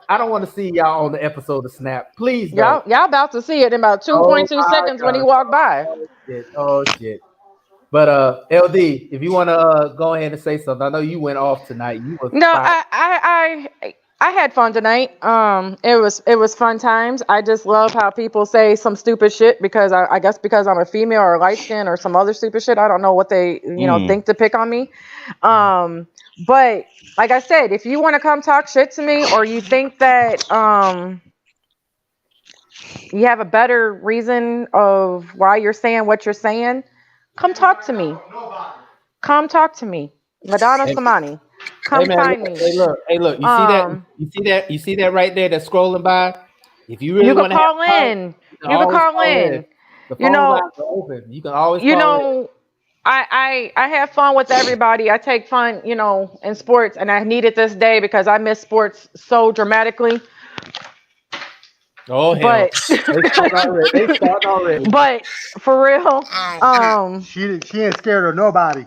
I don't want to see y'all on the episode of Snap. Please, y'all about to see it in about 2.2 seconds when he walked by. Oh shit! But LD, if you want to go ahead and say something, I know you went off tonight. I had fun tonight. It was fun times. I just love how people say some stupid shit because I guess because I'm a female or light skin or some other stupid shit. I don't know what they think to pick on me. But like I said, if you want to come talk shit to me or you think that you have a better reason of why you're saying what you're saying, come talk to me. Come talk to me. Madonna Samani. Come find me. Hey, look. You see that right there that's scrolling by? If you really want to call in. You can call in. The phone lines are open. You can always call in. I have fun with everybody. I take fun, in sports, and I need it this day because I miss sports so dramatically. Oh, hell. They start already. But for real, she ain't scared of nobody.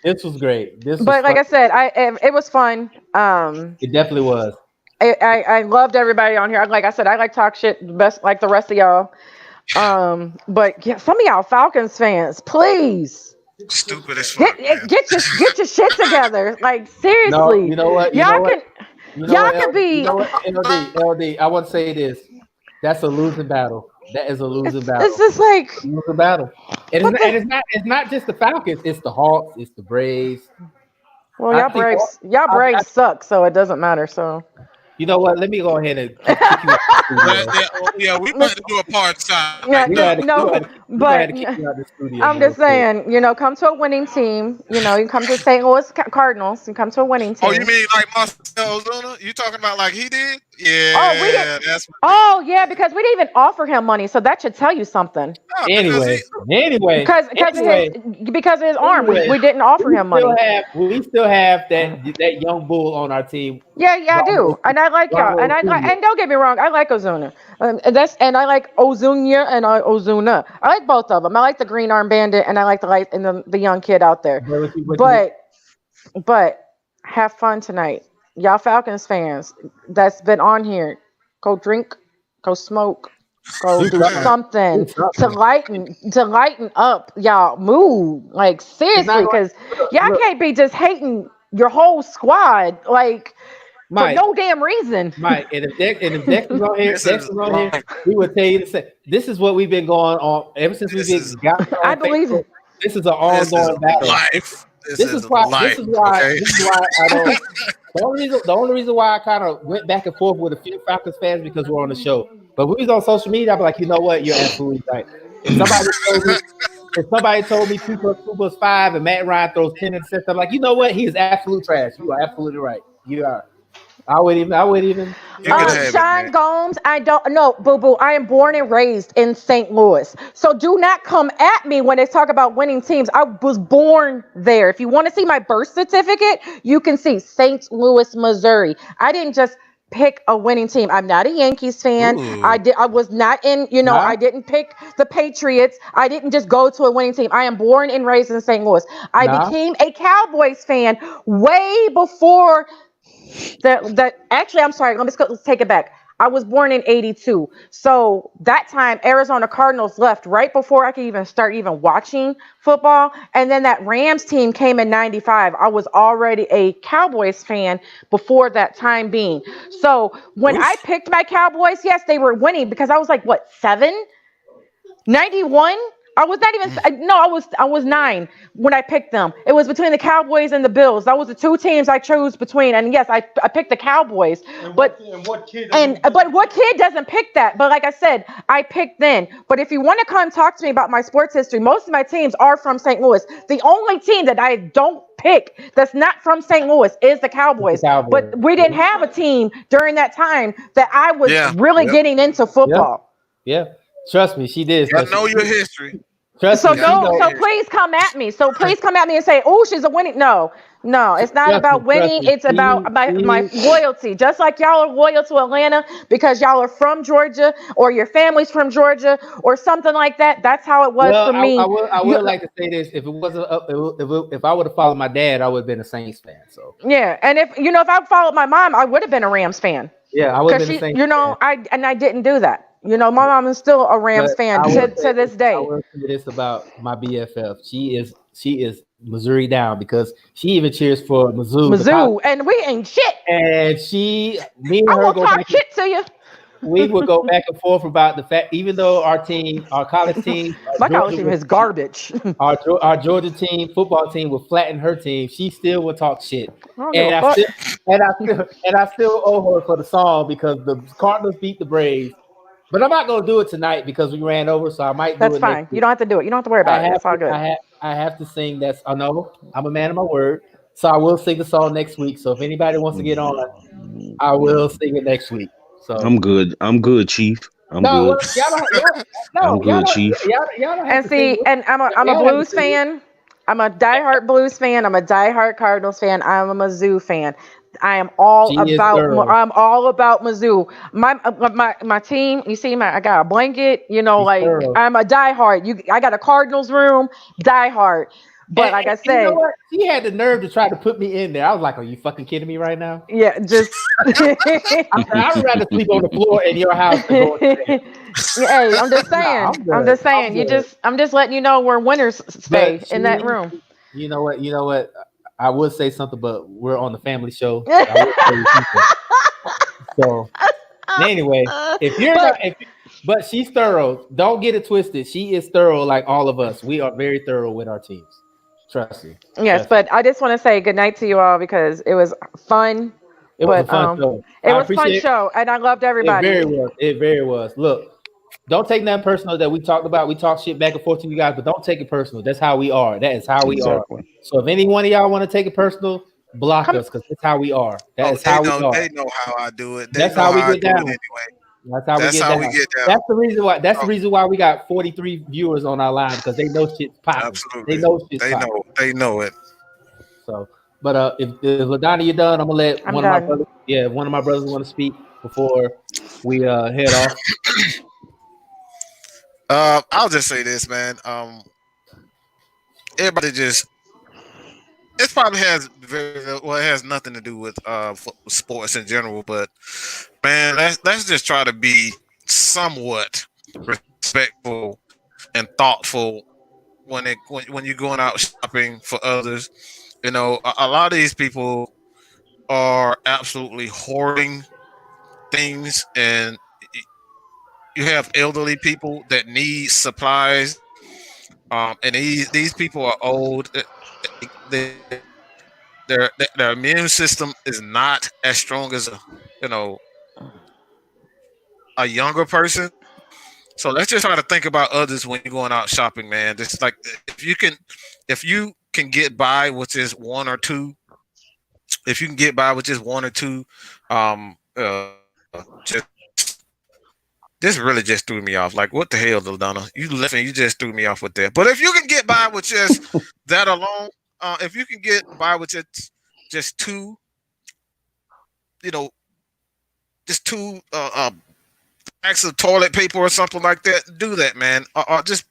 This was great. But like I said, it was fun. It definitely was. I loved everybody on here. Like I said, I like talk shit best like the rest of y'all. But yeah, some of y'all Falcons fans, please. Stupid as fuck. Get your shit together. Like seriously. No, you know what? Y'all can be. LD, I want to say this. That's a losing battle. That is a losing battle. It's just like losing battle. And it's not just the Falcons. It's the Hawks. It's the Braves. Well, y'all Braves suck, so it doesn't matter. So you know what? Let me go ahead and we about to do a part time. But to kick you out of the studio. I'm just saying, come to a winning team. You can come to St. Louis Cardinals and come to a winning team. Oh, you mean like Marcel Ozuna? You talking about like he did? Oh, we Yeah, didn't. Oh, yeah, because we didn't even offer him money, so that should tell you something. Anyway, because of his arm, we didn't offer him money. We still have that young bull on our team. Yeah, I do, and I like y'all, and don't get me wrong, I like Ozuna, and I like Ozuna and Ozuna. I like both of them. I like the Green Arm Bandit, and I like the young kid out there. But have fun tonight, y'all Falcons fans that's been on here. Go drink, go smoke, go do something to lighten up y'all mood. Like seriously, because y'all can't be just hating your whole squad like Mike, for no damn reason. Mike, and if Dex was on here, we would tell you to say this is what we've been going on ever since we've got. I believe it. This is an ongoing battle. Life. This is why I don't. The only reason why I kind of went back and forth with a few Falcons fans because we're on the show. But when we was on social media, I'd be like, you know what? You're absolutely right. If somebody told me 2 + 2 + 5 and Matt Ryan throws 10 interceptions, I'm like, you know what? He is absolute trash. You are absolutely right. You are. I would even. Sean Gomes, I don't know, boo boo. I am born and raised in St. Louis, so do not come at me when they talk about winning teams. I was born there. If you want to see my birth certificate, you can see St. Louis, Missouri. I didn't just pick a winning team. I'm not a Yankees fan. Ooh. I was not in. I didn't pick the Patriots. I didn't just go to a winning team. I am born and raised in St. Louis. I became a Cowboys fan way before. Actually, I'm sorry. Let's take it back. I was born in 82. So that time, Arizona Cardinals left right before I could even start watching football. And then that Rams team came in 95. I was already a Cowboys fan before that time being. So when I picked my Cowboys, yes, they were winning because I was like, 7? 91? I was not even. No, I was 9 when I picked them. It was between the Cowboys and the Bills. That was the 2 teams I chose between. And yes, I picked the Cowboys. But what kid doesn't pick that? But like I said, I picked then. But if you want to come talk to me about my sports history, most of my teams are from St. Louis. The only team that I don't pick that's not from St. Louis is the Cowboys. But we didn't have a team during that time that I was really getting into football. Yeah. Trust me, she did. I know your history. So please come at me. So please come at me and say, "Oh, she's a winning." No, it's not about winning. It's about my loyalty. Just like y'all are loyal to Atlanta because y'all are from Georgia or your family's from Georgia or something like that. That's how it was for me. I would like to say this: if it wasn't, if I would have followed my dad, I would have been a Saints fan. So yeah, and if I followed my mom, I would have been a Rams fan. Yeah, I would have been a Saints fan. I didn't do that. My mom is still a Rams fan to this day. I will say this about my BFF. She is Missouri down because she even cheers for Mizzou. And we ain't shit. And me and her go talk shit to you. We would go back and forth about the fact, even though our college team, my college team is garbage. Our Georgia team, football team, would flatten her team. She still would talk shit, and I still owe her for the song because the Cardinals beat the Braves. But I'm not gonna do it tonight because we ran over, so I might do it. That's fine. You don't have to do it. You don't have to worry about it. It's all good. I have to sing. I know I'm a man of my word, so I will sing the song next week. So if anybody wants to get on, I will sing it next week. So I'm good. I'm good, Chief. I'm good. I'm good, Chief. And see, and I'm a blues fan. I'm a diehard blues fan. I'm a diehard Cardinals fan. I'm a Mizzou fan. I am all about Mizzou. My team. You see, I got a blanket. I'm a diehard. I got a Cardinals room. Diehard. But like I said, you know what? She had the nerve to try to put me in there. I was like, "Are you fucking kidding me right now?" Yeah, just. I'd rather sleep on the floor in your house. Hey, I'm just saying. I'm just saying. I'm just letting you know where winners stay in that room. You know what? I would say something, but we're on the family show. So anyway, but she's thorough. Don't get it twisted. She is thorough like all of us. We are very thorough with our teams. Trust me. Yes, but I just want to say good night to you all because it was fun. It was a fun show. It was a fun show, and I loved everybody. It very was. Look, don't take nothing personal that we talked about. We talk shit back and forth to you guys, but don't take it personal. That's how we are. That is how we are. So if any one of y'all want to take it personal, block us because that's how we are. That is how we are. They know how I do it. That's how we get down. Anyway. That's how we get down. That's the reason why. That's the reason why we got 43 viewers on our line because they know shit's popping. Absolutely. They know shit's popping. They know it. So, but if LaDonna, you're done, I'm gonna let one of my brothers. Yeah, one of my brothers want to speak before we head off. I'll just say this, man. Everybody just. It probably has it has nothing to do with sports in general, but man, let's just try to be somewhat respectful and thoughtful when you're going out shopping for others. You know, a lot of these people are absolutely hoarding things, and you have elderly people that need supplies, and these people are old. Their immune system is not as strong as a younger person. So let's just try to think about others when you're going out shopping, man. Just like if you can get by with just one or two, just this really just threw me off. Like, what the hell, LaDonna? You just threw me off with that. But if you can get by with just that alone, if you can get by with just two, just two packs of toilet paper or something like that, do that, man. Or just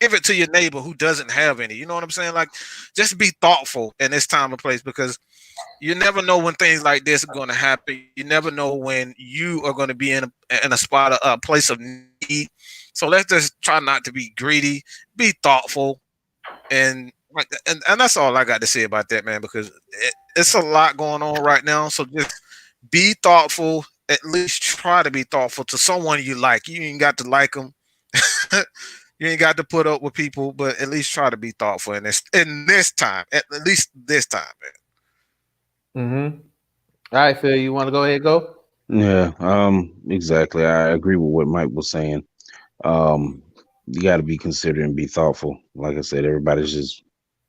give it to your neighbor who doesn't have any. You know what I'm saying? Like, just be thoughtful in this time and place because you never know when things like this are going to happen. You never know when you are going to be in a spot, a place of need. So let's just try not to be greedy, be thoughtful, and that's all I got to say about that, man, because it's a lot going on right now. So just be thoughtful, at least try to be thoughtful to someone you like. You ain't got to like them. You ain't got to put up with people, but at least try to be thoughtful in this time, at least this time, man. All right, Phil, you want to go ahead and go? Yeah, exactly. I agree with what Mike was saying. You got to be considerate and be thoughtful. Like I said, everybody's just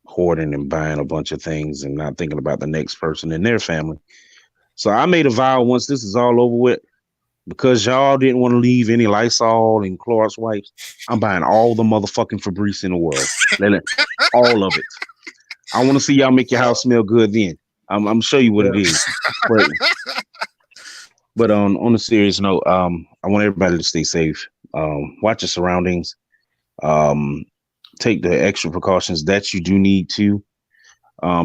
hoarding and buying a bunch of things and not thinking about the next person in their family. So I made a vow once this is all over with, because y'all didn't want to leave any Lysol and Clorox wipes, I'm buying all the motherfucking Febreze in the world. All of it. I want to see y'all make your house smell good then. I'm show you what it is. But on a serious note, I want everybody to stay safe. Watch your surroundings. Take the extra precautions that you do need to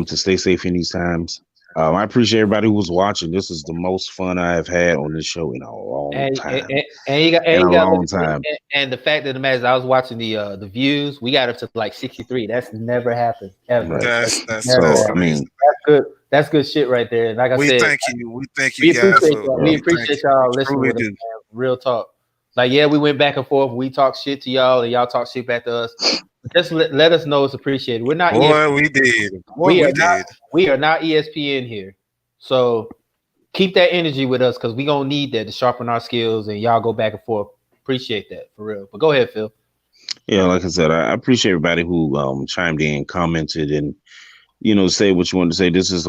stay safe in these times. I appreciate everybody who was watching. This is the most fun I have had on this show in a long time. And the fact of the matter is, I was watching the views. We got up to like 63. That's never happened ever. Right. That's good. That's good shit right there. And like I said, we thank you guys. We appreciate y'all listening with us, man. Real talk. Like, yeah, we went back and forth. We talk shit to y'all, and y'all talk shit back to us. Just let us know it's appreciated. We're not. We did. We are not ESPN here. So keep that energy with us because we gonna need that to sharpen our skills, and y'all go back and forth. Appreciate that for real. But go ahead, Phil. Yeah, like I said, I appreciate everybody who chimed in, commented, and say what you want to say. This is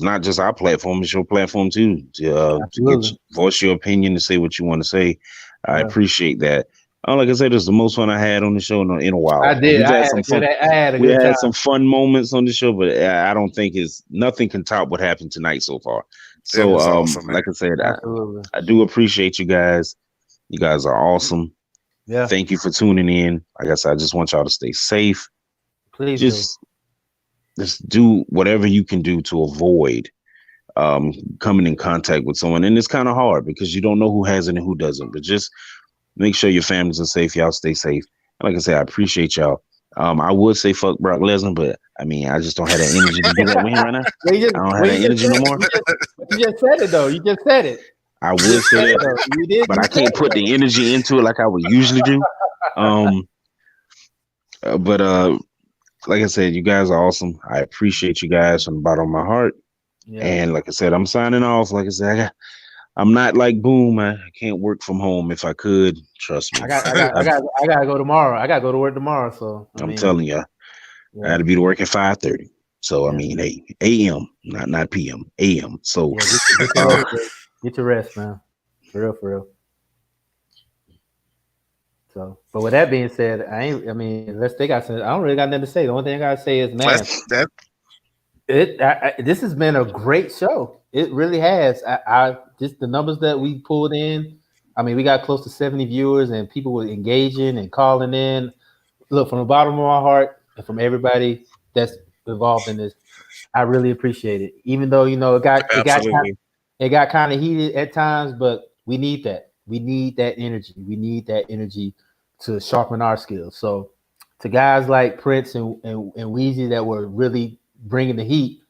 not just our platform; it's your platform too. To voice your opinion and say what you want to say. I appreciate that. Like I said, this is the most fun I had on the show in a while. I did. We had some fun moments on the show, but I don't think nothing can top what happened tonight so far. So, awesome, like I said, I do appreciate you guys. You guys are awesome. Yeah. Thank you for tuning in. Like I said, I just want y'all to stay safe. Please just do whatever you can do to avoid coming in contact with someone. And it's kind of hard because you don't know who has it and who doesn't, but just make sure your families are safe. Y'all stay safe. And like I said, I appreciate y'all. I would say fuck Brock Lesnar, but I mean, I just don't have that energy to do that with him right now. I don't have that energy no more. You just said it though. You just said it. I would say that, you did, but I can't put the energy into it like I would usually do. But like I said, you guys are awesome. I appreciate you guys from the bottom of my heart. Yeah. And like I said, I'm signing off. Like I said, I'm not like Boom. I can't work from home. If I could, trust me. I gotta go tomorrow. I gotta go to work tomorrow. So I'm telling you, I yeah, had to be to work at 5:30. So I yeah, mean, hey, AM, not PM, AM. So yeah. Get your rest, man. For real. So, but with that being said, I mean, unless they got some, I don't really got nothing to say. The only thing I gotta say is, man, this has been a great show. It really has. I just the numbers that we pulled in. I mean, we got close to 70 viewers, and people were engaging and calling in. Look, from the bottom of my heart, and from everybody that's involved in this, I really appreciate it. Even though it got kind of heated at times, but we need that. We need that energy. We need that energy to sharpen our skills. So, to guys like Prince and Weezy that were really bringing the heat,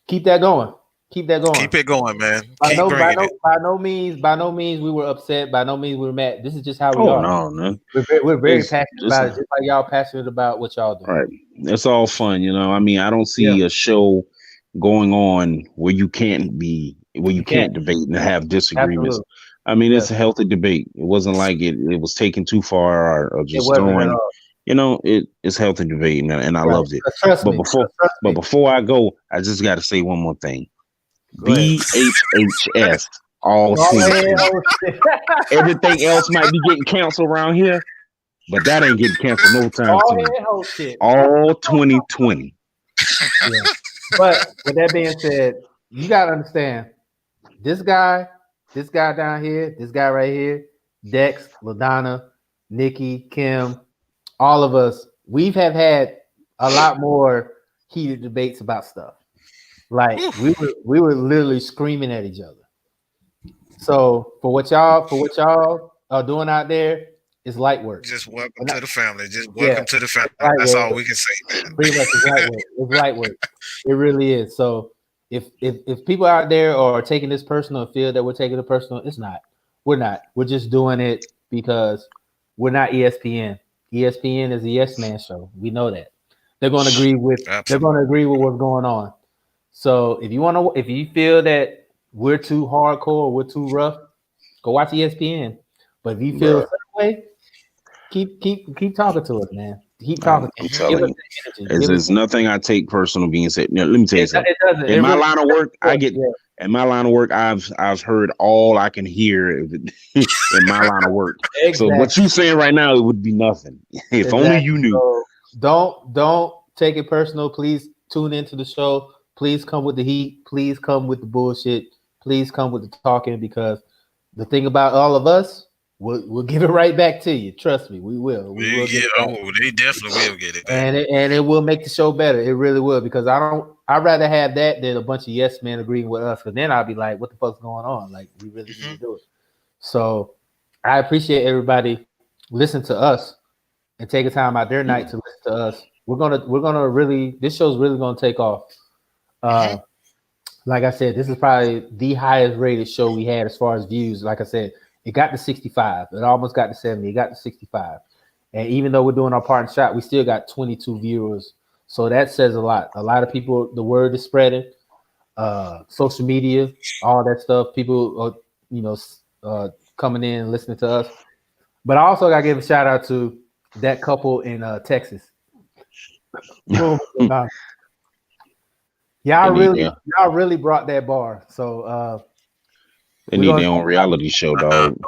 keep that going. Keep that going. Keep it going, man. By no means we were upset. By no means we were mad. This is just how we are. no, man. We're very passionate about it, just like y'all passionate about what y'all do. Right. It's all fun, I mean, I don't see a show going on where you can't debate and have disagreements. Absolutely. I mean, it's a healthy debate. It wasn't like it was taken too far or just throwing. It's healthy debate, and I loved it. But before I go, I just got to say one more thing. BHHS all 2020. Everything else might be getting canceled around here, but that ain't getting canceled no time soon. All 2020. Yeah. But with that being said, you gotta understand this guy down here, this guy right here, Dex, LaDonna, Nikki, Kim, all of us, we've had a lot more heated debates about stuff. Like we were literally screaming at each other. So for what y'all are doing out there, it's light work. Just welcome to the family. Just welcome to the family. That's all we can say, man. Pretty much it's light work. It's light work. It really is. So if people out there are taking this personal and feel that we're taking it personal, it's not. We're not. We're just doing it because we're not ESPN. ESPN is a yes man show. We know that. They're going to agree with what's going on. So if you feel that we're too hardcore, we're too rough, go watch ESPN. But if you feel the same way, keep talking to us, man. Keep talking. I'm telling you, there's nothing I take personal being said. Now, let me tell you something. In my line of work, in my line of work, I've heard all I can hear in my line of work. Exactly. So what you saying right now, it would be nothing. If only you knew. So don't take it personal. Please tune into the show. Please come with the heat. Please come with the bullshit. Please come with the talking, because the thing about all of us, we'll give it right back to you. Trust me, we will. We will get it. They definitely will get it back. And it will make the show better. It really will, because I'd rather have that than a bunch of yes men agreeing with us, because then I'll be like, what the fuck's going on? Like, we really need to do it. So I appreciate everybody listening to us and taking time out their night to listen to us. We're gonna really, this show's really gonna take off. Like I said, this is probably the highest rated show we had as far as views. Like I said, it got to 65. It almost got to 70. It got to 65. And even though we're doing our part in shot, we still got 22 viewers. So that says a lot. A lot of people, the word is spreading. Social media, all that stuff. People are, coming in and listening to us. But I also got to give a shout out to that couple in Texas. Y'all really brought that bar. So they need their own reality show, dog.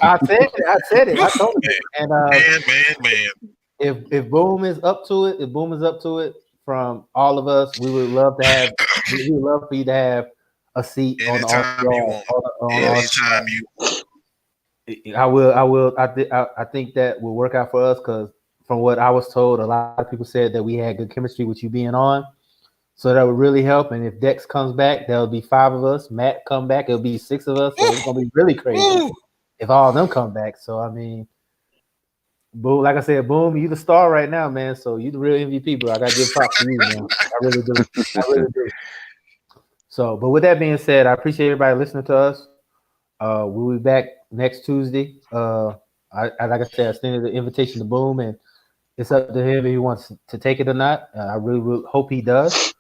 I said it. I told you. And man. If Boom is up to it, from all of us, we would love to have. We would love for you to have a seat anytime you I will. I think that will work out for us, because from what I was told, a lot of people said that we had good chemistry with you being on. So that would really help. And if Dex comes back, there'll be 5 of us. Matt come back, it'll be 6 of us. So it's gonna be really crazy if all of them come back. So I mean, Boom, like I said, Boom, you the star right now, man. So you the real MVP, bro. I gotta give props to you, man. I really do. So, but with that being said, I appreciate everybody listening to us. We'll be back next Tuesday. Like I said, I extended the invitation to Boom, and it's up to him if he wants to take it or not. I really hope he does.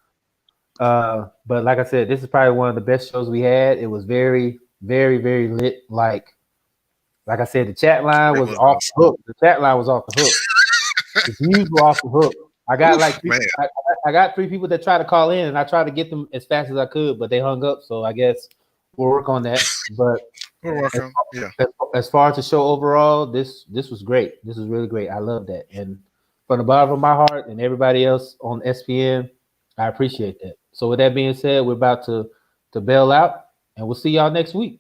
But like I said, this is probably one of the best shows we had. It was very, very, very lit. Like I said, the chat line was off the hook. The chat line was off the hook. The views were off the hook. I got I got 3 people that tried to call in, and I tried to get them as fast as I could, but they hung up. So I guess we'll work on that. But as far as the show overall, this was great. This was really great. I love that, and from the bottom of my heart, and everybody else on SPN, I appreciate that. So with that being said, we're about to bail out, and we'll see y'all next week.